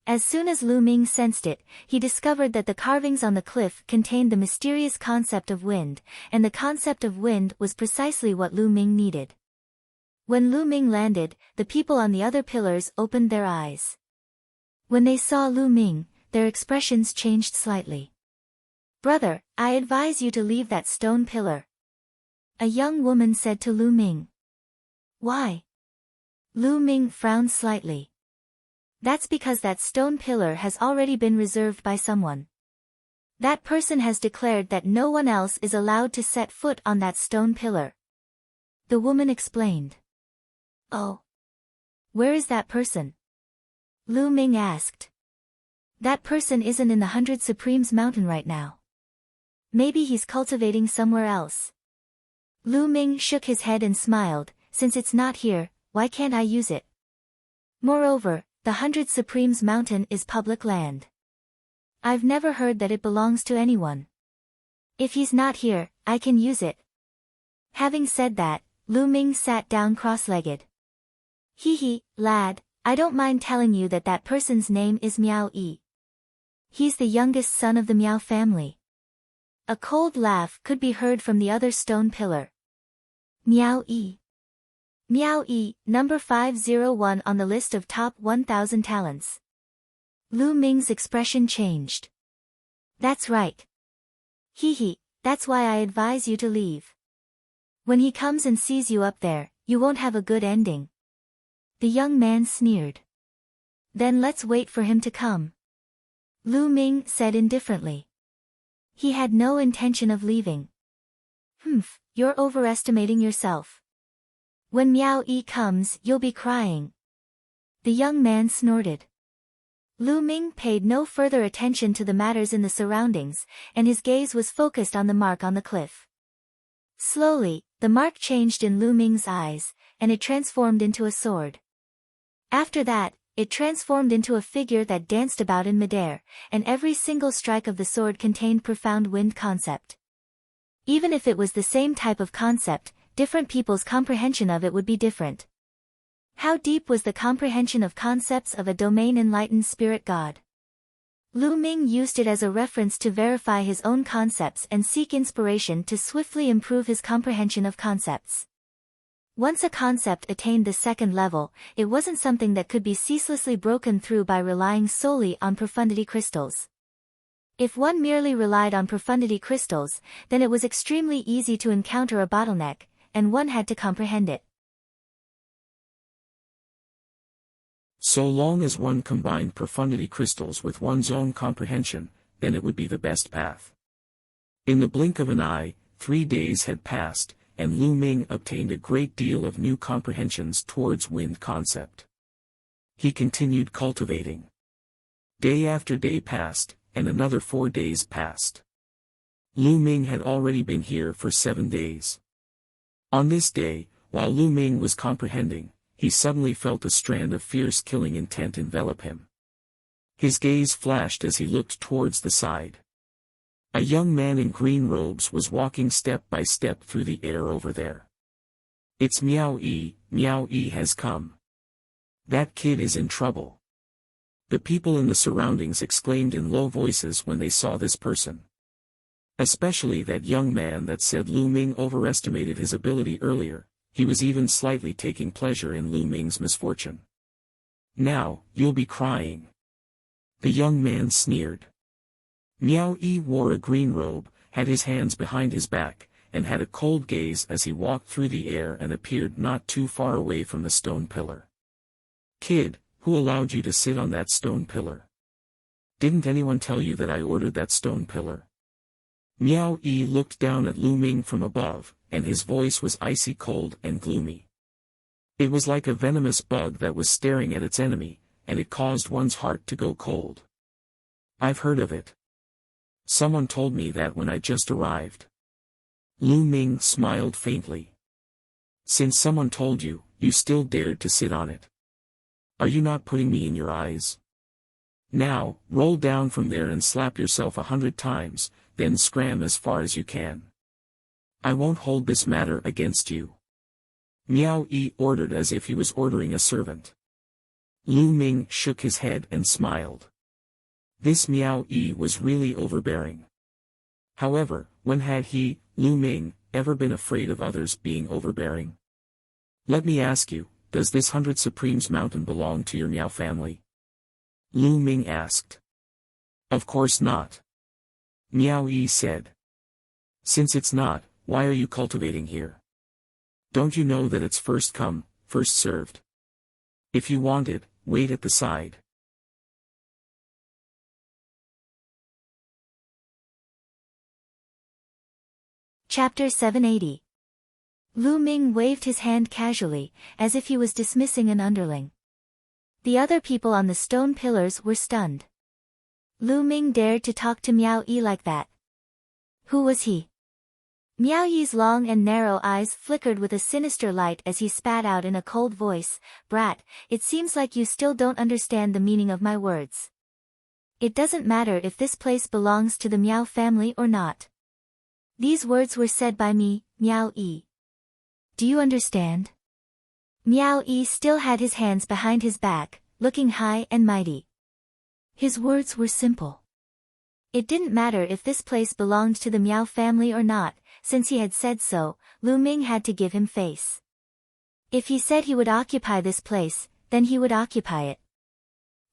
As soon as Lu Ming sensed it, he discovered that the carvings on the cliff contained the mysterious concept of wind, and the concept of wind was precisely what Lu Ming needed. When Lu Ming landed, the people on the other pillars opened their eyes. When they saw Lu Ming, their expressions changed slightly. "Brother, I advise you to leave that stone pillar," a young woman said to Lu Ming. "Why?" Lu Ming frowned slightly. "That's because that stone pillar has already been reserved by someone. That person has declared that no one else is allowed to set foot on that stone pillar," the woman explained. "Oh. Where is that person?" Lu Ming asked. "That person isn't in the 100 Supremes mountain right now. Maybe he's cultivating somewhere else." Lu Ming shook his head and smiled. "Since it's not here, why can't I use it? Moreover, the 100 Supremes mountain is public land. I've never heard that it belongs to anyone. If he's not here, I can use it." Having said that, Lu Ming sat down cross-legged. "Hee, lad, I don't mind telling you that that person's name is Miao Yi. He's the youngest son of the Miao family." A cold laugh could be heard from the other stone pillar. Miao Yi. Miao Yi, number 501 on the list of top 1,000 talents. Lu Ming's expression changed. "That's right. That's why I advise you to leave. When he comes and sees you up there, you won't have a good ending." The young man sneered. "Then let's wait for him to come," Lu Ming said indifferently. He had no intention of leaving. You're overestimating yourself. When Miao Yi comes, you'll be crying." The young man snorted. Lu Ming paid no further attention to the matters in the surroundings, and his gaze was focused on the mark on the cliff. Slowly, the mark changed in Lu Ming's eyes, and it transformed into a sword. After that, it transformed into a figure that danced about in midair, and every single strike of the sword contained profound wind concept. Even if it was the same type of concept, different people's comprehension of it would be different. How deep was the comprehension of concepts of a domain enlightened spirit god? Lu Ming used it as a reference to verify his own concepts and seek inspiration to swiftly improve his comprehension of concepts. Once a concept attained the second level, it wasn't something that could be ceaselessly broken through by relying solely on profundity crystals. If one merely relied on profundity crystals, then it was extremely easy to encounter a bottleneck, and one had to comprehend it. So long as one combined profundity crystals with one's own comprehension, then it would be the best path. In the blink of an eye, 3 days had passed, and Lu Ming obtained a great deal of new comprehensions towards wind concept. He continued cultivating. Day after day passed, and another 4 days passed. Lu Ming had already been here for 7 days. On this day, while Lu Ming was comprehending, he suddenly felt a strand of fierce killing intent envelop him. His gaze flashed as he looked towards the side. A young man in green robes was walking step by step through the air over there. "It's Miao Yi has come. That kid is in trouble." The people in the surroundings exclaimed in low voices when they saw this person. Especially that young man that said Lu Ming overestimated his ability earlier. He was even slightly taking pleasure in Lu Ming's misfortune. "Now, you'll be crying." The young man sneered. Miao Yi wore a green robe, had his hands behind his back, and had a cold gaze as he walked through the air and appeared not too far away from the stone pillar. "Kid, who allowed you to sit on that stone pillar? Didn't anyone tell you that I ordered that stone pillar?" Miao Yi looked down at Lu Ming from above, and his voice was icy cold and gloomy. It was like a venomous bug that was staring at its enemy, and it caused one's heart to go cold. "I've heard of it. Someone told me that when I just arrived." Lu Ming smiled faintly. "Since someone told you, you still dared to sit on it. Are you not putting me in your eyes? Now, roll down from there and slap yourself 100 times, then scram as far as you can. I won't hold this matter against you." Miao Yi ordered as if he was ordering a servant. Lu Ming shook his head and smiled. This Miao Yi was really overbearing. However, when had he, Lu Ming, ever been afraid of others being overbearing? "Let me ask you, does this 100 Supremes mountain belong to your Miao family?" Lu Ming asked. "Of course not," Miao Yi said. "Since it's not, why are you cultivating here? Don't you know that it's first come, first served? If you want it, wait at the side." Chapter 780. Lu Ming waved his hand casually, as if he was dismissing an underling. The other people on the stone pillars were stunned. Lu Ming dared to talk to Miao Yi like that. Who was he? Miao Yi's long and narrow eyes flickered with a sinister light as he spat out in a cold voice, "Brat, it seems like you still don't understand the meaning of my words. It doesn't matter if this place belongs to the Miao family or not. These words were said by me, Miao Yi. Do you understand?" Miao Yi still had his hands behind his back, looking high and mighty. His words were simple. It didn't matter if this place belonged to the Miao family or not, since he had said so, Lu Ming had to give him face. If he said he would occupy this place, then he would occupy it.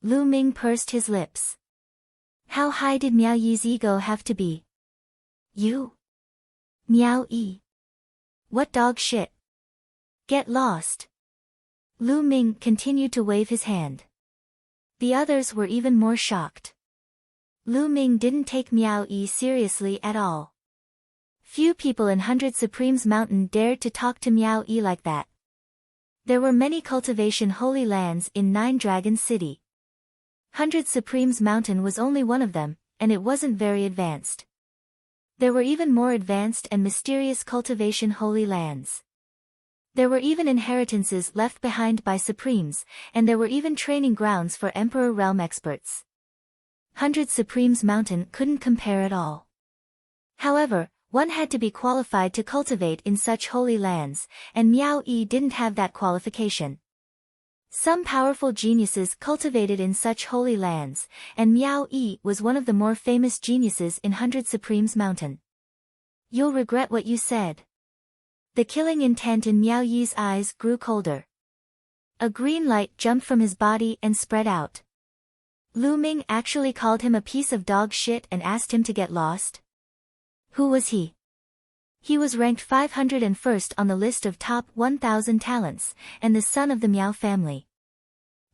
Lu Ming pursed his lips. How high did Miao Yi's ego have to be? You? Miao Yi. What dog shit? Get lost. Lu Ming continued to wave his hand. The others were even more shocked. Lu Ming didn't take Miao Yi seriously at all. Few people in 100 Supremes Mountain dared to talk to Miao Yi like that. There were many cultivation holy lands in 9 Dragon City. 100 Supremes Mountain was only one of them, and it wasn't very advanced. There were even more advanced and mysterious cultivation holy lands. There were even inheritances left behind by Supremes, and there were even training grounds for Emperor Realm experts. 100 Supremes Mountain couldn't compare at all. However, one had to be qualified to cultivate in such holy lands, and Miao Yi didn't have that qualification. Some powerful geniuses cultivated in such holy lands, and Miao Yi was one of the more famous geniuses in 100 Supremes Mountain. You'll regret what you said. The killing intent in Miao Yi's eyes grew colder. A green light jumped from his body and spread out. Lu Ming actually called him a piece of dog shit and asked him to get lost? Who was he? He was ranked 501st on the list of top 1,000 talents, and the son of the Miao family.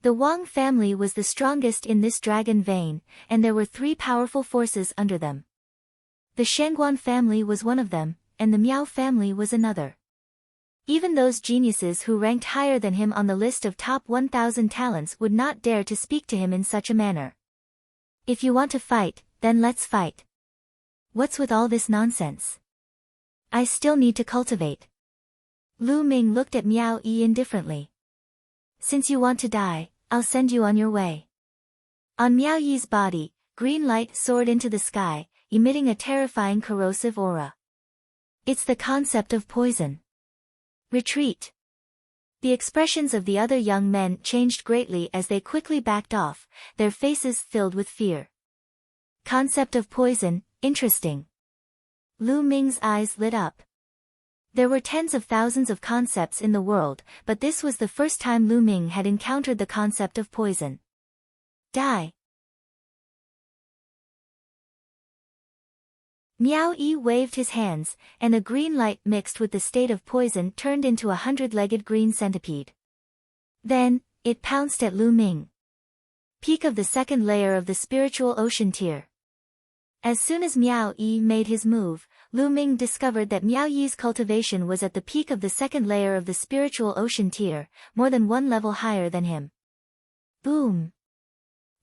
The Wang family was the strongest in this dragon vein, and there were 3 powerful forces under them. The Shangguan family was one of them, and the Miao family was another. Even those geniuses who ranked higher than him on the list of top 1,000 talents would not dare to speak to him in such a manner. If you want to fight, then let's fight. What's with all this nonsense? I still need to cultivate. Lu Ming looked at Miao Yi indifferently. Since you want to die, I'll send you on your way. On Miao Yi's body, green light soared into the sky, emitting a terrifying corrosive aura. It's the concept of poison. Retreat. The expressions of the other young men changed greatly as they quickly backed off, their faces filled with fear. Concept of poison, interesting. Lu Ming's eyes lit up. There were tens of thousands of concepts in the world, but this was the first time Lu Ming had encountered the concept of poison. Die. Miao Yi waved his hands, and a green light mixed with the state of poison turned into a 100-legged green centipede. Then, it pounced at Lu Ming. Peak of the second layer of the spiritual ocean tier. As soon as Miao Yi made his move, Lu Ming discovered that Miao Yi's cultivation was at the peak of the second layer of the spiritual ocean tier, more than 1 level higher than him. Boom!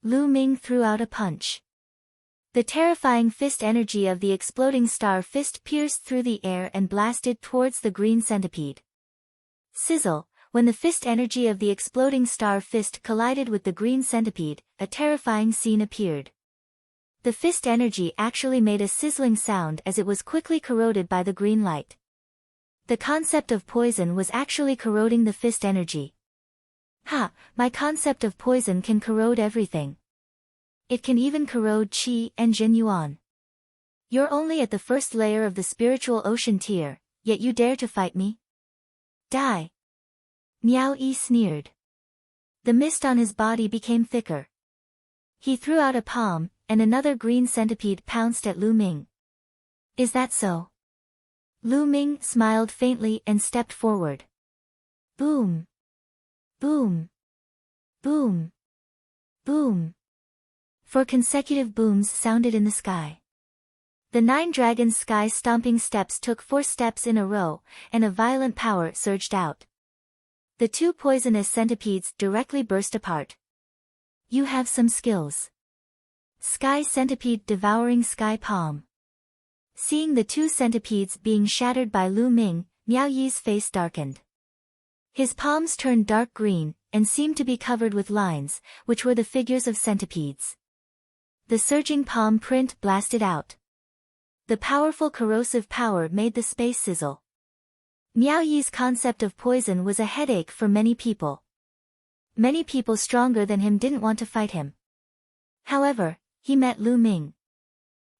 Lu Ming threw out a punch. The terrifying fist energy of the exploding star fist pierced through the air and blasted towards the green centipede. Sizzle! When the fist energy of the exploding star fist collided with the green centipede, a terrifying scene appeared. The fist energy actually made a sizzling sound as it was quickly corroded by the green light. The concept of poison was actually corroding the fist energy. Ha! My concept of poison can corrode everything. It can even corrode qi and Jin Yuan. You're only at the first layer of the spiritual ocean tier, yet you dare to fight me? Die! Miao Yi sneered. The mist on his body became thicker. He threw out a palm, and another green centipede pounced at Lu Ming. Is that so? Lu Ming smiled faintly and stepped forward. Boom! Boom! Boom! Boom! 4 consecutive booms sounded in the sky. The 9 dragons' sky-stomping steps took 4 steps in a row, and a violent power surged out. The 2 poisonous centipedes directly burst apart. You have some skills. Sky centipede devouring sky palm. Seeing the 2 centipedes being shattered by Lu Ming, Miao Yi's face darkened. His palms turned dark green, and seemed to be covered with lines, which were the figures of centipedes. The surging palm print blasted out. The powerful corrosive power made the space sizzle. Miao Yi's concept of poison was a headache for many people. Many people stronger than him didn't want to fight him. However, he met Lu Ming.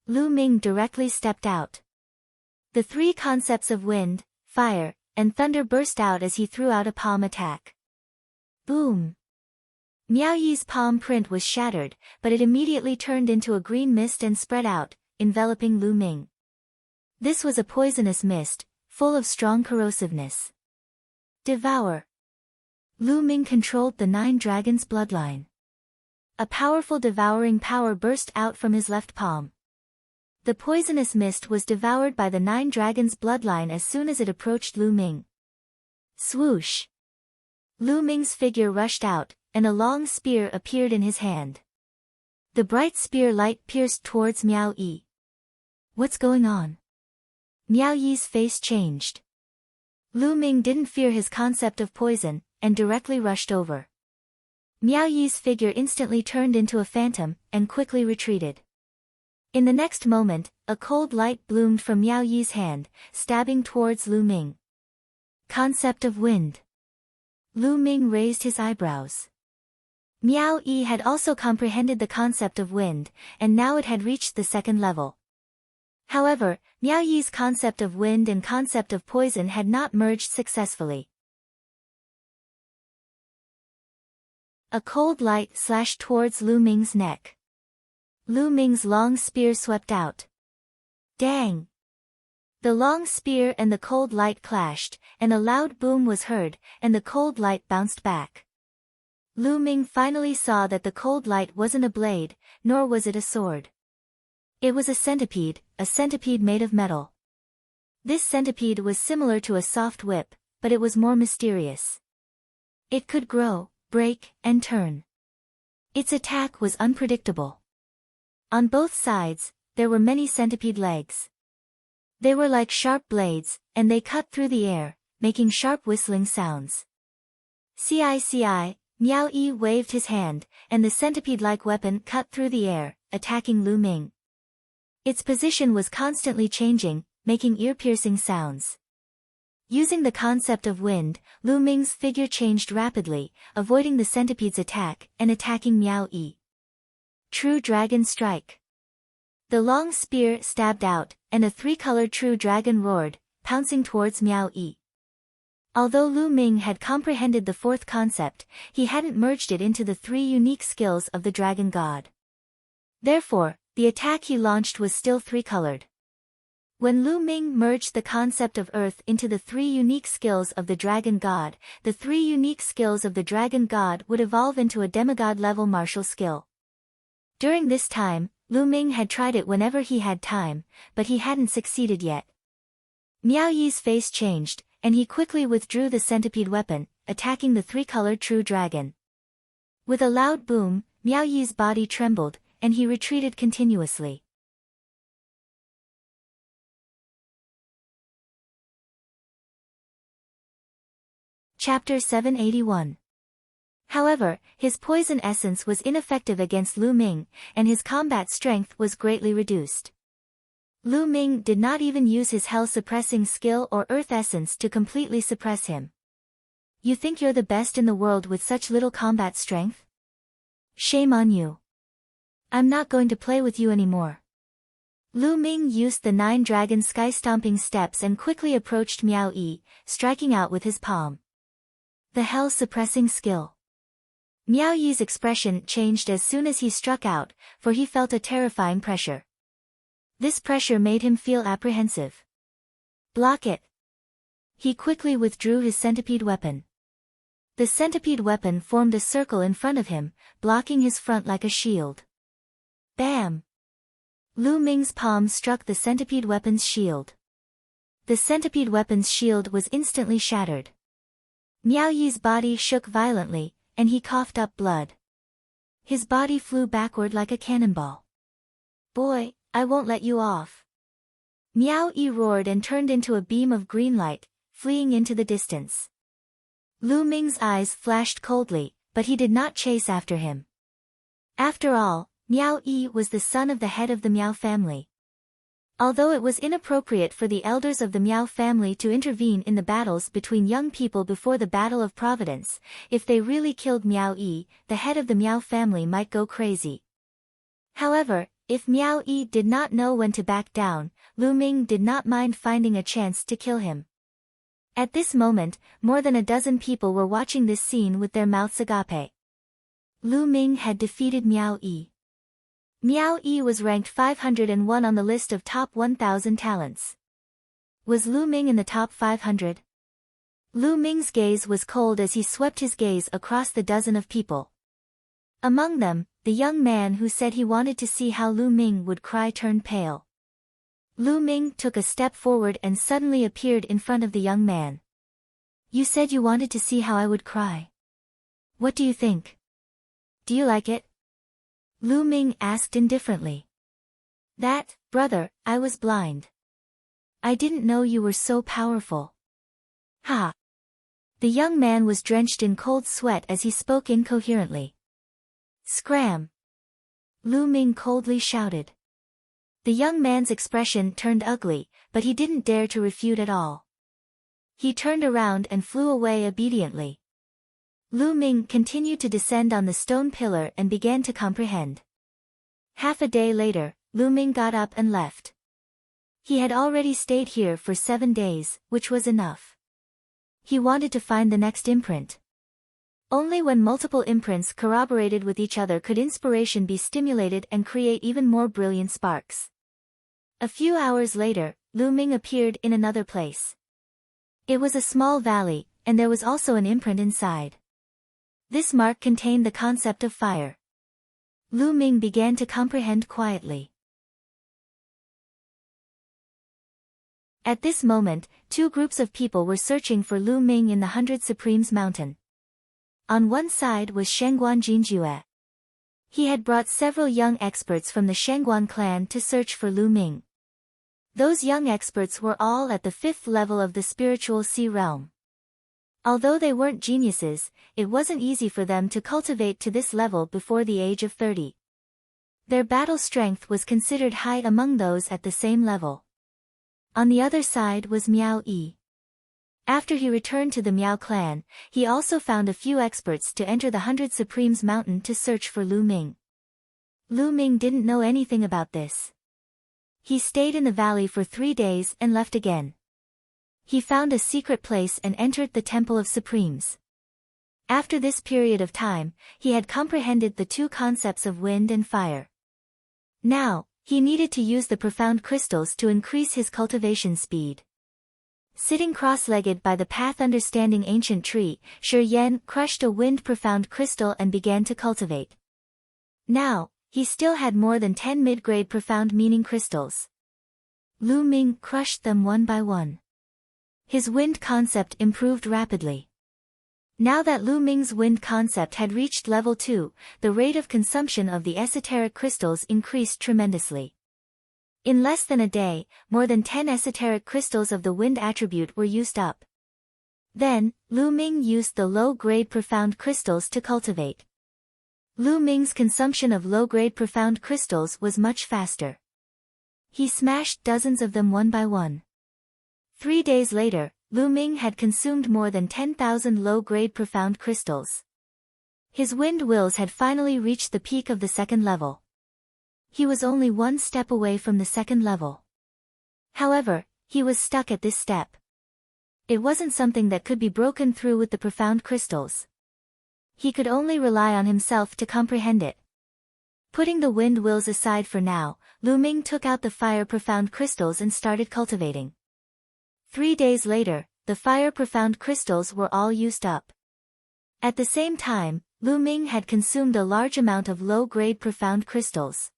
Lu Ming directly stepped out. The 3 concepts of wind, fire, and thunder burst out as he threw out a palm attack. Boom! Miao Yi's palm print was shattered, but it immediately turned into a green mist and spread out, enveloping Lu Ming. This was a poisonous mist, full of strong corrosiveness. Devour! Lu Ming controlled the 9 dragons' bloodline. A powerful devouring power burst out from his left palm. The poisonous mist was devoured by the 9 dragons' bloodline as soon as it approached Lu Ming. Swoosh! Lu Ming's figure rushed out, and a long spear appeared in his hand. The bright spear light pierced towards Miao Yi. What's going on? Miao Yi's face changed. Lu Ming didn't fear his concept of poison, and directly rushed over. Miao Yi's figure instantly turned into a phantom, and quickly retreated. In the next moment, a cold light bloomed from Miao Yi's hand, stabbing towards Lu Ming. Concept of wind. Lu Ming raised his eyebrows. Miao Yi had also comprehended the concept of wind, and now it had reached the second level. However, Miao Yi's concept of wind and concept of poison had not merged successfully. A cold light slashed towards Lu Ming's neck. Lu Ming's long spear swept out. Dang! The long spear and the cold light clashed, and a loud boom was heard, and the cold light bounced back. Lu Ming finally saw that the cold light wasn't a blade, nor was it a sword. It was a centipede made of metal. This centipede was similar to a soft whip, but it was more mysterious. It could grow, break, and turn. Its attack was unpredictable. On both sides, there were many centipede legs. They were like sharp blades, and they cut through the air, making sharp whistling sounds. Ci, Miao Yi waved his hand, and the centipede-like weapon cut through the air, attacking Lu Ming. Its position was constantly changing, making ear-piercing sounds. Using the concept of wind, Lu Ming's figure changed rapidly, avoiding the centipede's attack and attacking Miao Yi. True Dragon Strike. The long spear stabbed out, and a three-colored true dragon roared, pouncing towards Miao Yi. Although Lu Ming had comprehended the fourth concept, he hadn't merged it into the three unique skills of the dragon god. Therefore, the attack he launched was still three-colored. When Lu Ming merged the concept of earth into the three unique skills of the dragon god, the three unique skills of the dragon god would evolve into a demigod-level martial skill. During this time, Lu Ming had tried it whenever he had time, but he hadn't succeeded yet. Miao Yi's face changed, and he quickly withdrew the centipede weapon, attacking the three-colored true dragon. With a loud boom, Miao Yi's body trembled, and he retreated continuously. Chapter 781. However, his poison essence was ineffective against Lu Ming, and his combat strength was greatly reduced. Lu Ming did not even use his hell-suppressing skill or earth essence to completely suppress him. You think you're the best in the world with such little combat strength? Shame on you. I'm not going to play with you anymore. Lu Ming used the 9-dragon sky-stomping steps and quickly approached Miao Yi, striking out with his palm. The hell-suppressing skill. Miao Yi's expression changed as soon as he struck out, for he felt a terrifying pressure. This pressure made him feel apprehensive. Block it. He quickly withdrew his centipede weapon. The centipede weapon formed a circle in front of him, blocking his front like a shield. Bam! Lu Ming's palm struck the centipede weapon's shield. The centipede weapon's shield was instantly shattered. Miao Yi's body shook violently, and he coughed up blood. His body flew backward like a cannonball. Boy, I won't let you off. Miao Yi roared and turned into a beam of green light, fleeing into the distance. Lu Ming's eyes flashed coldly, but he did not chase after him. After all, Miao Yi was the son of the head of the Miao family. Although it was inappropriate for the elders of the Miao family to intervene in the battles between young people before the Battle of Providence, if they really killed Miao Yi, the head of the Miao family might go crazy. However, if Miao Yi did not know when to back down, Lu Ming did not mind finding a chance to kill him. At this moment, more than a dozen people were watching this scene with their mouths agape. Lu Ming had defeated Miao Yi. Miao Yi was ranked 501 on the list of top 1,000 talents. Was Lu Ming in the top 500? Lu Ming's gaze was cold as he swept his gaze across the dozen of people. Among them, the young man who said he wanted to see how Lu Ming would cry turned pale. Lu Ming took a step forward and suddenly appeared in front of the young man. You said you wanted to see how I would cry. What do you think? Do you like it? Lu Ming asked indifferently. That, brother, I was blind. I didn't know you were so powerful. Ha! The young man was drenched in cold sweat as he spoke incoherently. Scram! Lu Ming coldly shouted. The young man's expression turned ugly, but he didn't dare to refute at all. He turned around and flew away obediently. Lu Ming continued to descend on the stone pillar and began to comprehend. Half a day later, Lu Ming got up and left. He had already stayed here for 7 days, which was enough. He wanted to find the next imprint. Only when multiple imprints corroborated with each other could inspiration be stimulated and create even more brilliant sparks. A few hours later, Lu Ming appeared in another place. It was a small valley, and there was also an imprint inside. This mark contained the concept of fire. Lu Ming began to comprehend quietly. At this moment, 2 groups of people were searching for Lu Ming in the 100 Supremes Mountain. On one side was Shengguan Jinjue. He had brought several young experts from the Shengguan clan to search for Lu Ming. Those young experts were all at the 5th level of the spiritual sea realm. Although they weren't geniuses, it wasn't easy for them to cultivate to this level before the age of 30. Their battle strength was considered high among those at the same level. On the other side was Miao Yi. After he returned to the Miao clan, he also found a few experts to enter the 100 Supremes Mountain to search for Lu Ming. Lu Ming didn't know anything about this. He stayed in the valley for 3 days and left again. He found a secret place and entered the Temple of Supremes. After this period of time, he had comprehended the 2 concepts of wind and fire. Now, he needed to use the profound crystals to increase his cultivation speed. Sitting cross-legged by the path understanding ancient tree, Shi Yan crushed a wind profound crystal and began to cultivate. Now, he still had more than 10 mid-grade profound meaning crystals. Lu Ming crushed them one by one. His wind concept improved rapidly. Now that Lu Ming's wind concept had reached level 2, the rate of consumption of the esoteric crystals increased tremendously. In less than a day, more than 10 esoteric crystals of the wind attribute were used up. Then, Lu Ming used the low-grade profound crystals to cultivate. Lu Ming's consumption of low-grade profound crystals was much faster. He smashed dozens of them one by one. 3 days later, Lu Ming had consumed more than 10,000 low-grade profound crystals. His wind wills had finally reached the peak of the 2nd level. He was only 1 step away from the 2nd level. However, he was stuck at this step. It wasn't something that could be broken through with the profound crystals. He could only rely on himself to comprehend it. Putting the wind wills aside for now, Lu Ming took out the fire profound crystals and started cultivating. 3 days later, the fire profound crystals were all used up. At the same time, Lu Ming had consumed a large amount of low-grade profound crystals.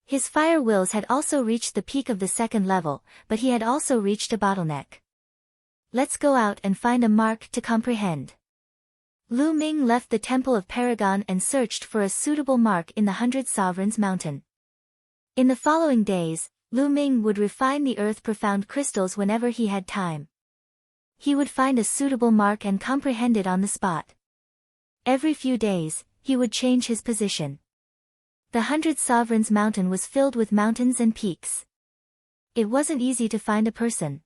His fire wills had also reached the peak of the 2nd level, but he had also reached a bottleneck. Let's go out and find a mark to comprehend. Lu Ming left the Temple of Paragon and searched for a suitable mark in the 100 Sovereigns Mountain. In the following days, Lu Ming would refine the earth profound crystals whenever he had time. He would find a suitable mark and comprehend it on the spot. Every few days, he would change his position. The 100 Sovereigns Mountain was filled with mountains and peaks. It wasn't easy to find a person.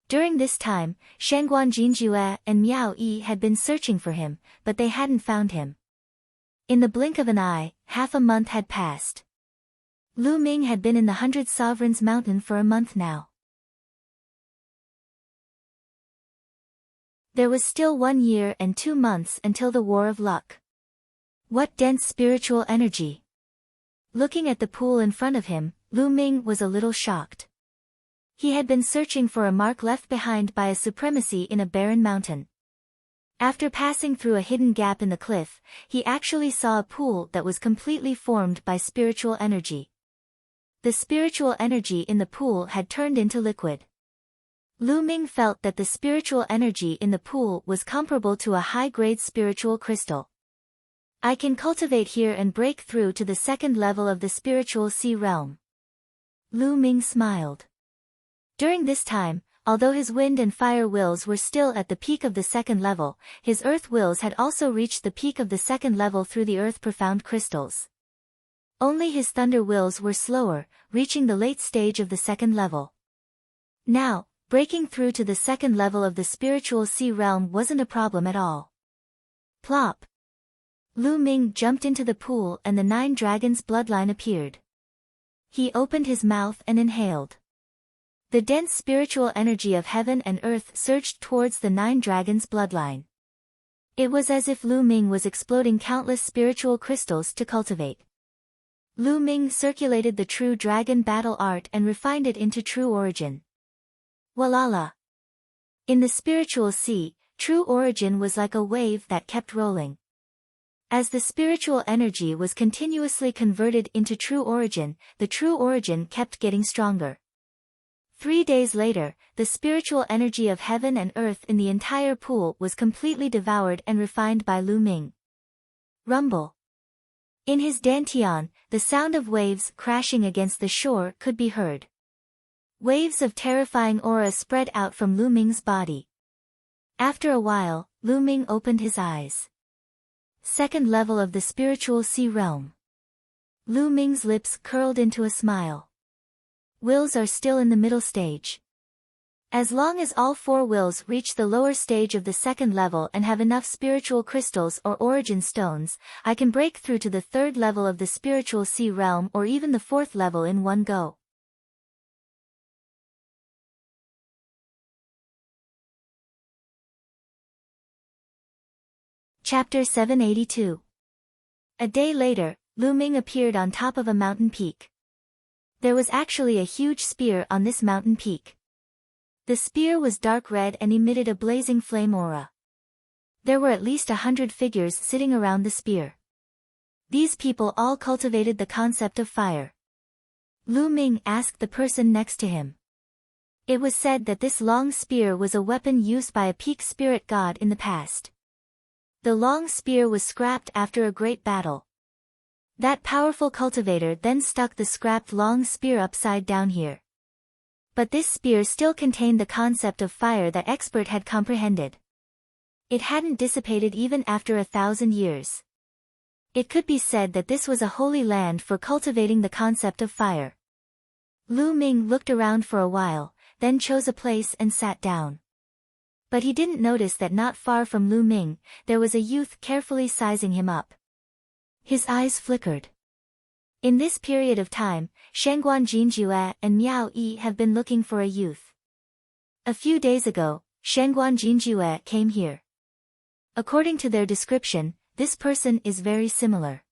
During this time, Shengguan Jinjue and Miao Yi had been searching for him, but they hadn't found him. In the blink of an eye, half a month had passed. Lu Ming had been in the 100 Sovereigns Mountain for a month now. There was still 1 year and 2 months until the War of Luck. What dense spiritual energy! Looking at the pool in front of him, Lu Ming was a little shocked. He had been searching for a mark left behind by a supremacy in a barren mountain. After passing through a hidden gap in the cliff, he actually saw a pool that was completely formed by spiritual energy. The spiritual energy in the pool had turned into liquid. Lu Ming felt that the spiritual energy in the pool was comparable to a high-grade spiritual crystal. I can cultivate here and break through to the 2nd level of the spiritual sea realm. Lu Ming smiled. During this time, although his wind and fire wills were still at the peak of the 2nd level, his earth wills had also reached the peak of the 2nd level through the earth profound crystals. Only his thunder wills were slower, reaching the late stage of the 2nd level. Now, breaking through to the 2nd level of the spiritual sea realm wasn't a problem at all. Plop! Lu Ming jumped into the pool and the 9 dragons' bloodline appeared. He opened his mouth and inhaled. The dense spiritual energy of heaven and earth surged towards the 9 dragons' bloodline. It was as if Lu Ming was exploding countless spiritual crystals to cultivate. Lu Ming circulated the true dragon battle art and refined it into true origin. Walala! In the spiritual sea, true origin was like a wave that kept rolling. As the spiritual energy was continuously converted into true origin, the true origin kept getting stronger. 3 days later, the spiritual energy of heaven and earth in the entire pool was completely devoured and refined by Lu Ming. Rumble. In his dantian, the sound of waves crashing against the shore could be heard. Waves of terrifying aura spread out from Lu Ming's body. After a while, Lu Ming opened his eyes. Second level of the spiritual sea realm. Lu Ming's lips curled into a smile. Wills are still in the middle stage. As long as all 4 wills reach the lower stage of the second level and have enough spiritual crystals or origin stones, I can break through to the 3rd level of the spiritual sea realm or even the 4th level in one go. Chapter 782. A day later, Lu Ming appeared on top of a mountain peak. There was actually a huge spear on this mountain peak. The spear was dark red and emitted a blazing flame aura. There were at least 100 figures sitting around the spear. These people all cultivated the concept of fire. Lu Ming asked the person next to him. It was said that this long spear was a weapon used by a peak spirit god in the past. The long spear was scrapped after a great battle. That powerful cultivator then stuck the scrapped long spear upside down here. But this spear still contained the concept of fire that expert had comprehended. It hadn't dissipated even after 1,000 years. It could be said that this was a holy land for cultivating the concept of fire. Lu Ming looked around for a while, then chose a place and sat down. But he didn't notice that not far from Lu Ming, there was a youth carefully sizing him up. His eyes flickered. In this period of time, Shangguan Jinjue and Miao Yi have been looking for a youth. A few days ago, Shangguan Jinjue came here. According to their description, this person is very similar.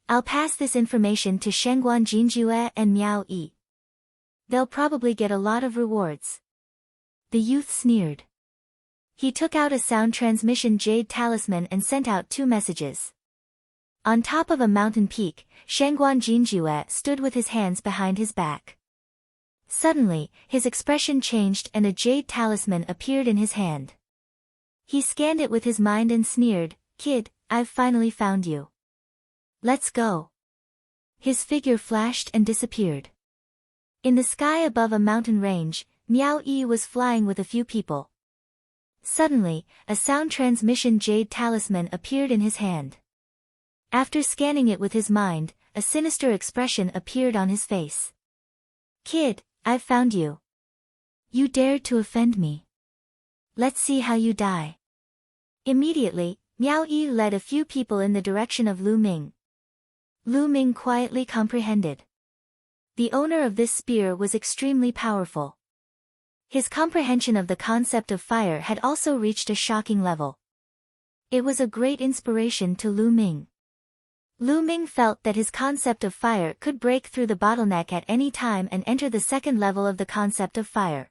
I'll pass this information to Shangguan Jinjue and Miao Yi. They'll probably get a lot of rewards. The youth sneered. He took out a sound transmission jade talisman and sent out 2 messages. On top of a mountain peak, Shangguan Jinjue stood with his hands behind his back. Suddenly, his expression changed and a jade talisman appeared in his hand. He scanned it with his mind and sneered, "Kid, I've finally found you. Let's go." His figure flashed and disappeared. In the sky above a mountain range, Miao Yi was flying with a few people. Suddenly, a sound transmission jade talisman appeared in his hand. After scanning it with his mind, a sinister expression appeared on his face. "Kid, I've found you. You dared to offend me. Let's see how you die." Immediately, Miao Yi led a few people in the direction of Lu Ming. Lu Ming quietly comprehended. The owner of this spear was extremely powerful. His comprehension of the concept of fire had also reached a shocking level. It was a great inspiration to Lu Ming. Lu Ming felt that his concept of fire could break through the bottleneck at any time and enter the 2nd level of the concept of fire.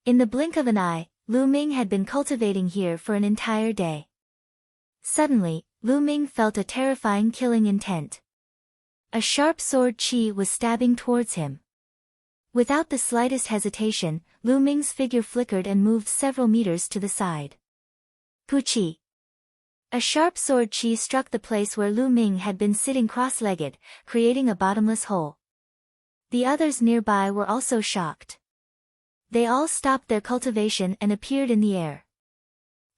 In the blink of an eye, Lu Ming had been cultivating here for an entire day. Suddenly, Lu Ming felt a terrifying killing intent. A sharp sword chi was stabbing towards him. Without the slightest hesitation, Lu Ming's figure flickered and moved several meters to the side. Puchi! A sharp sword chi struck the place where Lu Ming had been sitting cross-legged, creating a bottomless hole. The others nearby were also shocked. They all stopped their cultivation and appeared in the air.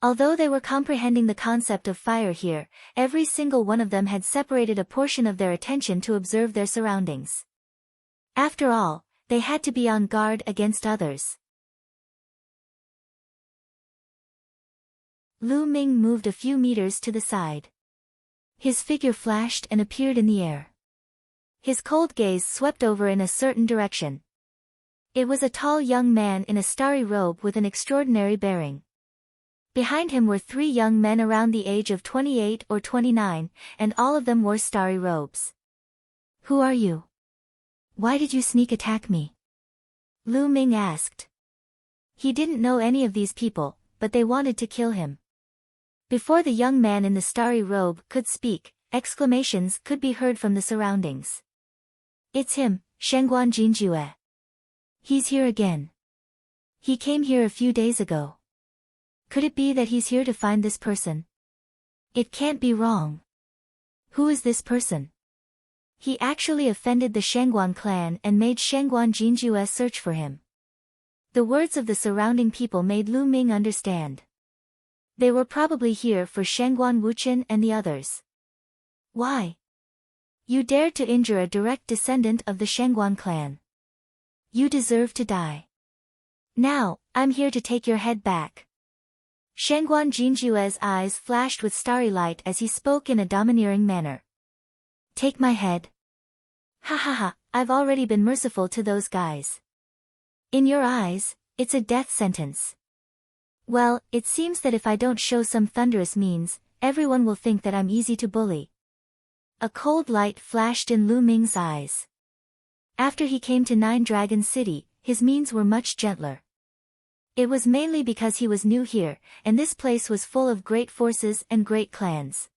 Although they were comprehending the concept of fire here, every single one of them had separated a portion of their attention to observe their surroundings. After all, they had to be on guard against others. Lu Ming moved a few meters to the side. His figure flashed and appeared in the air. His cold gaze swept over in a certain direction. It was a tall young man in a starry robe with an extraordinary bearing. Behind him were 3 young men around the age of 28 or 29, and all of them wore starry robes. "Who are you? Why did you sneak attack me?" Lu Ming asked. He didn't know any of these people, but they wanted to kill him. Before the young man in the starry robe could speak, exclamations could be heard from the surroundings. "It's him, Shengguan Jinjue. He's here again. He came here a few days ago. Could it be that he's here to find this person? It can't be wrong. Who is this person? He actually offended the Shengguan clan and made Shengguan Jinjue search for him." The words of the surrounding people made Lu Ming understand. They were probably here for Shengguan Wuchen and the others. "Why? You dared to injure a direct descendant of the Shengguan clan. You deserve to die. Now, I'm here to take your head back." Shengguan Jinjue's eyes flashed with starry light as he spoke in a domineering manner. "Take my head? Ha ha ha, I've already been merciful to those guys. In your eyes, it's a death sentence. Well, it seems that if I don't show some thunderous means, everyone will think that I'm easy to bully." A cold light flashed in Lu Ming's eyes. After he came to Nine Dragon City, his means were much gentler. It was mainly because he was new here, and this place was full of great forces and great clans.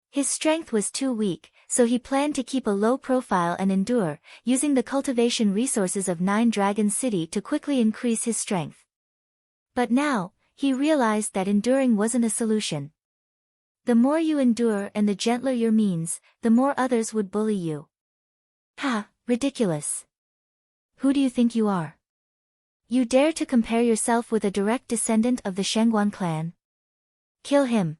His strength was too weak, so he planned to keep a low profile and endure, using the cultivation resources of Nine Dragon City to quickly increase his strength. But now, he realized that enduring wasn't a solution. The more you endure and the gentler your means, the more others would bully you. "Ha, ridiculous. Who do you think you are? You dare to compare yourself with a direct descendant of the Shengguan clan? Kill him."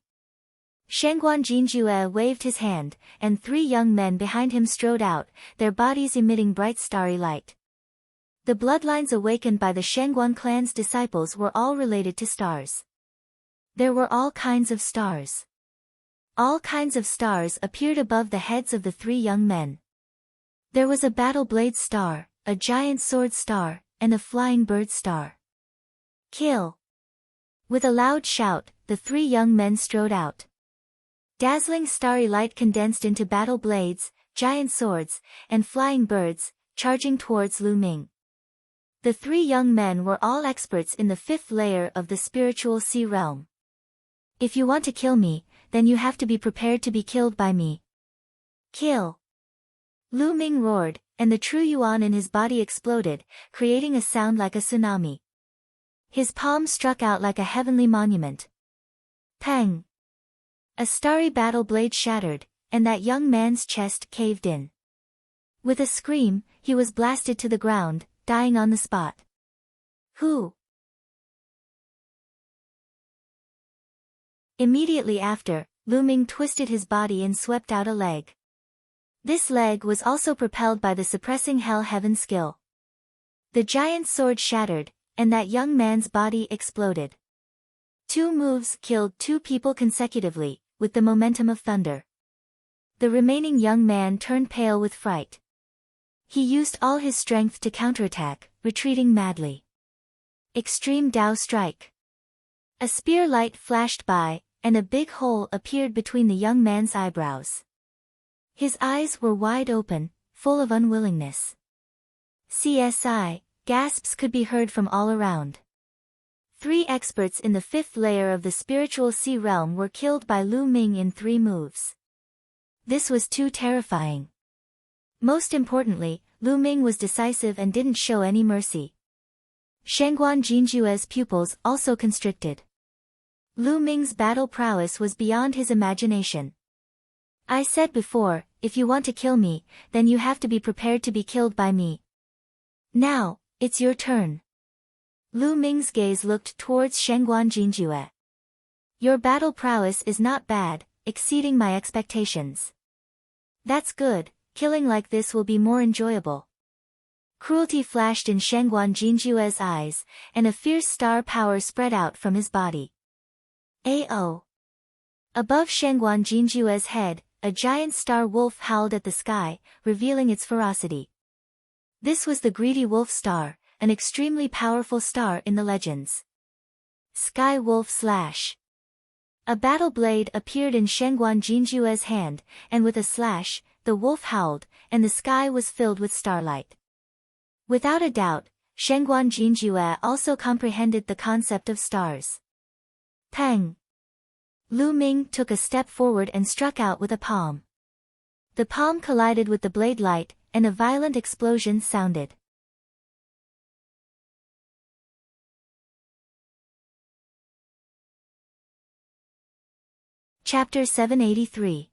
Shengguan Jinjue waved his hand, and 3 young men behind him strode out, their bodies emitting bright starry light. The bloodlines awakened by the Shengguan clan's disciples were all related to stars. There were all kinds of stars. All kinds of stars appeared above the heads of the 3 young men. There was a battle blade star, a giant sword star, and a flying bird star. "Kill!" With a loud shout, the 3 young men strode out. Dazzling starry light condensed into battle blades, giant swords, and flying birds, charging towards Lu Ming. The 3 young men were all experts in the 5th layer of the spiritual sea realm. "If you want to kill me, then you have to be prepared to be killed by me. Kill!" Lu Ming roared, and the true yuan in his body exploded, creating a sound like a tsunami. His palm struck out like a heavenly monument. Pang! A starry battle blade shattered, and that young man's chest caved in. With a scream, he was blasted to the ground, dying on the spot. "Who?" Immediately after, Lu Ming twisted his body and swept out a leg. This leg was also propelled by the suppressing hell heaven skill. The giant sword shattered, and that young man's body exploded. 2 moves killed 2 people consecutively, with the momentum of thunder. The remaining young man turned pale with fright. He used all his strength to counterattack, retreating madly. Extreme Dao Strike. A spear light flashed by, and a big hole appeared between the young man's eyebrows. His eyes were wide open, full of unwillingness. CSI, gasps could be heard from all around. 3 experts in the 5th layer of the spiritual sea realm were killed by Lu Ming in 3 moves. This was too terrifying. Most importantly, Lu Ming was decisive and didn't show any mercy. Shengguan Jinjue's pupils also constricted. Lu Ming's battle prowess was beyond his imagination. "I said before, if you want to kill me, then you have to be prepared to be killed by me. Now, it's your turn." Lu Ming's gaze looked towards Shengguan Jinjue. "Your battle prowess is not bad, exceeding my expectations. That's good, killing like this will be more enjoyable." Cruelty flashed in Shengguan Jinjue's eyes, and a fierce star power spread out from his body. AO. Above Shangguan Jinjue's head, a giant star wolf howled at the sky, revealing its ferocity. This was the greedy wolf star, an extremely powerful star in the legends. Sky Wolf Slash. A battle blade appeared in Shangguan Jinjue's hand, and with a slash, the wolf howled, and the sky was filled with starlight. Without a doubt, Shangguan Jinjue also comprehended the concept of stars. Peng. Lu Ming took a step forward and struck out with a palm. The palm collided with the blade light, and a violent explosion sounded. Chapter 783.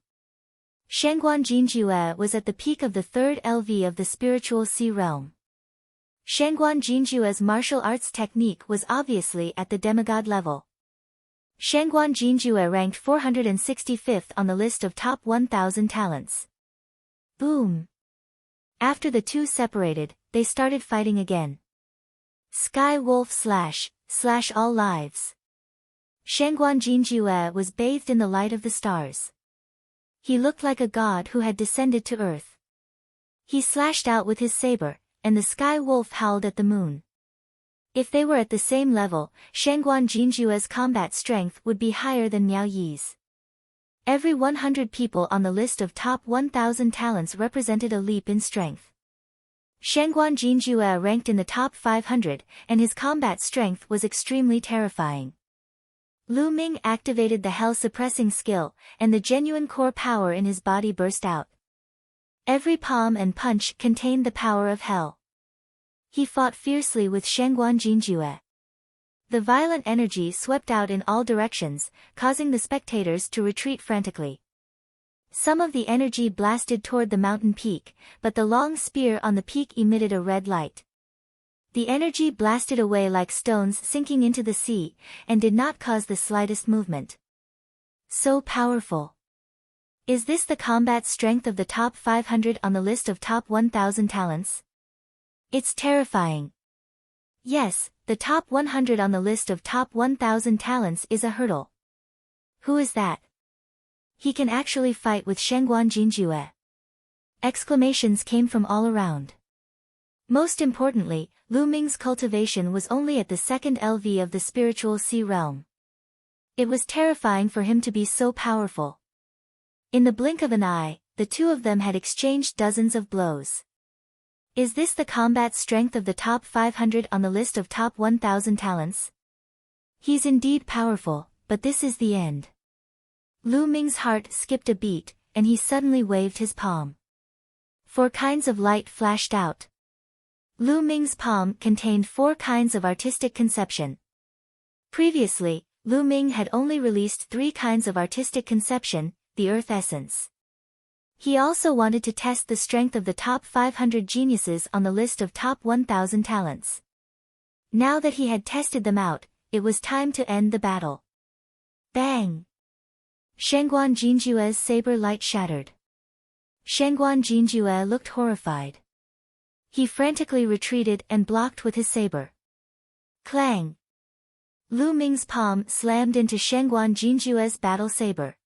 Shangguan Jinjue was at the peak of the third LV of the spiritual sea realm. Shangguan Jinjue's martial arts technique was obviously at the demigod level. Shangguan Jinjue ranked 465th on the list of top 1,000 talents. Boom! After the two separated, they started fighting again. Sky Wolf Slash all lives. Shangguan Jinjue was bathed in the light of the stars. He looked like a god who had descended to earth. He slashed out with his saber, and the sky wolf howled at the moon. If they were at the same level, Shangguan Jinjue's combat strength would be higher than Miao Yi's. Every 100 people on the list of top 1,000 talents represented a leap in strength. Shangguan Jinjue ranked in the top 500, and his combat strength was extremely terrifying. Lu Ming activated the hell-suppressing skill, and the genuine core power in his body burst out. Every palm and punch contained the power of hell. He fought fiercely with Shangguan Jinjue. The violent energy swept out in all directions, causing the spectators to retreat frantically. Some of the energy blasted toward the mountain peak, but the long spear on the peak emitted a red light. The energy blasted away like stones sinking into the sea, and did not cause the slightest movement. So powerful. Is this the combat strength of the top 500 on the list of top 1,000 talents? It's terrifying. Yes, the top 100 on the list of top 1,000 talents is a hurdle. Who is that? He can actually fight with Shangguan Jinjue. Exclamations came from all around. Most importantly, Lu Ming's cultivation was only at the second LV of the spiritual sea realm. It was terrifying for him to be so powerful. In the blink of an eye, the two of them had exchanged dozens of blows. Is this the combat strength of the top 500 on the list of top 1,000 talents? He's indeed powerful, but this is the end. Lu Ming's heart skipped a beat, and he suddenly waved his palm. 4 kinds of light flashed out. Lu Ming's palm contained 4 kinds of artistic conception. Previously, Lu Ming had only released 3 kinds of artistic conception, the earth essence. He also wanted to test the strength of the top 500 geniuses on the list of top 1,000 talents. Now that he had tested them out, it was time to end the battle. Bang! Shangguan Jinjue's saber light shattered. Shangguan Jinjue looked horrified. He frantically retreated and blocked with his saber. Clang! Lu Ming's palm slammed into Shangguan Jinjue's battle saber.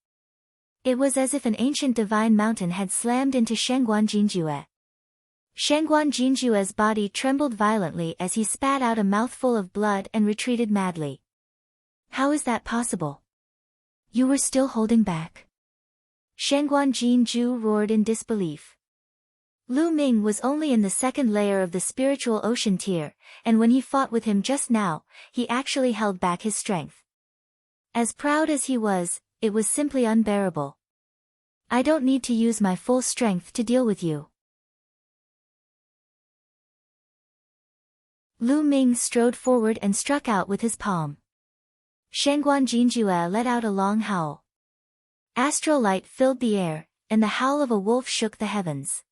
It was as if an ancient divine mountain had slammed into Shangguan Jinjue. Shangguan Jinjue's body trembled violently as he spat out a mouthful of blood and retreated madly. How is that possible? You were still holding back? Shangguan Jinju roared in disbelief. Lu Ming was only in the second layer of the spiritual ocean tier, and when he fought with him just now, he actually held back his strength. As proud as he was, it was simply unbearable. I don't need to use my full strength to deal with you. Lu Ming strode forward and struck out with his palm. Shangguan Jinjue let out a long howl. Astral light filled the air, and the howl of a wolf shook the heavens.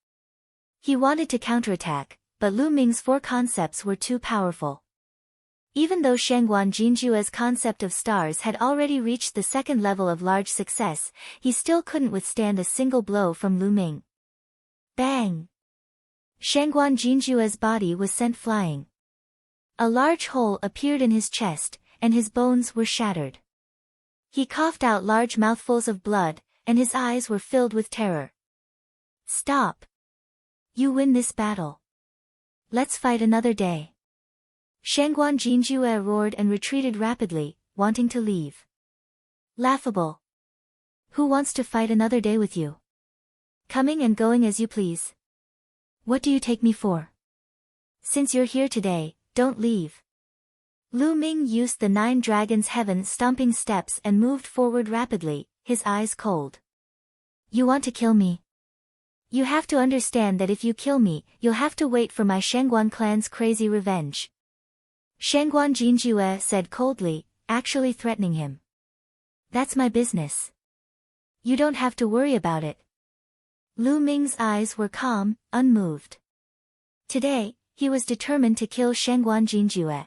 He wanted to counterattack, but Lu Ming's 4 concepts were too powerful. Even though Shangguan Jinjue's concept of stars had already reached the second level of large success, he still couldn't withstand a single blow from Lu Ming. Bang! Shangguan Jinjue's body was sent flying. A large hole appeared in his chest, and his bones were shattered. He coughed out large mouthfuls of blood, and his eyes were filled with terror. Stop! You win this battle. Let's fight another day. Shangguan Jinjue roared and retreated rapidly, wanting to leave. Laughable. Who wants to fight another day with you? Coming and going as you please. What do you take me for? Since you're here today, don't leave. Lu Ming used the 9 dragons' heaven stomping steps and moved forward rapidly, his eyes cold. You want to kill me? You have to understand that if you kill me, you'll have to wait for my Shangguan clan's crazy revenge. Shangguan Jinjue said coldly, actually threatening him. That's my business. You don't have to worry about it. Lu Ming's eyes were calm, unmoved. Today, he was determined to kill Shangguan Jinjue.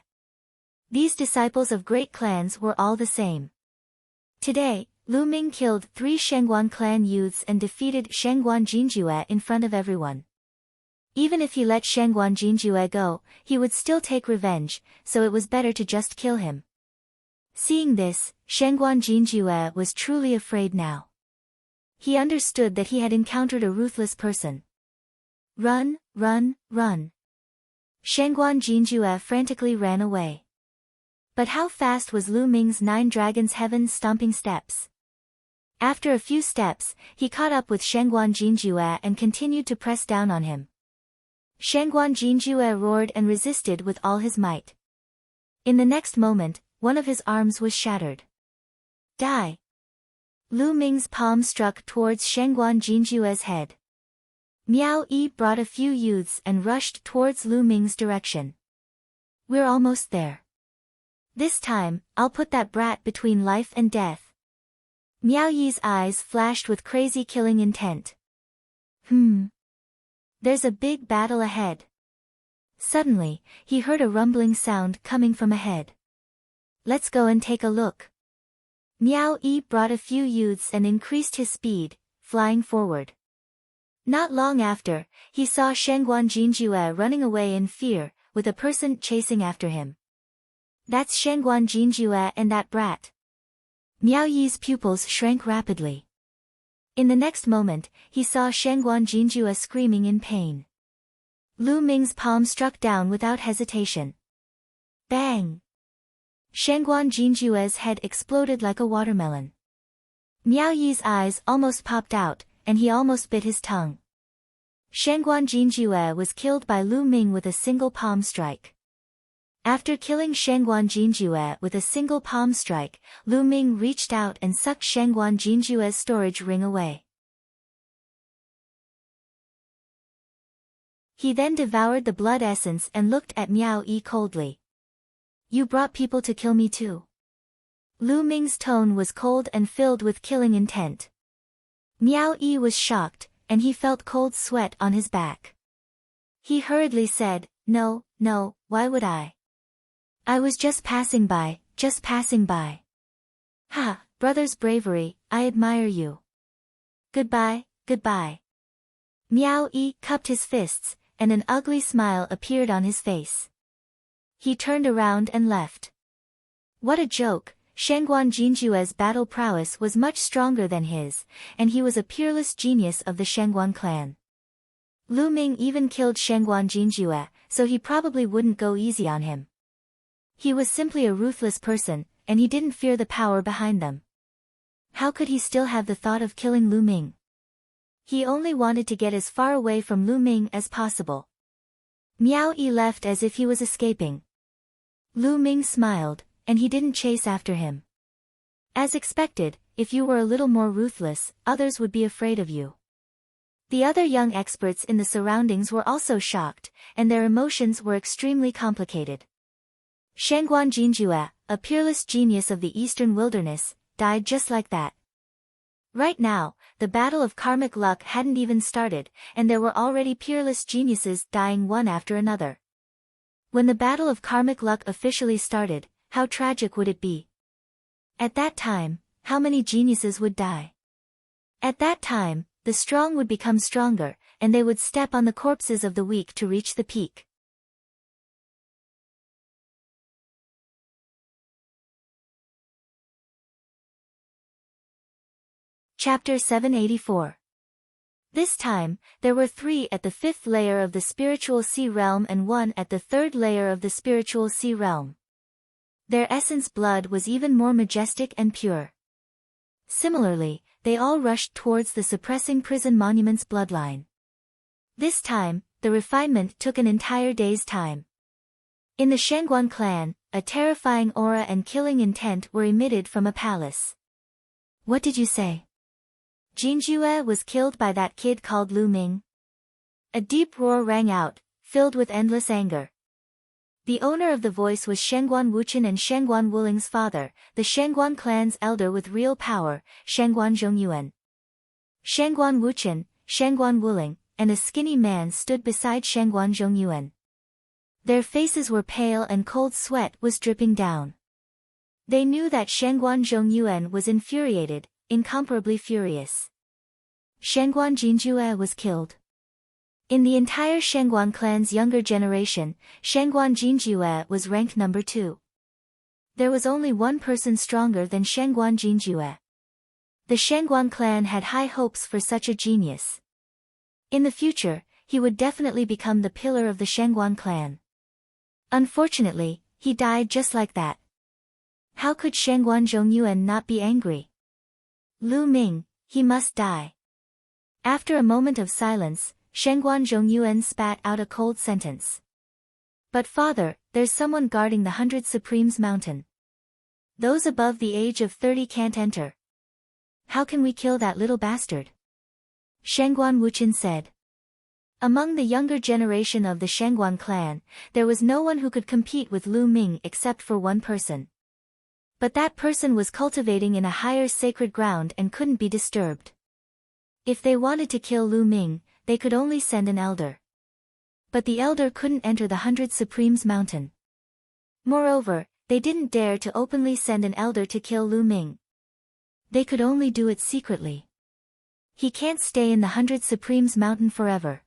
These disciples of great clans were all the same. Today, Lu Ming killed 3 Shangguan clan youths and defeated Shangguan Jinjue in front of everyone. Even if he let Shangguan Jinjue go, he would still take revenge, so it was better to just kill him. Seeing this, Shangguan Jinjue was truly afraid now. He understood that he had encountered a ruthless person. Run, run, run. Shangguan Jinjue frantically ran away. But how fast was Lu Ming's 9 dragons' heaven stomping steps? After a few steps, he caught up with Shangguan Jinjue and continued to press down on him. Shangguan Jinjue roared and resisted with all his might. In the next moment, one of his arms was shattered. Die! Lu Ming's palm struck towards Shangguan Jinjue's head. Miao Yi brought a few youths and rushed towards Lu Ming's direction. We're almost there. This time, I'll put that brat between life and death. Miao Yi's eyes flashed with crazy killing intent. There's a big battle ahead. Suddenly, he heard a rumbling sound coming from ahead. Let's go and take a look. Miao Yi brought a few youths and increased his speed, flying forward. Not long after, he saw Shangguan Jinjue running away in fear, with a person chasing after him. That's Shangguan Jinjue and that brat. Miao Yi's pupils shrank rapidly. In the next moment, he saw Shangguan Jinjue screaming in pain. Lu Ming's palm struck down without hesitation. Bang! Shangguan Jinjue's head exploded like a watermelon. Miao Yi's eyes almost popped out, and he almost bit his tongue. Shangguan Jinjue was killed by Lu Ming with a single palm strike. After killing Shangguan Jinjue with a single palm strike, Lu Ming reached out and sucked Shangguan Jinjue's storage ring away. He then devoured the blood essence and looked at Miao Yi coldly. You brought people to kill me too. Lu Ming's tone was cold and filled with killing intent. Miao Yi was shocked, and he felt cold sweat on his back. He hurriedly said, No, why would I? I was just passing by, Ha, brother's bravery, I admire you. Goodbye. Miao Yi cupped his fists, and an ugly smile appeared on his face. He turned around and left. What a joke, Shangguan Jinjue's battle prowess was much stronger than his, and he was a peerless genius of the Shangguan clan. Lu Ming even killed Shangguan Jinjue, so he probably wouldn't go easy on him. He was simply a ruthless person, and he didn't fear the power behind them. How could he still have the thought of killing Lu Ming? He only wanted to get as far away from Lu Ming as possible. Miao Yi left as if he was escaping. Lu Ming smiled, and he didn't chase after him. As expected, if you were a little more ruthless, others would be afraid of you. The other young experts in the surroundings were also shocked, and their emotions were extremely complicated. Shangguan Jinjue, a peerless genius of the eastern wilderness, died just like that. Right now, the battle of karmic luck hadn't even started, and there were already peerless geniuses dying one after another. When the battle of karmic luck officially started, how tragic would it be? At that time, how many geniuses would die? At that time, the strong would become stronger, and they would step on the corpses of the weak to reach the peak. Chapter 784. This time, there were 3 at the 5th layer of the spiritual sea realm and 1 at the 3rd layer of the spiritual sea realm. Their essence blood was even more majestic and pure. Similarly, they all rushed towards the suppressing prison monument's bloodline. This time, the refinement took an entire day's time. In the Shangguan clan, a terrifying aura and killing intent were emitted from a palace. What did you say? Jinjue was killed by that kid called Lu Ming. A deep roar rang out, filled with endless anger. The owner of the voice was Shangguan Wuchen and Shangguan Wuling's father, the Shangguan clan's elder with real power, Shangguan Zhongyuan. Shangguan Wuchen, Shangguan Wuling, and a skinny man stood beside Shangguan Zhongyuan. Their faces were pale and cold sweat was dripping down. They knew that Shangguan Zhongyuan was infuriated, incomparably furious. Shangguan Jinjue was killed. In the entire Shangguan clan's younger generation, Shangguan Jinjue was ranked number 2. There was only one person stronger than Shangguan Jinjue. The Shangguan clan had high hopes for such a genius. In the future, he would definitely become the pillar of the Shangguan clan. Unfortunately, he died just like that. How could Shangguan Zhongyuan not be angry? Lu Ming, he must die. After a moment of silence, Shangguan Zhongyuan spat out a cold sentence. But father, there's someone guarding the 100 Supremes mountain. Those above the age of 30 can't enter. How can we kill that little bastard? Shangguan Wuchen said. Among the younger generation of the Shangguan clan, there was no one who could compete with Lu Ming except for one person. But that person was cultivating in a higher sacred ground and couldn't be disturbed. If they wanted to kill Lu Ming, they could only send an elder. But the elder couldn't enter the 100 Supremes mountain. Moreover, they didn't dare to openly send an elder to kill Lu Ming. They could only do it secretly. He can't stay in the 100 Supremes mountain forever.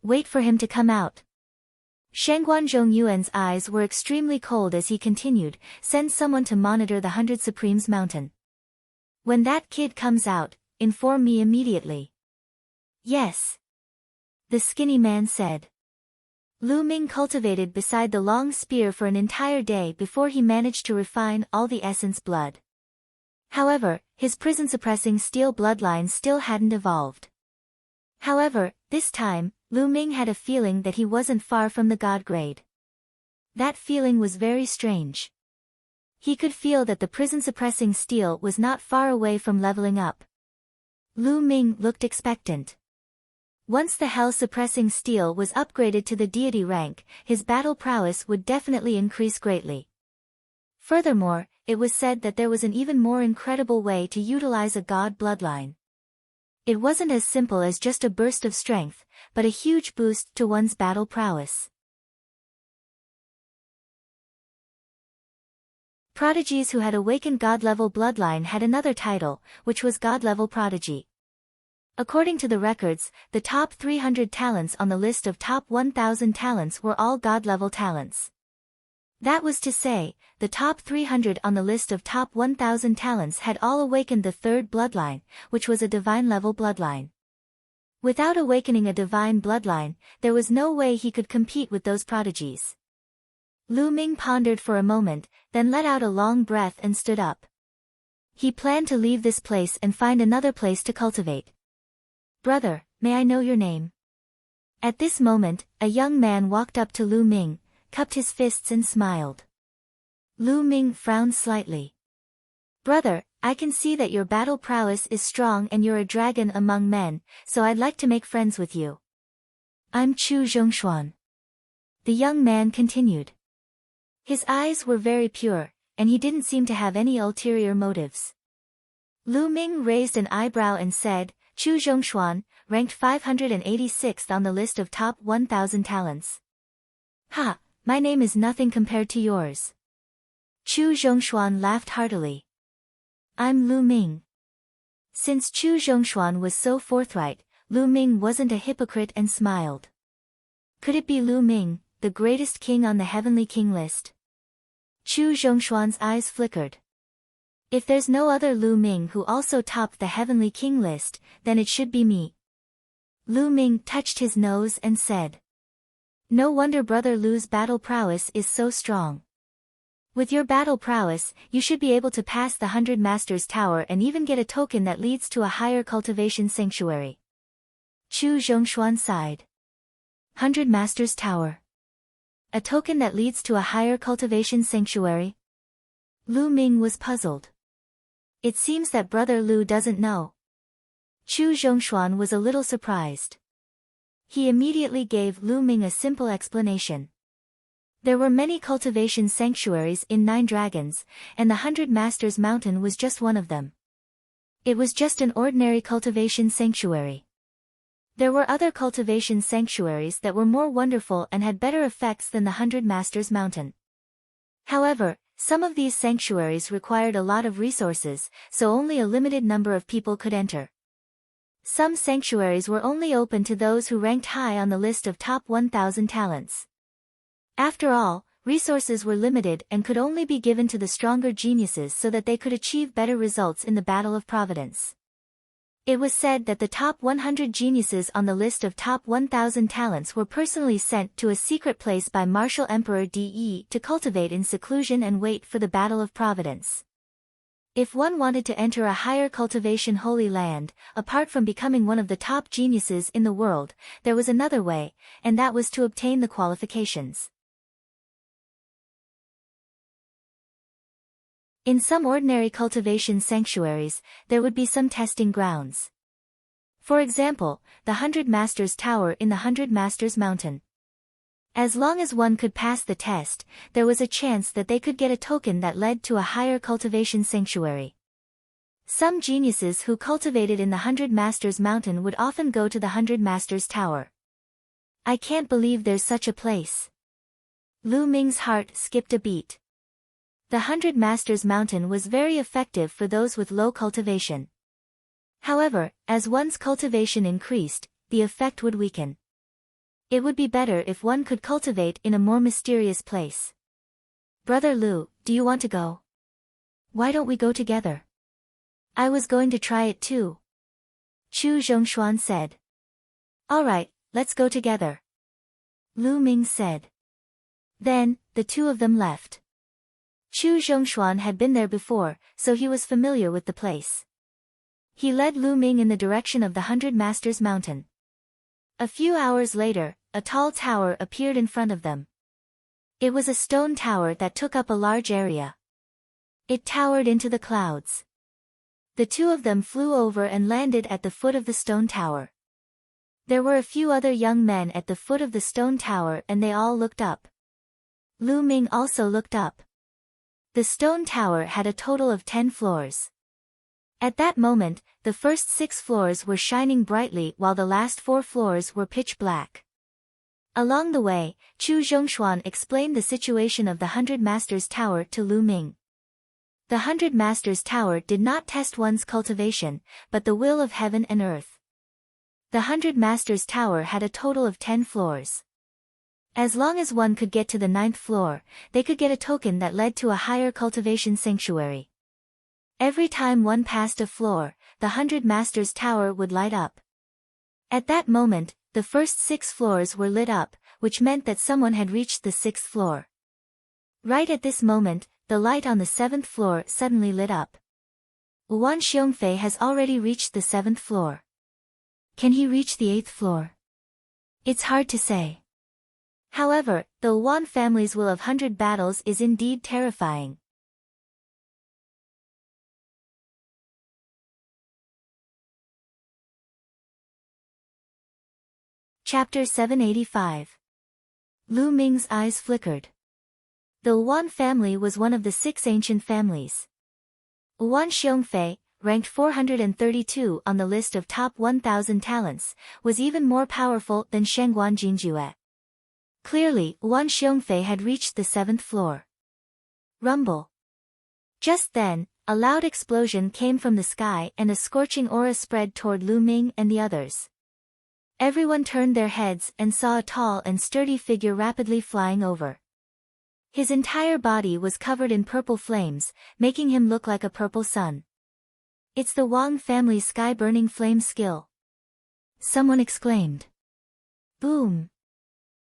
Wait for him to come out. Shangguan Zhongyuan's eyes were extremely cold as he continued, send someone to monitor the 100 Supremes mountain. When that kid comes out, inform me immediately. Yes. The skinny man said. Lu Ming cultivated beside the long spear for an entire day before he managed to refine all the essence blood. However, his prison-suppressing steel bloodline still hadn't evolved. However, this time, Lu Ming had a feeling that he wasn't far from the god grade. That feeling was very strange. He could feel that the prison-suppressing steel was not far away from leveling up. Lu Ming looked expectant. Once the hell-suppressing steel was upgraded to the deity rank, his battle prowess would definitely increase greatly. Furthermore, it was said that there was an even more incredible way to utilize a god bloodline. It wasn't as simple as just a burst of strength, but a huge boost to one's battle prowess. Prodigies who had awakened god-level bloodline had another title, which was god-level prodigy. According to the records, the top 300 talents on the list of top 1,000 talents were all god-level talents. That was to say, the top 300 on the list of top 1,000 talents had all awakened the 3rd bloodline, which was a divine-level bloodline. Without awakening a divine bloodline, there was no way he could compete with those prodigies. Lu Ming pondered for a moment, then let out a long breath and stood up. He planned to leave this place and find another place to cultivate. Brother, may I know your name? At this moment, a young man walked up to Lu Ming, cupped his fists and smiled. Lu Ming frowned slightly. Brother, I can see that your battle prowess is strong and you're a dragon among men, so I'd like to make friends with you. I'm Chu Zhongshuan. The young man continued. His eyes were very pure, and he didn't seem to have any ulterior motives. Lu Ming raised an eyebrow and said, Chu Zhongshuan, ranked 586th on the list of top 1,000 talents. Ha, my name is nothing compared to yours. Chu Zhongshuan laughed heartily. I'm Lu Ming. Since Chu Zhongshuan was so forthright, Lu Ming wasn't a hypocrite and smiled. Could it be Lu Ming, the greatest king on the heavenly king list? Chu Zhongshuan's eyes flickered. If there's no other Lu Ming who also topped the Heavenly King list, then it should be me. Lu Ming touched his nose and said. No wonder Brother Lu's battle prowess is so strong. With your battle prowess, you should be able to pass the 100 Masters Tower and even get a token that leads to a higher cultivation sanctuary. Chu Zhongshuan sighed. 100 Masters Tower. A token that leads to a higher cultivation sanctuary? Lu Ming was puzzled. It seems that Brother Lu doesn't know. Chu Zhongshuan was a little surprised. He immediately gave Lu Ming a simple explanation. There were many cultivation sanctuaries in 9 Dragons, and the 100 Masters Mountain was just one of them. It was just an ordinary cultivation sanctuary. There were other cultivation sanctuaries that were more wonderful and had better effects than the 100 Masters Mountain. However, some of these sanctuaries required a lot of resources, so only a limited number of people could enter. Some sanctuaries were only open to those who ranked high on the list of top 1,000 talents. After all, resources were limited and could only be given to the stronger geniuses so that they could achieve better results in the Battle of Providence. It was said that the top 100 geniuses on the list of top 1,000 talents were personally sent to a secret place by Martial Emperor De to cultivate in seclusion and wait for the Battle of Providence. If one wanted to enter a higher cultivation Holy Land, apart from becoming one of the top geniuses in the world, there was another way, and that was to obtain the qualifications. In some ordinary cultivation sanctuaries, there would be some testing grounds. For example, the 100 Masters Tower in the 100 Masters Mountain. As long as one could pass the test, there was a chance that they could get a token that led to a higher cultivation sanctuary. Some geniuses who cultivated in the 100 Masters Mountain would often go to the 100 Masters Tower. I can't believe there's such a place. Lu Ming's heart skipped a beat. The 100 Masters Mountain was very effective for those with low cultivation. However, as one's cultivation increased, the effect would weaken. It would be better if one could cultivate in a more mysterious place. Brother Lu, do you want to go? Why don't we go together? I was going to try it too. Chu Zhongshuan said. Alright, let's go together. Lu Ming said. Then, the two of them left. Chu Zhongshuan had been there before, so he was familiar with the place. He led Lu Ming in the direction of the 100 Masters Mountain. A few hours later, a tall tower appeared in front of them. It was a stone tower that took up a large area. It towered into the clouds. The two of them flew over and landed at the foot of the stone tower. There were a few other young men at the foot of the stone tower and they all looked up. Lu Ming also looked up. The stone tower had a total of 10 floors. At that moment, the first 6 floors were shining brightly while the last 4 floors were pitch black. Along the way, Chu Zhongshuan explained the situation of the 100 Masters Tower to Lu Ming. The 100 Masters Tower did not test one's cultivation, but the will of heaven and earth. The 100 Masters Tower had a total of 10 floors. As long as one could get to the 9th floor, they could get a token that led to a higher cultivation sanctuary. Every time one passed a floor, the 100 Masters Tower would light up. At that moment, the first 6 floors were lit up, which meant that someone had reached the 6th floor. Right at this moment, the light on the 7th floor suddenly lit up. Wan Xiongfei has already reached the 7th floor. Can he reach the 8th floor? It's hard to say. However, the Wan family's will of 100 battles is indeed terrifying. Chapter 785. Lu Ming's eyes flickered. The Wan family was one of the 6 ancient families. Wan Xiongfei, ranked 432 on the list of top 1,000 talents, was even more powerful than Shengguan Jinjue. Clearly, Wan Xiongfei had reached the 7th floor. Rumble. Just then, a loud explosion came from the sky and a scorching aura spread toward Lu Ming and the others. Everyone turned their heads and saw a tall and sturdy figure rapidly flying over. His entire body was covered in purple flames, making him look like a purple sun. It's the Wang family's sky-burning flame skill. Someone exclaimed. Boom!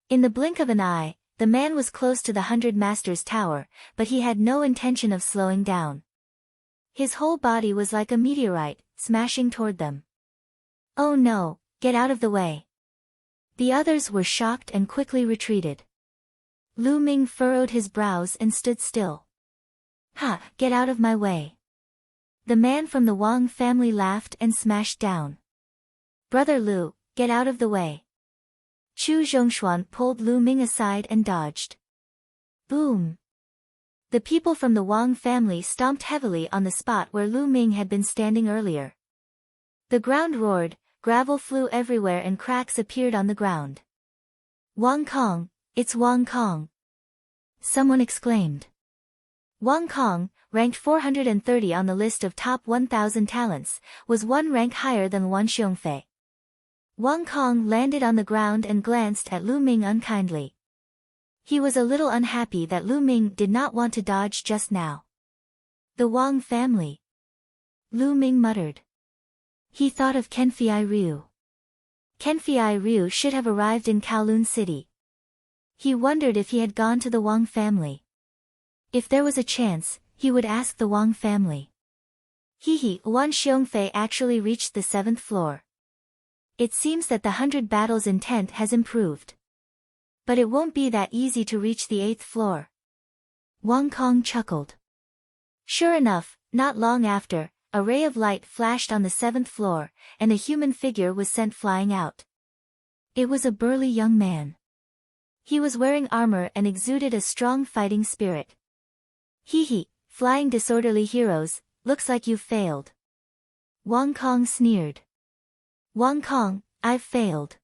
In the blink of an eye, the man was close to the 100 Masters Tower, but he had no intention of slowing down. His whole body was like a meteorite, smashing toward them. Oh no, get out of the way. The others were shocked and quickly retreated. Lu Ming furrowed his brows and stood still. Ha, get out of my way. The man from the Wang family laughed and smashed down. Brother Lu, get out of the way. Chu Zhongshuan pulled Lu Ming aside and dodged. Boom! The people from the Wang family stomped heavily on the spot where Lu Ming had been standing earlier. The ground roared, gravel flew everywhere and cracks appeared on the ground. Wang Kong, it's Wang Kong! Someone exclaimed. Wang Kong, ranked 430 on the list of top 1,000 talents, was one rank higher than Wan Xiongfei. Wang Kong landed on the ground and glanced at Lu Ming unkindly. He was a little unhappy that Lu Ming did not want to dodge just now. The Wang family. Lu Ming muttered. He thought of Kenfei Ryu. Kenfei Ryu should have arrived in Kowloon City. He wondered if he had gone to the Wang family. If there was a chance, he would ask the Wang family. Wan Xiongfei actually reached the 7th floor. It seems that the 100 battles intent has improved. But it won't be that easy to reach the 8th floor. Wang Kong chuckled. Sure enough, not long after, a ray of light flashed on the 7th floor, and a human figure was sent flying out. It was a burly young man. He was wearing armor and exuded a strong fighting spirit. Flying disorderly heroes, looks like you've failed. Wang Kong sneered. Wang Kong, I've failed.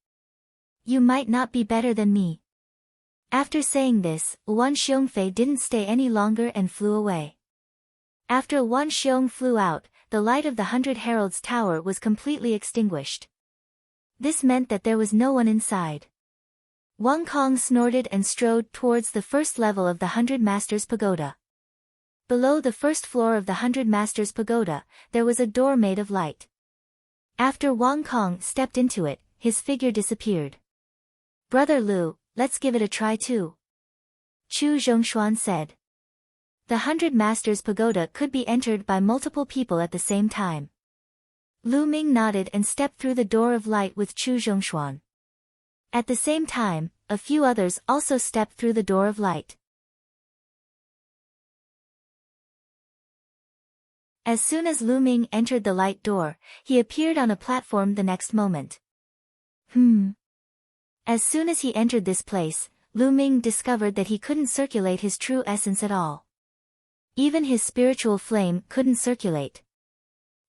You might not be better than me. After saying this, Wan Xiongfei didn't stay any longer and flew away. After Wan Xiong flew out, the light of the 100 Heralds Tower was completely extinguished. This meant that there was no one inside. Wang Kong snorted and strode towards the first level of the 100 Masters Pagoda. Below the first floor of the 100 Masters Pagoda, there was a door made of light. After Wang Kong stepped into it, his figure disappeared. Brother Lu, let's give it a try too. Chu Zhongshuan said. The 100 Masters Pagoda could be entered by multiple people at the same time. Lu Ming nodded and stepped through the door of light with Chu Zhongshuan. At the same time, a few others also stepped through the door of light. As soon as Lu Ming entered the light door, he appeared on a platform the next moment. As soon as he entered this place, Lu Ming discovered that he couldn't circulate his true essence at all. Even his spiritual flame couldn't circulate.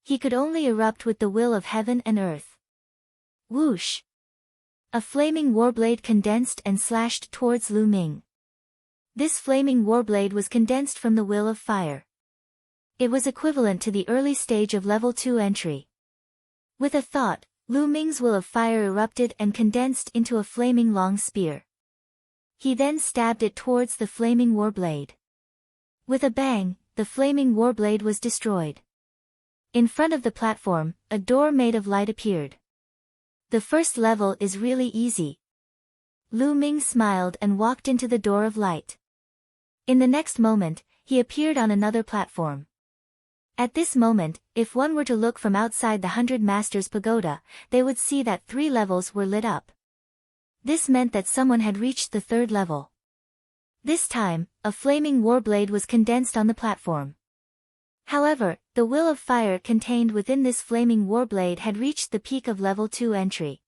He could only erupt with the will of heaven and earth. Whoosh! A flaming warblade condensed and slashed towards Lu Ming. This flaming warblade was condensed from the will of fire. It was equivalent to the early stage of level 2 entry. With a thought, Lu Ming's will of fire erupted and condensed into a flaming long spear. He then stabbed it towards the flaming warblade. With a bang, the flaming warblade was destroyed. In front of the platform, a door made of light appeared. The first level is really easy. Lu Ming smiled and walked into the door of light. In the next moment, he appeared on another platform. At this moment, if one were to look from outside the 100 Masters Pagoda, they would see that 3 levels were lit up. This meant that someone had reached the 3rd level. This time, a flaming warblade was condensed on the platform. However, the will of fire contained within this flaming warblade had reached the peak of level 2 entry.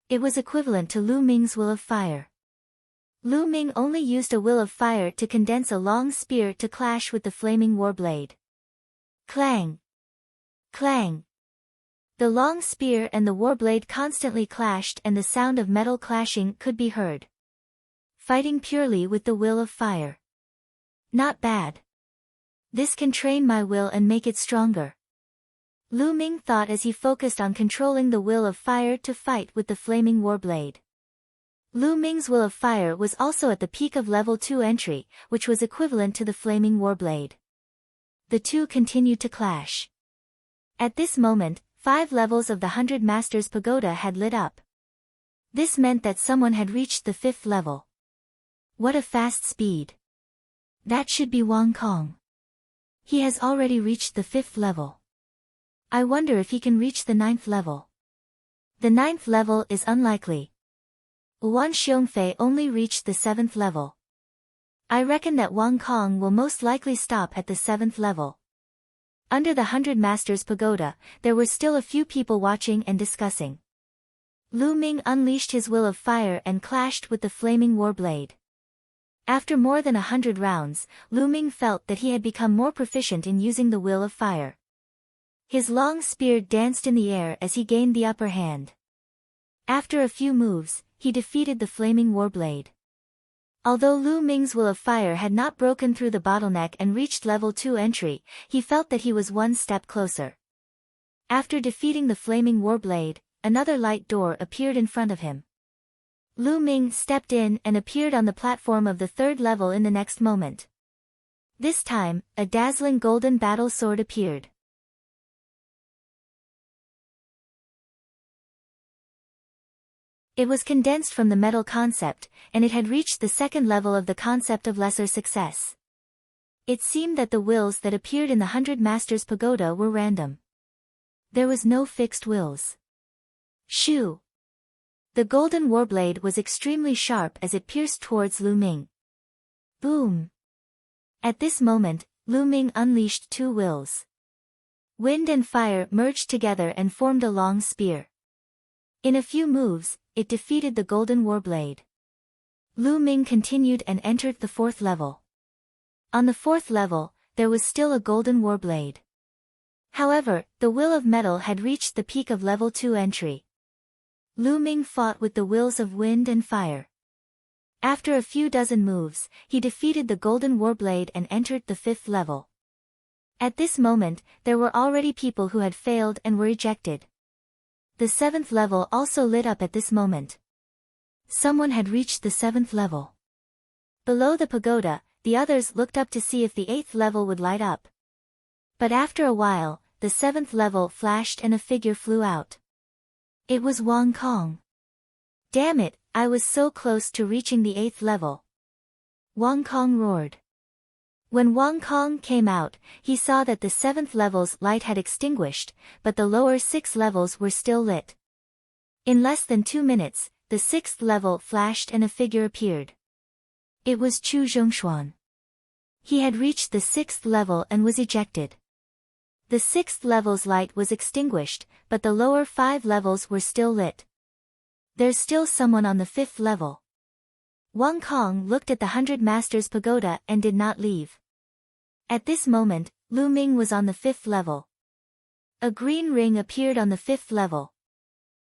It was equivalent to Lu Ming's will of fire. Lu Ming only used a will of fire to condense a long spear to clash with the flaming warblade. Clang! Clang! The long spear and the warblade constantly clashed and the sound of metal clashing could be heard. Fighting purely with the will of fire. Not bad. This can train my will and make it stronger. Lu Ming thought as he focused on controlling the will of fire to fight with the flaming warblade. Lu Ming's Will of Fire was also at the peak of level 2 entry, which was equivalent to the flaming warblade. The two continued to clash. At this moment, 5 levels of the 100 Masters Pagoda had lit up. This meant that someone had reached the 5th level. What a fast speed. That should be Wang Kong. He has already reached the 5th level. I wonder if he can reach the 9th level. The 9th level is unlikely. Wan Xiongfei only reached the 7th level. I reckon that Wang Kong will most likely stop at the 7th level. Under the 100 Masters Pagoda, there were still a few people watching and discussing. Lu Ming unleashed his Will of Fire and clashed with the flaming warblade. After more than 100 rounds, Lu Ming felt that he had become more proficient in using the Will of Fire. His long spear danced in the air as he gained the upper hand. After a few moves, he defeated the flaming warblade. Although Lu Ming's Will of Fire had not broken through the bottleneck and reached level 2 entry, he felt that he was one step closer. After defeating the flaming warblade, another light door appeared in front of him. Lu Ming stepped in and appeared on the platform of the 3rd level in the next moment. This time, a dazzling golden battle sword appeared. It was condensed from the metal concept, and it had reached the 2nd level of the concept of lesser success. It seemed that the wills that appeared in the 100 Masters Pagoda were random. There was no fixed wills. Shoo! The golden warblade was extremely sharp as it pierced towards Lu Ming. Boom! At this moment, Lu Ming unleashed 2 wills. Wind and fire merged together and formed a long spear. In a few moves, it defeated the golden warblade. Lu Ming continued and entered the 4th level. On the 4th level, there was still a golden warblade. However, the Will of Metal had reached the peak of level 2 entry. Lu Ming fought with the wills of wind and fire. After a few dozen moves, he defeated the golden warblade and entered the 5th level. At this moment, there were already people who had failed and were ejected. The 7th level also lit up at this moment. Someone had reached the 7th level. Below the pagoda, the others looked up to see if the 8th level would light up. But after a while, the 7th level flashed and a figure flew out. It was Wang Kong. Damn it, I was so close to reaching the 8th level. Wang Kong roared. When Wang Kong came out, he saw that the 7th level's light had extinguished, but the lower 6 levels were still lit. In less than 2 minutes, the 6th level flashed and a figure appeared. It was Chu Zhongshuan. He had reached the 6th level and was ejected. The 6th level's light was extinguished, but the lower 5 levels were still lit. There's still someone on the 5th level. Wang Kong looked at the 100 Masters Pagoda and did not leave. At this moment, Lu Ming was on the 5th level. A green ring appeared on the 5th level.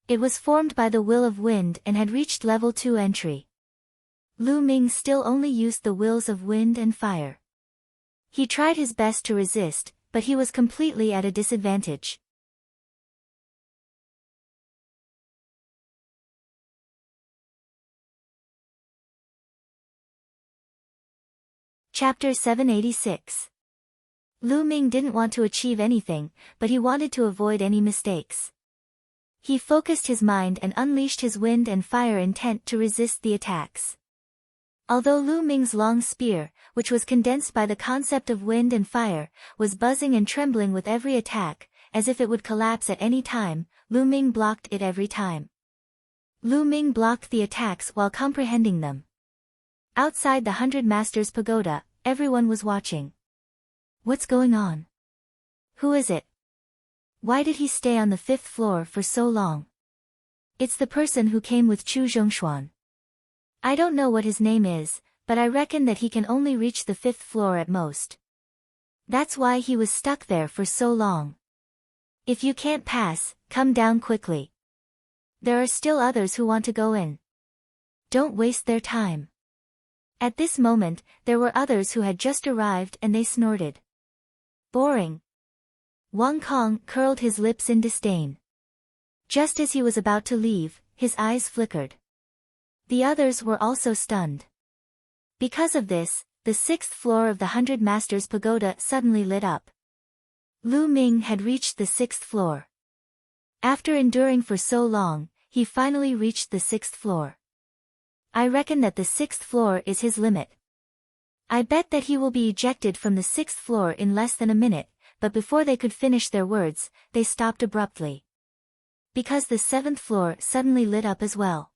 It was formed by the Will of Wind and had reached level 2 entry. Lu Ming still only used the wills of wind and fire. He tried his best to resist, but he was completely at a disadvantage. Chapter 786. Lu Ming didn't want to achieve anything, but he wanted to avoid any mistakes. He focused his mind and unleashed his wind and fire intent to resist the attacks. Although Lu Ming's long spear, which was condensed by the concept of wind and fire, was buzzing and trembling with every attack, as if it would collapse at any time, Lu Ming blocked it every time. Lu Ming blocked the attacks while comprehending them. Outside the 100 Masters Pagoda, everyone was watching. What's going on? Who is it? Why did he stay on the 5th floor for so long? It's the person who came with Chu Zhongshuan. I don't know what his name is, but I reckon that he can only reach the 5th floor at most. That's why he was stuck there for so long. If you can't pass, come down quickly. There are still others who want to go in. Don't waste their time. At this moment, there were others who had just arrived and they snorted. Boring. Wang Kong curled his lips in disdain. Just as he was about to leave, his eyes flickered. The others were also stunned. Because of this, the 6th floor of the 100 Masters Pagoda suddenly lit up. Lu Ming had reached the 6th floor. After enduring for so long, he finally reached the 6th floor. I reckon that the 6th floor is his limit. I bet that he will be ejected from the 6th floor in less than a minute, but before they could finish their words, they stopped abruptly. Because the 7th floor suddenly lit up as well.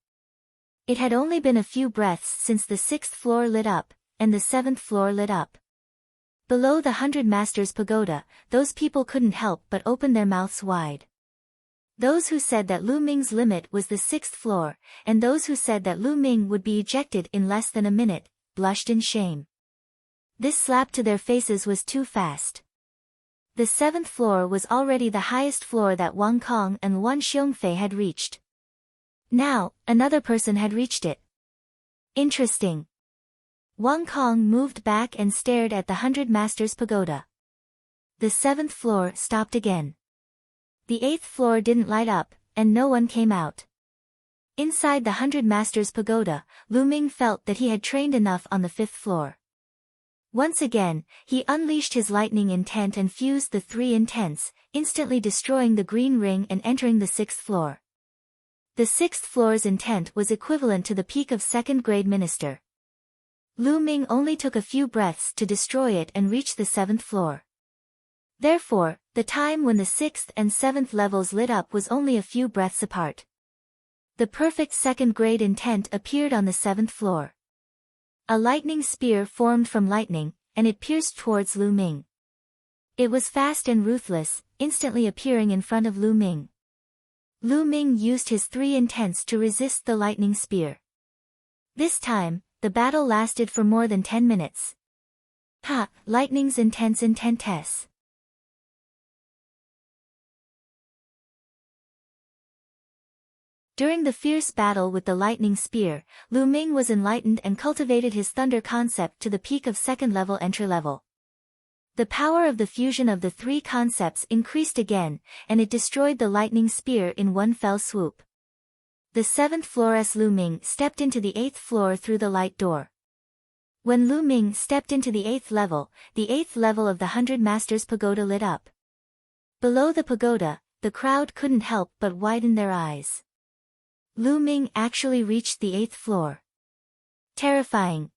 It had only been a few breaths since the 6th floor lit up, and the 7th floor lit up. Below the 100 Masters Pagoda, those people couldn't help but open their mouths wide. Those who said that Lu Ming's limit was the 6th floor, and those who said that Lu Ming would be ejected in less than a minute, blushed in shame. This slap to their faces was too fast. The 7th floor was already the highest floor that Wang Kong and Wan Xiongfei had reached. Now, another person had reached it. Interesting. Wang Kong moved back and stared at the 100 Masters Pagoda. The 7th floor stopped again. The 8th floor didn't light up, and no one came out. Inside the 100 Masters Pagoda, Lu Ming felt that he had trained enough on the 5th floor. Once again, he unleashed his lightning intent and fused the 3 intents, instantly destroying the green ring and entering the 6th floor. The 6th floor's intent was equivalent to the peak of 2nd grade minister. Lu Ming only took a few breaths to destroy it and reach the 7th floor. Therefore, the time when the 6th and 7th levels lit up was only a few breaths apart. The perfect 2nd grade intent appeared on the 7th floor. A lightning spear formed from lightning, and it pierced towards Lu Ming. It was fast and ruthless, instantly appearing in front of Lu Ming. Lu Ming used his 3 intents to resist the lightning spear. This time, the battle lasted for more than 10 minutes. Lightning's intents. During the fierce battle with the lightning spear, Lu Ming was enlightened and cultivated his thunder concept to the peak of 2nd level entry level. The power of the fusion of the 3 concepts increased again, and it destroyed the lightning spear in one fell swoop. The 7th floor's Lu Ming stepped into the 8th floor through the light door. When Lu Ming stepped into the 8th level of the 100 Masters Pagoda lit up. Below the pagoda, the crowd couldn't help but widen their eyes. Lu Ming actually reached the 8th floor. Terrifying.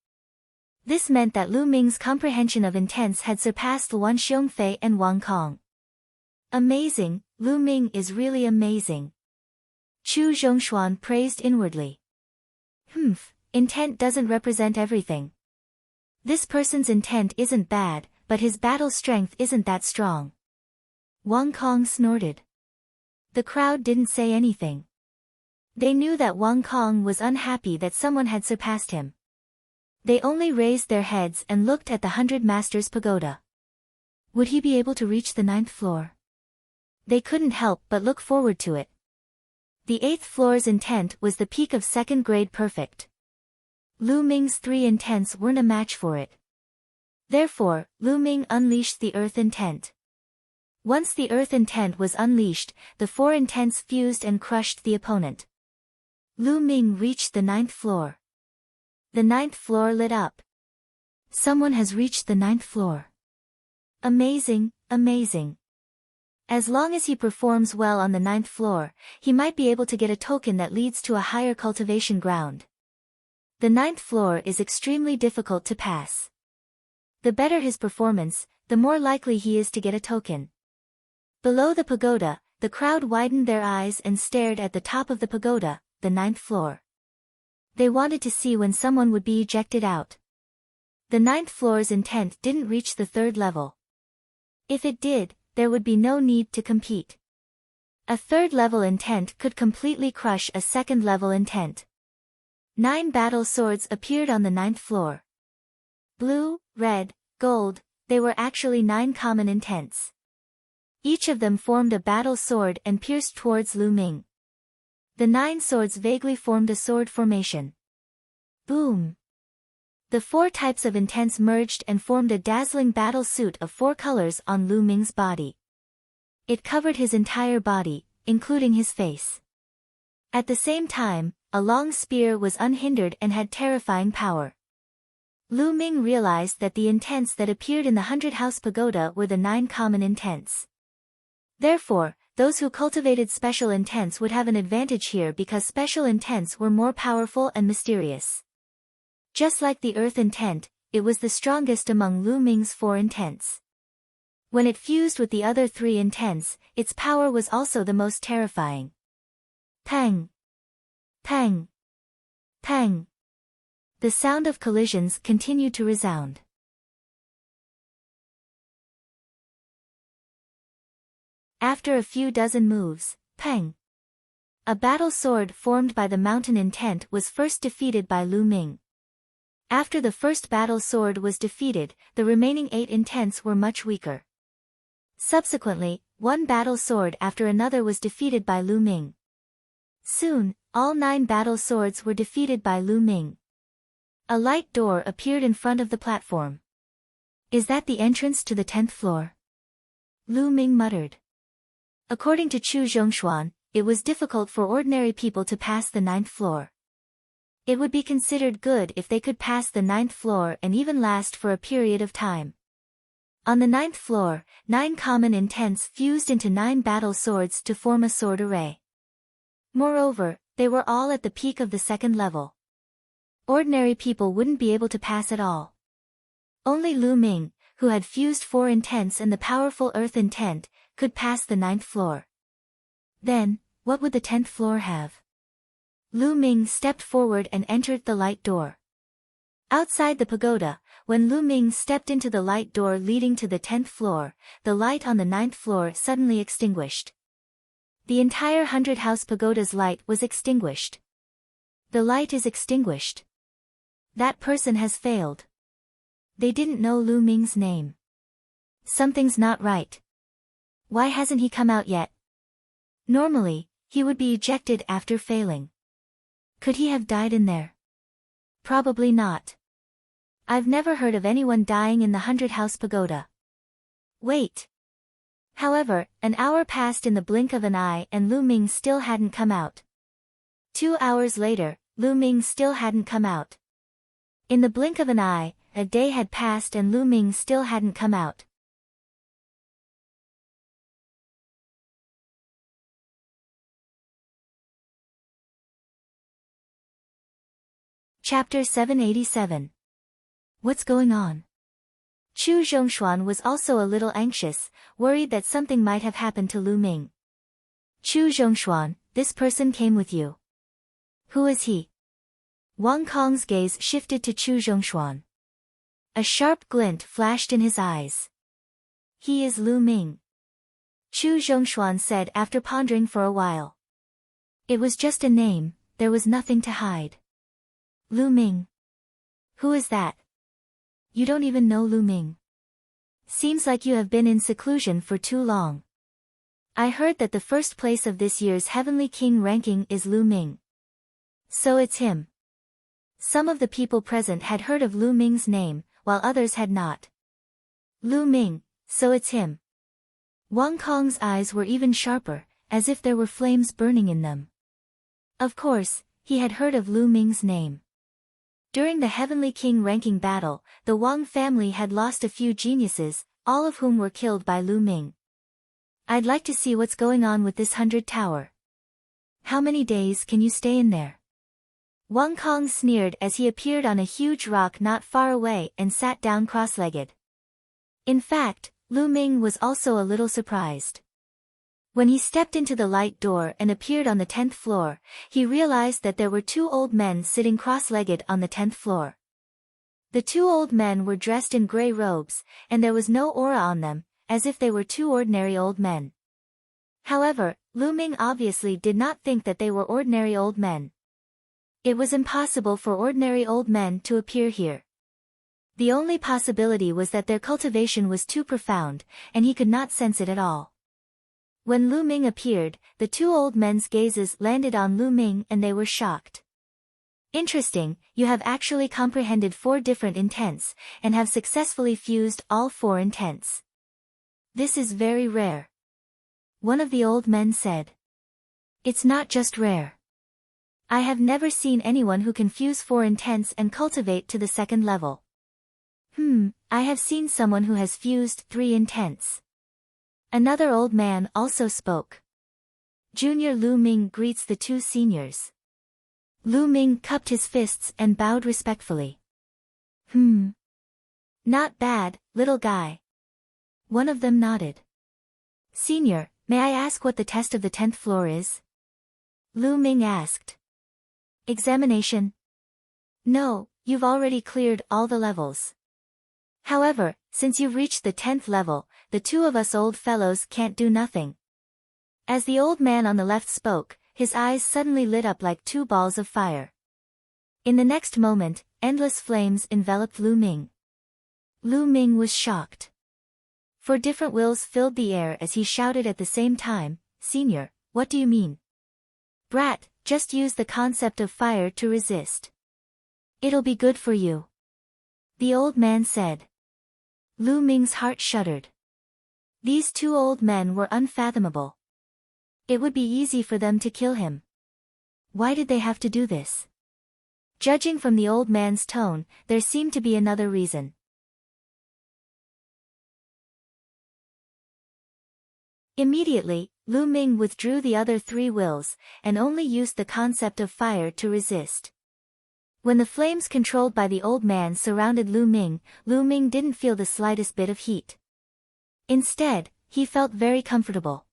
This meant that Lu Ming's comprehension of intents had surpassed Wan Xiongfei and Wang Kong. Amazing, Lu Ming is really amazing. Chu Zhongshuan praised inwardly. Intent doesn't represent everything. This person's intent isn't bad, but his battle strength isn't that strong. Wang Kong snorted. The crowd didn't say anything. They knew that Wang Kong was unhappy that someone had surpassed him. They only raised their heads and looked at the 100 Masters Pagoda. Would he be able to reach the 9th floor? They couldn't help but look forward to it. The 8th floor's intent was the peak of 2nd grade perfect. Lu Ming's 3 intents weren't a match for it. Therefore, Lu Ming unleashed the earth intent. Once the earth intent was unleashed, the 4 intents fused and crushed the opponent. Lu Ming reached the 9th floor. The 9th floor lit up. Someone has reached the 9th floor. Amazing, amazing. As long as he performs well on the 9th floor, he might be able to get a token that leads to a higher cultivation ground. The 9th floor is extremely difficult to pass. The better his performance, the more likely he is to get a token. Below the pagoda, the crowd widened their eyes and stared at the top of the pagoda, the 9th floor. They wanted to see when someone would be ejected out. The 9th floor's intent didn't reach the 3rd level. If it did, there would be no need to compete. A 3rd level intent could completely crush a 2nd level intent. 9 battle swords appeared on the 9th floor. Blue, red, gold, they were actually 9 common intents. Each of them formed a battle sword and pierced towards Lu Ming. The 9 swords vaguely formed a sword formation. Boom! The 4 types of intents merged and formed a dazzling battle suit of 4 colors on Lu Ming's body. It covered his entire body, including his face. At the same time, a long spear was unhindered and had terrifying power. Lu Ming realized that the intents that appeared in the 100-house pagoda were the 9 common intents. Therefore, those who cultivated special intents would have an advantage here because special intents were more powerful and mysterious. Just like the earth intent, it was the strongest among Lu Ming's 4 intents. When it fused with the other 3 intents, its power was also the most terrifying. Pang! Pang! Pang! The sound of collisions continued to resound. After a few dozen moves, pang! A battle sword formed by the mountain intent was first defeated by Lu Ming. After the first battle sword was defeated, the remaining 8 intents were much weaker. Subsequently, one battle sword after another was defeated by Lu Ming. Soon, all 9 battle swords were defeated by Lu Ming. A light door appeared in front of the platform. Is that the entrance to the 10th floor? Lu Ming muttered. According to Chu Zhongshuan, it was difficult for ordinary people to pass the 9th floor. It would be considered good if they could pass the 9th floor and even last for a period of time. On the 9th floor, 9 common intents fused into 9 battle swords to form a sword array. Moreover, they were all at the peak of the 2nd level. Ordinary people wouldn't be able to pass at all. Only Lu Ming, who had fused 4 intents and the powerful earth intent, could pass the 9th floor. Then, what would the 10th floor have? Lu Ming stepped forward and entered the light door. Outside the pagoda, when Lu Ming stepped into the light door leading to the 10th floor, the light on the 9th floor suddenly extinguished. The entire 100-house pagoda's light was extinguished. The light is extinguished. That person has failed. They didn't know Lu Ming's name. Something's not right. Why hasn't he come out yet? Normally, he would be ejected after failing. Could he have died in there? Probably not. I've never heard of anyone dying in the 100-house pagoda. Wait. However, an hour passed in the blink of an eye and Lu Ming still hadn't come out. 2 hours later, Lu Ming still hadn't come out. In the blink of an eye, a day had passed and Lu Ming still hadn't come out. Chapter 787. What's going on? Chu Zhongshuan was also a little anxious, worried that something might have happened to Lu Ming. Chu Zhongshuan, this person came with you. Who is he? Wang Kong's gaze shifted to Chu Zhongshuan. A sharp glint flashed in his eyes. He is Lu Ming. Chu Zhongshuan said after pondering for a while. It was just a name, there was nothing to hide. Lu Ming. Who is that? You don't even know Lu Ming. Seems like you have been in seclusion for too long. I heard that the first place of this year's Heavenly King ranking is Lu Ming. So it's him. Some of the people present had heard of Lu Ming's name, while others had not. Lu Ming, so it's him. Wang Kong's eyes were even sharper, as if there were flames burning in them. Of course, he had heard of Lu Ming's name. During the Heavenly King ranking battle, the Wang family had lost a few geniuses, all of whom were killed by Lu Ming. I'd like to see what's going on with this 100 tower. How many days can you stay in there? Wang Kong sneered as he appeared on a huge rock not far away and sat down cross-legged. In fact, Lu Ming was also a little surprised. When he stepped into the light door and appeared on the 10th floor, he realized that there were 2 old men sitting cross-legged on the 10th floor. The 2 old men were dressed in gray robes, and there was no aura on them, as if they were 2 ordinary old men. However, Lu Ming obviously did not think that they were ordinary old men. It was impossible for ordinary old men to appear here. The only possibility was that their cultivation was too profound, and he could not sense it at all. When Lu Ming appeared, the 2 old men's gazes landed on Lu Ming and they were shocked. Interesting, you have actually comprehended 4 different intents, and have successfully fused all 4 intents. This is very rare. One of the old men said. It's not just rare. I have never seen anyone who can fuse 4 intents and cultivate to the second level. I have seen someone who has fused 3 intents. Another old man also spoke. Junior Lu Ming greets the 2 seniors. Lu Ming cupped his fists and bowed respectfully. Not bad, little guy. One of them nodded. Senior, may I ask what the test of the 10th floor is? Lu Ming asked. Examination? No, you've already cleared all the levels. However, since you've reached the 10th level, the 2 of us old fellows can't do nothing. As the old man on the left spoke, his eyes suddenly lit up like 2 balls of fire. In the next moment, endless flames enveloped Lu Ming. Lu Ming was shocked. 4 different wills filled the air as he shouted at the same time, Senior, what do you mean? Brat, just use the concept of fire to resist. It'll be good for you. The old man said. Lu Ming's heart shuddered. These 2 old men were unfathomable. It would be easy for them to kill him. Why did they have to do this? Judging from the old man's tone, there seemed to be another reason. Immediately, Lu Ming withdrew the other 3 wills, and only used the concept of fire to resist. When the flames controlled by the old man surrounded Lu Ming didn't feel the slightest bit of heat. Instead, he felt very comfortable.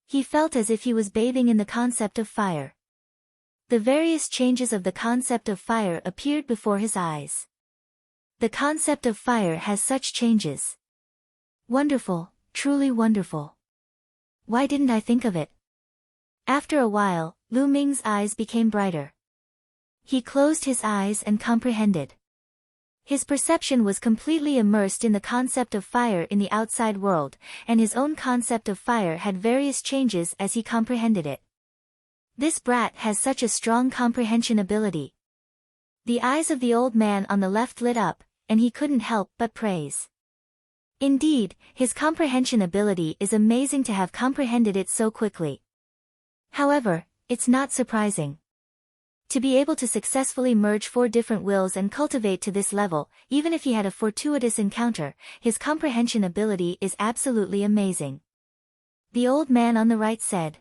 He felt as if he was bathing in the concept of fire. The various changes of the concept of fire appeared before his eyes. The concept of fire has such changes. Wonderful, truly wonderful. Why didn't I think of it? After a while, Lu Ming's eyes became brighter. He closed his eyes and comprehended. His perception was completely immersed in the concept of fire in the outside world, and his own concept of fire had various changes as he comprehended it. This brat has such a strong comprehension ability. The eyes of the old man on the left lit up, and he couldn't help but praise. Indeed, his comprehension ability is amazing to have comprehended it so quickly. However, it's not surprising. To be able to successfully merge 4 different wills and cultivate to this level, even if he had a fortuitous encounter, his comprehension ability is absolutely amazing. The old man on the right said.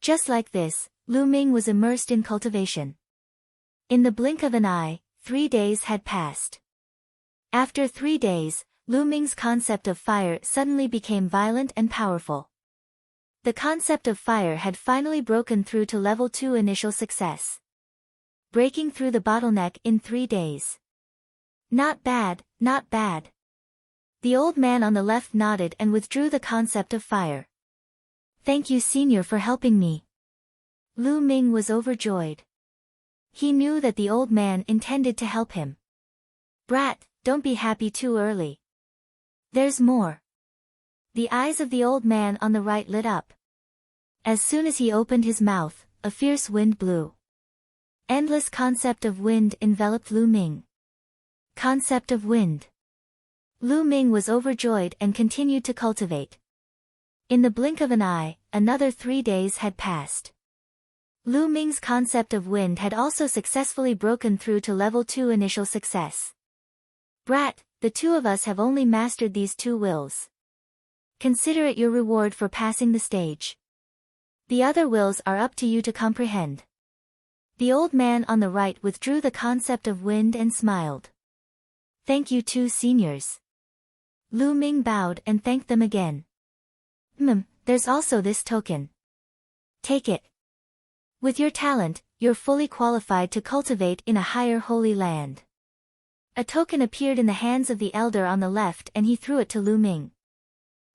Just like this, Lu Ming was immersed in cultivation. In the blink of an eye, 3 days had passed. After 3 days, Lu Ming's concept of fire suddenly became violent and powerful. The concept of fire had finally broken through to level 2 initial success. Breaking through the bottleneck in 3 days. Not bad, not bad. The old man on the left nodded and withdrew the concept of fire. Thank you, Senior, for helping me. Lu Ming was overjoyed. He knew that the old man intended to help him. Brat, don't be happy too early. There's more. The eyes of the old man on the right lit up. As soon as he opened his mouth, a fierce wind blew. Endless concept of wind enveloped Lu Ming. Concept of wind. Lu Ming was overjoyed and continued to cultivate. In the blink of an eye, another 3 days had passed. Lu Ming's concept of wind had also successfully broken through to level 2 initial success. Brat, the 2 of us have only mastered these 2 wills. Consider it your reward for passing the stage. The other wills are up to you to comprehend. The old man on the right withdrew the concept of wind and smiled. Thank you, 2 seniors. Lu Ming bowed and thanked them again. There's also this token. Take it. With your talent, you're fully qualified to cultivate in a higher holy land. A token appeared in the hands of the elder on the left and he threw it to Lu Ming.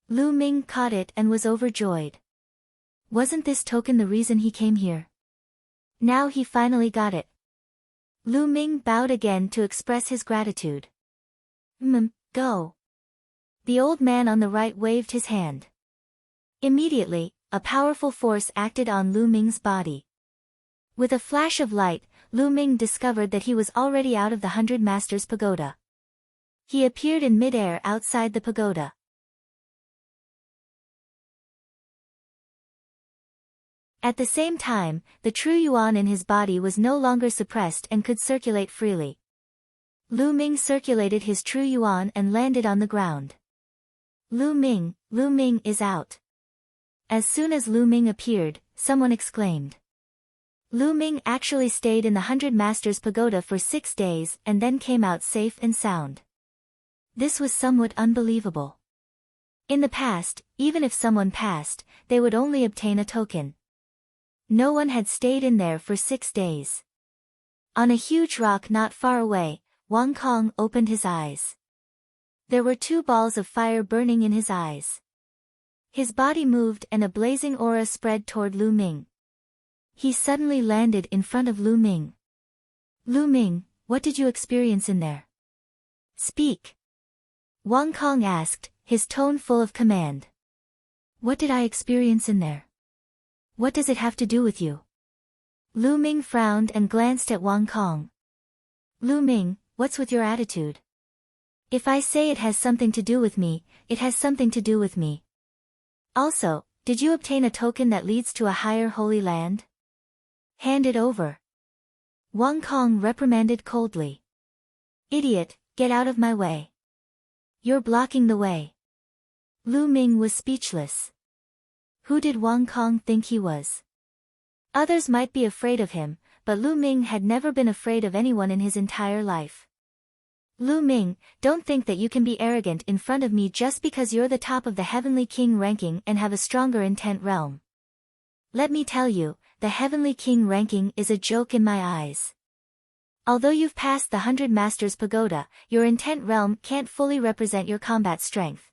Lu Ming caught it and was overjoyed. Wasn't this token the reason he came here? Now he finally got it. Lu Ming bowed again to express his gratitude. Go. The old man on the right waved his hand. Immediately, a powerful force acted on Lu Ming's body. With a flash of light, Lu Ming discovered that he was already out of the 100 Masters Pagoda. He appeared in mid-air outside the pagoda. At the same time, the true yuan in his body was no longer suppressed and could circulate freely. Lu Ming circulated his true yuan and landed on the ground. Lu Ming is out. As soon as Lu Ming appeared, someone exclaimed. Lu Ming actually stayed in the 100 Masters Pagoda for 6 days and then came out safe and sound. This was somewhat unbelievable. In the past, even if someone passed, they would only obtain a token. No one had stayed in there for 6 days. On a huge rock not far away, Wang Kong opened his eyes. There were 2 balls of fire burning in his eyes. His body moved and a blazing aura spread toward Lu Ming. He suddenly landed in front of Lu Ming. Lu Ming, what did you experience in there? Speak. Wang Kong asked, his tone full of command. What did I experience in there? What does it have to do with you? Lu Ming frowned and glanced at Wang Kong. Lu Ming, what's with your attitude? If I say it has something to do with me, it has something to do with me. Also, did you obtain a token that leads to a higher holy land? Hand it over. Wang Kong reprimanded coldly. Idiot, get out of my way. You're blocking the way. Lu Ming was speechless. Who did Wang Kong think he was? Others might be afraid of him, but Lu Ming had never been afraid of anyone in his entire life. Lu Ming, don't think that you can be arrogant in front of me just because you're the top of the Heavenly King ranking and have a stronger intent realm. Let me tell you, the Heavenly King ranking is a joke in my eyes. Although you've passed the 100 Masters Pagoda, your intent realm can't fully represent your combat strength.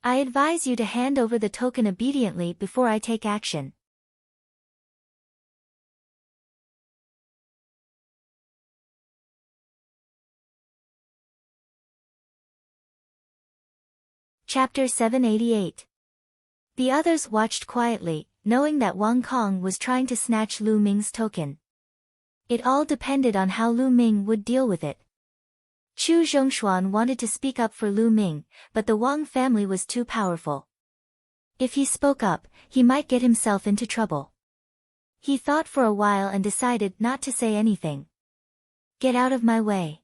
I advise you to hand over the token obediently before I take action. Chapter 788. The others watched quietly, knowing that Wang Kong was trying to snatch Lu Ming's token. It all depended on how Lu Ming would deal with it. Chu Zhongshuan wanted to speak up for Lu Ming, but the Wang family was too powerful. If he spoke up, he might get himself into trouble. He thought for a while and decided not to say anything. Get out of my way.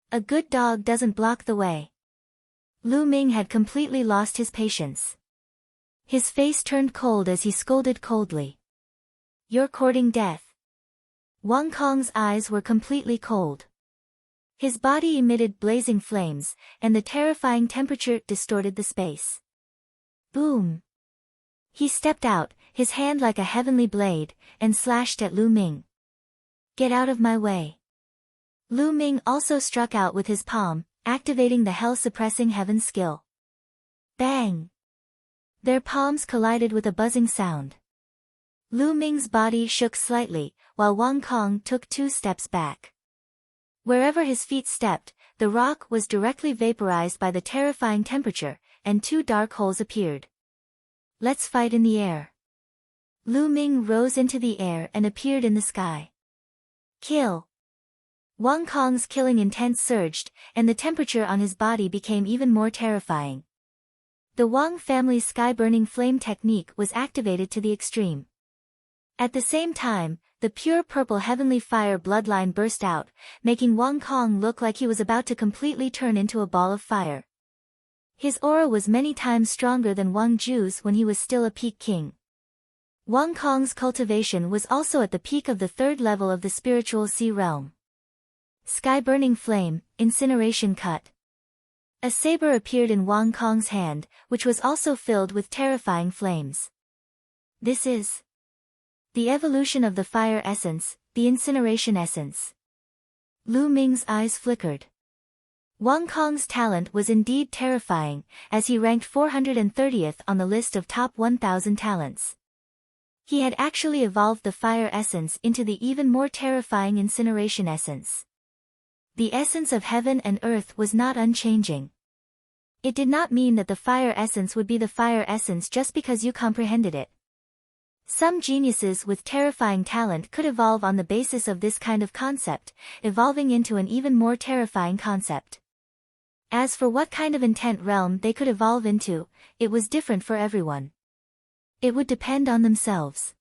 A good dog doesn't block the way. Lu Ming had completely lost his patience. His face turned cold as he scolded coldly. You're courting death. Wang Kong's eyes were completely cold. His body emitted blazing flames, and the terrifying temperature distorted the space. Boom! He stepped out, his hand like a heavenly blade, and slashed at Lu Ming. Get out of my way. Lu Ming also struck out with his palm, activating the hell-suppressing heaven skill. Bang! Their palms collided with a buzzing sound. Lu Ming's body shook slightly, while Wang Kong took 2 steps back. Wherever his feet stepped, the rock was directly vaporized by the terrifying temperature, and 2 dark holes appeared. Let's fight in the air. Lu Ming rose into the air and appeared in the sky. Kill! Wang Kong's killing intent surged, and the temperature on his body became even more terrifying. The Wang family's sky-burning flame technique was activated to the extreme. At the same time, the pure purple heavenly fire bloodline burst out, making Wang Kong look like he was about to completely turn into a ball of fire. His aura was many times stronger than Wang Ju's when he was still a peak king. Wang Kong's cultivation was also at the peak of the 3rd level of the spiritual sea realm. Sky-burning flame, incineration cut. A saber appeared in Wang Kong's hand, which was also filled with terrifying flames. This is the evolution of the fire essence, the incineration essence. Lu Ming's eyes flickered. Wang Kong's talent was indeed terrifying, as he ranked 430th on the list of top 1,000 talents. He had actually evolved the fire essence into the even more terrifying incineration essence. The essence of heaven and earth was not unchanging. It did not mean that the fire essence would be the fire essence just because you comprehended it. Some geniuses with terrifying talent could evolve on the basis of this kind of concept, evolving into an even more terrifying concept. As for what kind of intent realm they could evolve into, it was different for everyone. It would depend on themselves.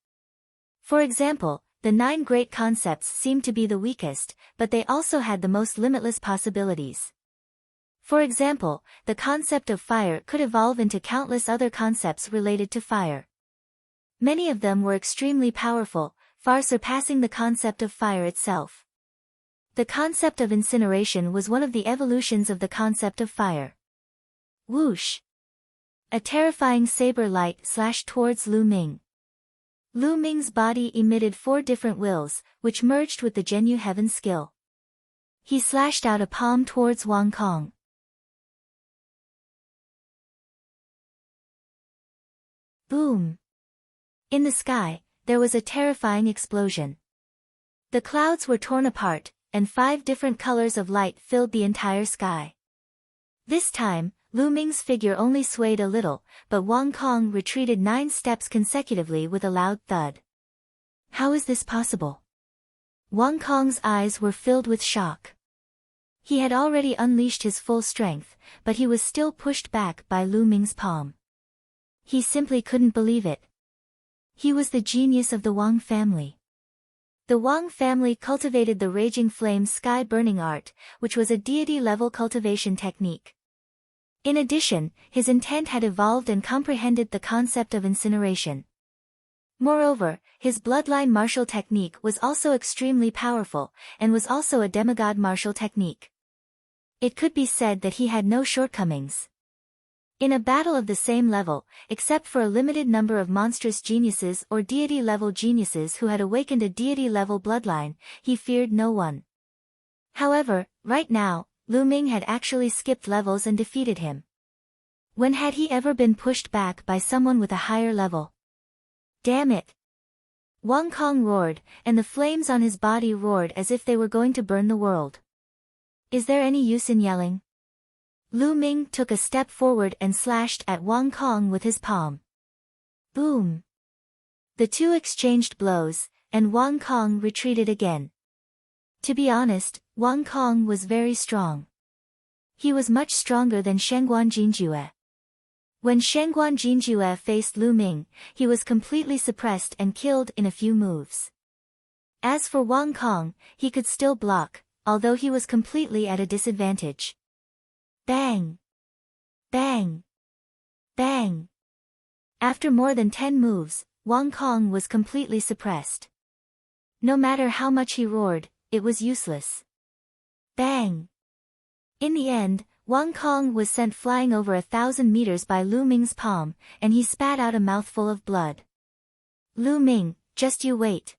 For example, the 9 great concepts seemed to be the weakest, but they also had the most limitless possibilities. For example, the concept of fire could evolve into countless other concepts related to fire. Many of them were extremely powerful, far surpassing the concept of fire itself. The concept of incineration was one of the evolutions of the concept of fire. Whoosh! A terrifying saber light slashed towards Lu Ming. Lu Ming's body emitted 4 different wills, which merged with the Zhenyu Heaven skill. He slashed out a palm towards Wang Kong. Boom! In the sky, there was a terrifying explosion. The clouds were torn apart, and 5 different colors of light filled the entire sky. This time, Lu Ming's figure only swayed a little, but Wang Kong retreated 9 steps consecutively with a loud thud. How is this possible? Wang Kong's eyes were filled with shock. He had already unleashed his full strength, but he was still pushed back by Lu Ming's palm. He simply couldn't believe it. He was the genius of the Wang family. The Wang family cultivated the Raging Flame Sky Burning art, which was a deity-level cultivation technique. In addition, his intent had evolved and comprehended the concept of incineration. Moreover, his bloodline martial technique was also extremely powerful, and was also a demigod martial technique. It could be said that he had no shortcomings. In a battle of the same level, except for a limited number of monstrous geniuses or deity-level geniuses who had awakened a deity-level bloodline, he feared no one. However, right now, Lu Ming had actually skipped levels and defeated him. When had he ever been pushed back by someone with a higher level? Damn it! Wang Kong roared, and the flames on his body roared as if they were going to burn the world. Is there any use in yelling? Lu Ming took a step forward and slashed at Wang Kong with his palm. Boom! The two exchanged blows, and Wang Kong retreated again. To be honest, Wang Kong was very strong. He was much stronger than Shengguan Jinjue. When Shengguan Jinjue faced Lu Ming, he was completely suppressed and killed in a few moves. As for Wang Kong, he could still block, although he was completely at a disadvantage. Bang! Bang! Bang! After more than 10 moves, Wang Kong was completely suppressed. No matter how much he roared, it was useless. Bang! In the end, Wang Kong was sent flying over 1,000 meters by Lu Ming's palm, and he spat out a mouthful of blood. Lu Ming, just you wait.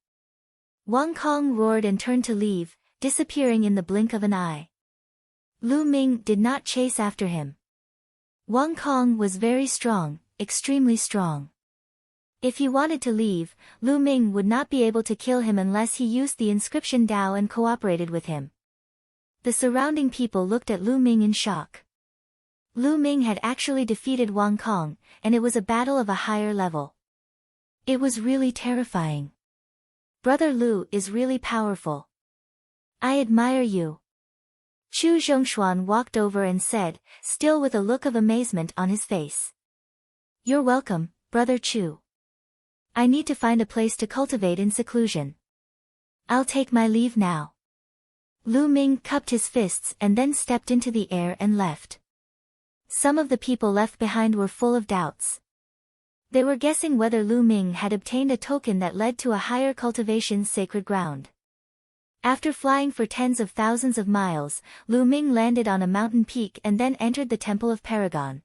Wang Kong roared and turned to leave, disappearing in the blink of an eye. Lu Ming did not chase after him. Wang Kong was very strong, extremely strong. If he wanted to leave, Lu Ming would not be able to kill him unless he used the inscription Dao and cooperated with him. The surrounding people looked at Lu Ming in shock. Lu Ming had actually defeated Wang Kong, and it was a battle of a higher level. It was really terrifying. Brother Lu is really powerful. I admire you. Chu Zhongshuan walked over and said, still with a look of amazement on his face. You're welcome, Brother Chu. I need to find a place to cultivate in seclusion. I'll take my leave now. Lu Ming cupped his fists and then stepped into the air and left. Some of the people left behind were full of doubts. They were guessing whether Lu Ming had obtained a token that led to a higher cultivation's sacred ground. After flying for tens of thousands of miles, Lu Ming landed on a mountain peak and then entered the Temple of Paragon.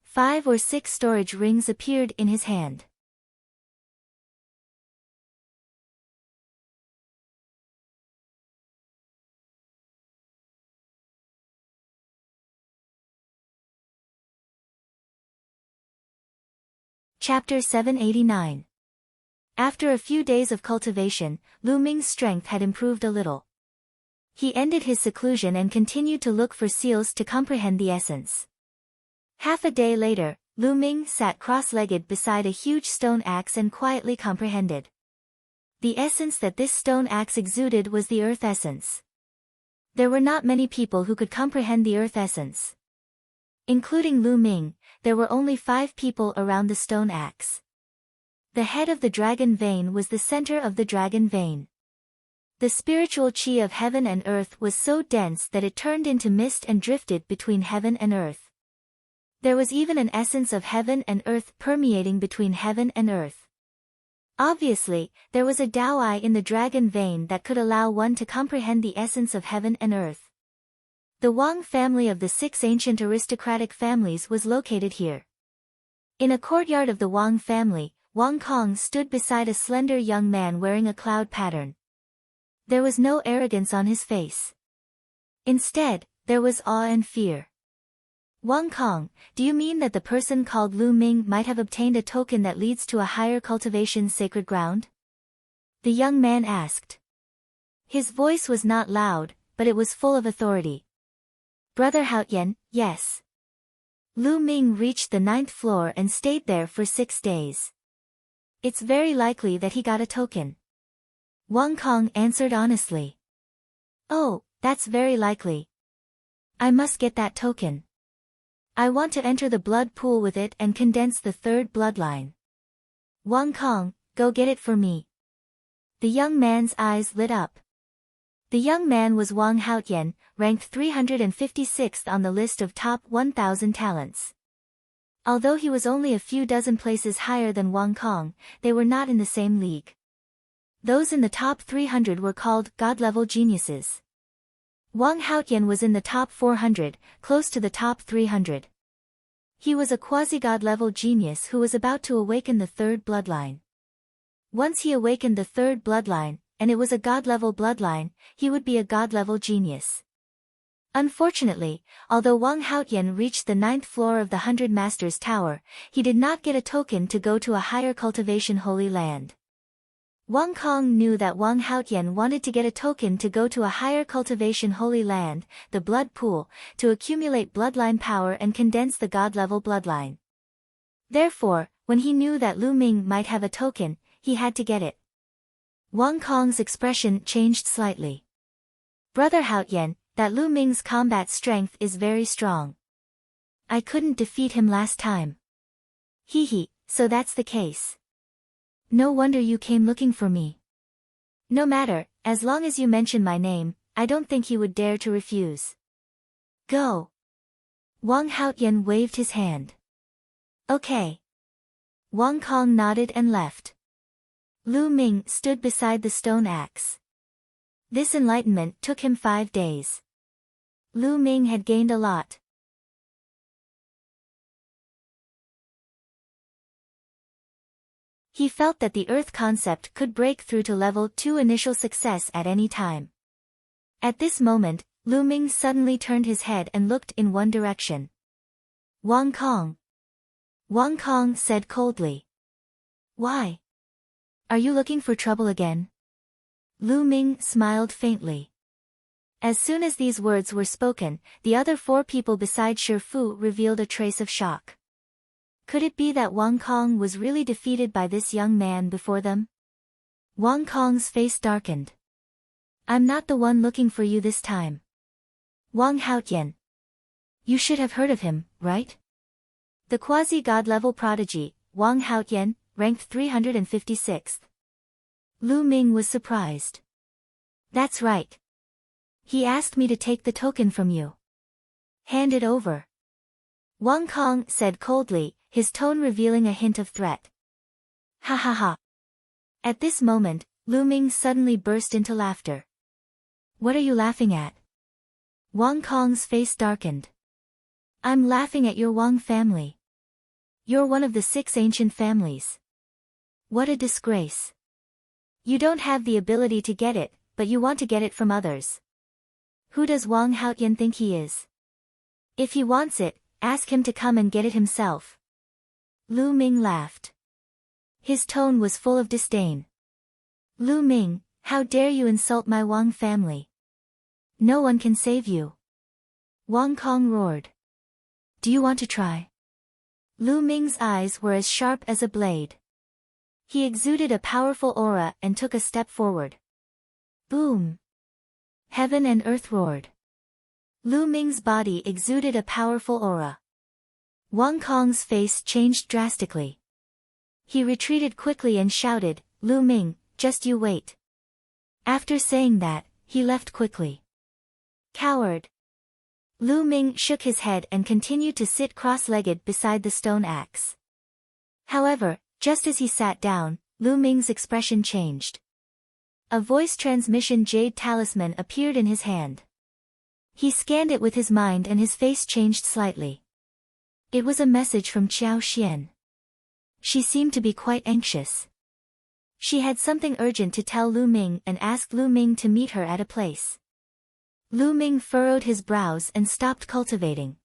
5 or 6 storage rings appeared in his hand. Chapter 789. After a few days of cultivation, Lu Ming's strength had improved a little. He ended his seclusion and continued to look for seals to comprehend the essence. Half a day later, Lu Ming sat cross-legged beside a huge stone axe and quietly comprehended. The essence that this stone axe exuded was the earth essence. There were not many people who could comprehend the earth essence. Including Lu Ming, there were only 5 people around the stone axe. The head of the dragon vein was the center of the dragon vein. The spiritual chi of heaven and earth was so dense that it turned into mist and drifted between heaven and earth. There was even an essence of heaven and earth permeating between heaven and earth. Obviously, there was a Dao in the dragon vein that could allow one to comprehend the essence of heaven and earth. The Wang family of the 6 ancient aristocratic families was located here. In a courtyard of the Wang family, Wang Kong stood beside a slender young man wearing a cloud pattern. There was no arrogance on his face. Instead, there was awe and fear. Wang Kong, do you mean that the person called Lu Ming might have obtained a token that leads to a higher cultivation sacred ground? The young man asked. His voice was not loud, but it was full of authority. Brother Haotian, yes. Lu Ming reached the 9th floor and stayed there for 6 days. It's very likely that he got a token. Wang Kong answered honestly. Oh, that's very likely. I must get that token. I want to enter the blood pool with it and condense the 3rd bloodline. Wang Kong, go get it for me. The young man's eyes lit up. The young man was Wang Haotian, ranked 356th on the list of top 1,000 talents. Although he was only a few dozen places higher than Wang Kong, they were not in the same league. Those in the top 300 were called God-level geniuses. Wang Haotian was in the top 400, close to the top 300. He was a quasi-god-level genius who was about to awaken the 3rd bloodline. Once he awakened the 3rd bloodline, and it was a god-level bloodline, he would be a god-level genius. Unfortunately, although Wang Haotian reached the 9th floor of the 100 Masters Tower, he did not get a token to go to a higher cultivation holy land. Wang Kong knew that Wang Haotian wanted to get a token to go to a higher cultivation holy land, the blood pool, to accumulate bloodline power and condense the god-level bloodline. Therefore, when he knew that Lu Ming might have a token, he had to get it. Wang Kong's expression changed slightly. Brother Haotian, that Lu Ming's combat strength is very strong. I couldn't defeat him last time. Hee, so that's the case. No wonder you came looking for me. No matter, as long as you mention my name, I don't think he would dare to refuse. Go. Wang Haotian waved his hand. Okay. Wang Kong nodded and left. Lu Ming stood beside the stone axe. This enlightenment took him 5 days. Lu Ming had gained a lot. He felt that the Earth concept could break through to level 2 initial success at any time. At this moment, Lu Ming suddenly turned his head and looked in one direction. Wang Kong. Wang Kong said coldly. Why? Are you looking for trouble again? Lu Ming smiled faintly. As soon as these words were spoken, the other 4 people beside Shi Fu revealed a trace of shock. Could it be that Wang Kong was really defeated by this young man before them? Wang Kong's face darkened. I'm not the one looking for you this time. Wang Haotian. You should have heard of him, right? The quasi-god level prodigy, Wang Haotian, ranked 356th. Lu Ming was surprised. That's right. He asked me to take the token from you. Hand it over. Wang Kong said coldly, his tone revealing a hint of threat. Ha ha ha. At this moment, Lu Ming suddenly burst into laughter. What are you laughing at? Wang Kong's face darkened. I'm laughing at your Wang family. You're one of the 6 ancient families. What a disgrace. You don't have the ability to get it, but you want to get it from others. Who does Wang Haotian think he is? If he wants it, ask him to come and get it himself. Lu Ming laughed. His tone was full of disdain. Lu Ming, how dare you insult my Wang family? No one can save you. Wang Kong roared. Do you want to try? Lu Ming's eyes were as sharp as a blade. He exuded a powerful aura and took a step forward. Boom! Heaven and earth roared. Lu Ming's body exuded a powerful aura. Wang Kong's face changed drastically. He retreated quickly and shouted, "Lu Ming, just you wait." After saying that, he left quickly. Coward. Lu Ming shook his head and continued to sit cross-legged beside the stone axe. However, just as he sat down, Lu Ming's expression changed. A voice transmission jade talisman appeared in his hand. He scanned it with his mind and his face changed slightly. It was a message from Qiao Xian. She seemed to be quite anxious. She had something urgent to tell Lu Ming and asked Lu Ming to meet her at a place. Lu Ming furrowed his brows and stopped cultivating.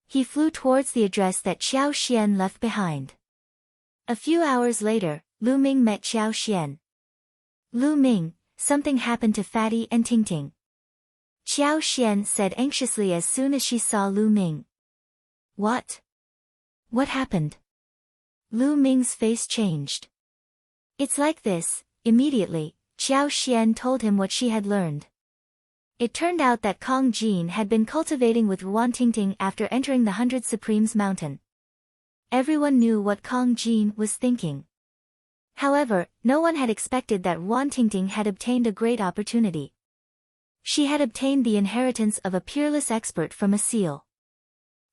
He flew towards the address that Qiao Xian left behind. A few hours later, Lu Ming met Qiao Xian. "Lu Ming, something happened to Fatty and Tingting," Qiao Xian said anxiously as soon as she saw Lu Ming. "What? What happened?" Lu Ming's face changed. "It's like this." Immediately, Qiao Xian told him what she had learned. It turned out that Kong Jin had been cultivating with Ruan Tingting after entering the 100 Supremes mountain. Everyone knew what Kong Jin was thinking. However, no one had expected that Ruan Tingting had obtained a great opportunity. She had obtained the inheritance of a peerless expert from a seal.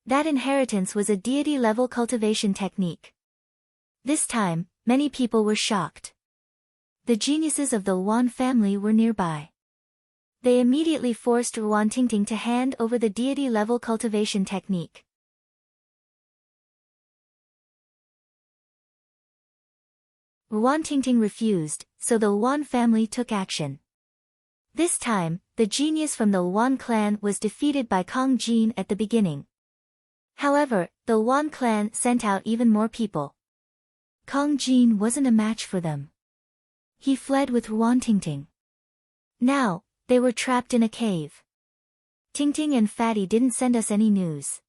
That inheritance was a deity-level cultivation technique. This time, many people were shocked. The geniuses of the Ruan family were nearby. They immediately forced Ruan Tingting to hand over the deity-level cultivation technique. Ruan Tingting refused, so the Ruan family took action. This time, the genius from the Ruan clan was defeated by Kong Jin at the beginning. However, the Ruan clan sent out even more people. Kong Jin wasn't a match for them. He fled with Ruan Tingting. Now, they were trapped in a cave. Tingting and Fatty didn't send us any news.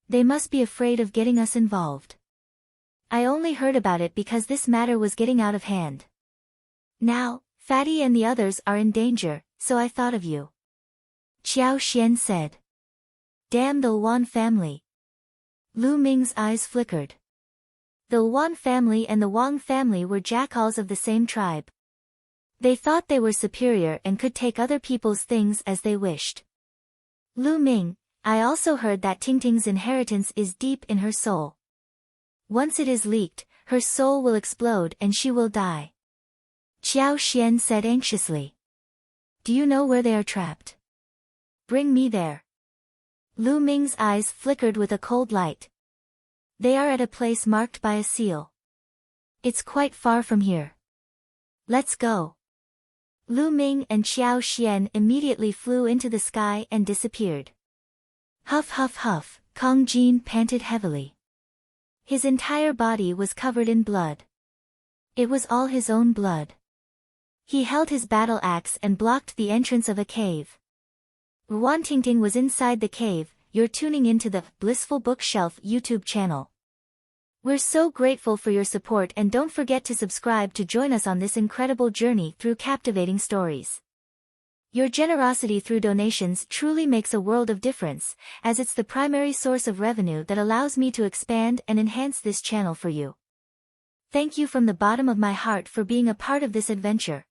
They must be afraid of getting us involved. I only heard about it because this matter was getting out of hand. Now, Fatty and the others are in danger, so I thought of you. Qiao Xian said. Damn the Luan family. Lu Ming's eyes flickered. The Luan family and the Wang family were jackals of the same tribe. They thought they were superior and could take other people's things as they wished. Lu Ming, I also heard that Tingting's inheritance is deep in her soul. Once it is leaked, her soul will explode and she will die. Qiao Xian said anxiously. Do you know where they are trapped? Bring me there. Lu Ming's eyes flickered with a cold light. They are at a place marked by a seal. It's quite far from here. Let's go. Lu Ming and Qiao Xian immediately flew into the sky and disappeared. Huff huff huff, Kong Jin panted heavily. His entire body was covered in blood. It was all his own blood. He held his battle axe and blocked the entrance of a cave. Ruan Tingting was inside the cave. You're tuning into the Blissful Bookshelf YouTube channel. We're so grateful for your support and don't forget to subscribe to join us on this incredible journey through captivating stories. Your generosity through donations truly makes a world of difference, as it's the primary source of revenue that allows me to expand and enhance this channel for you. Thank you from the bottom of my heart for being a part of this adventure.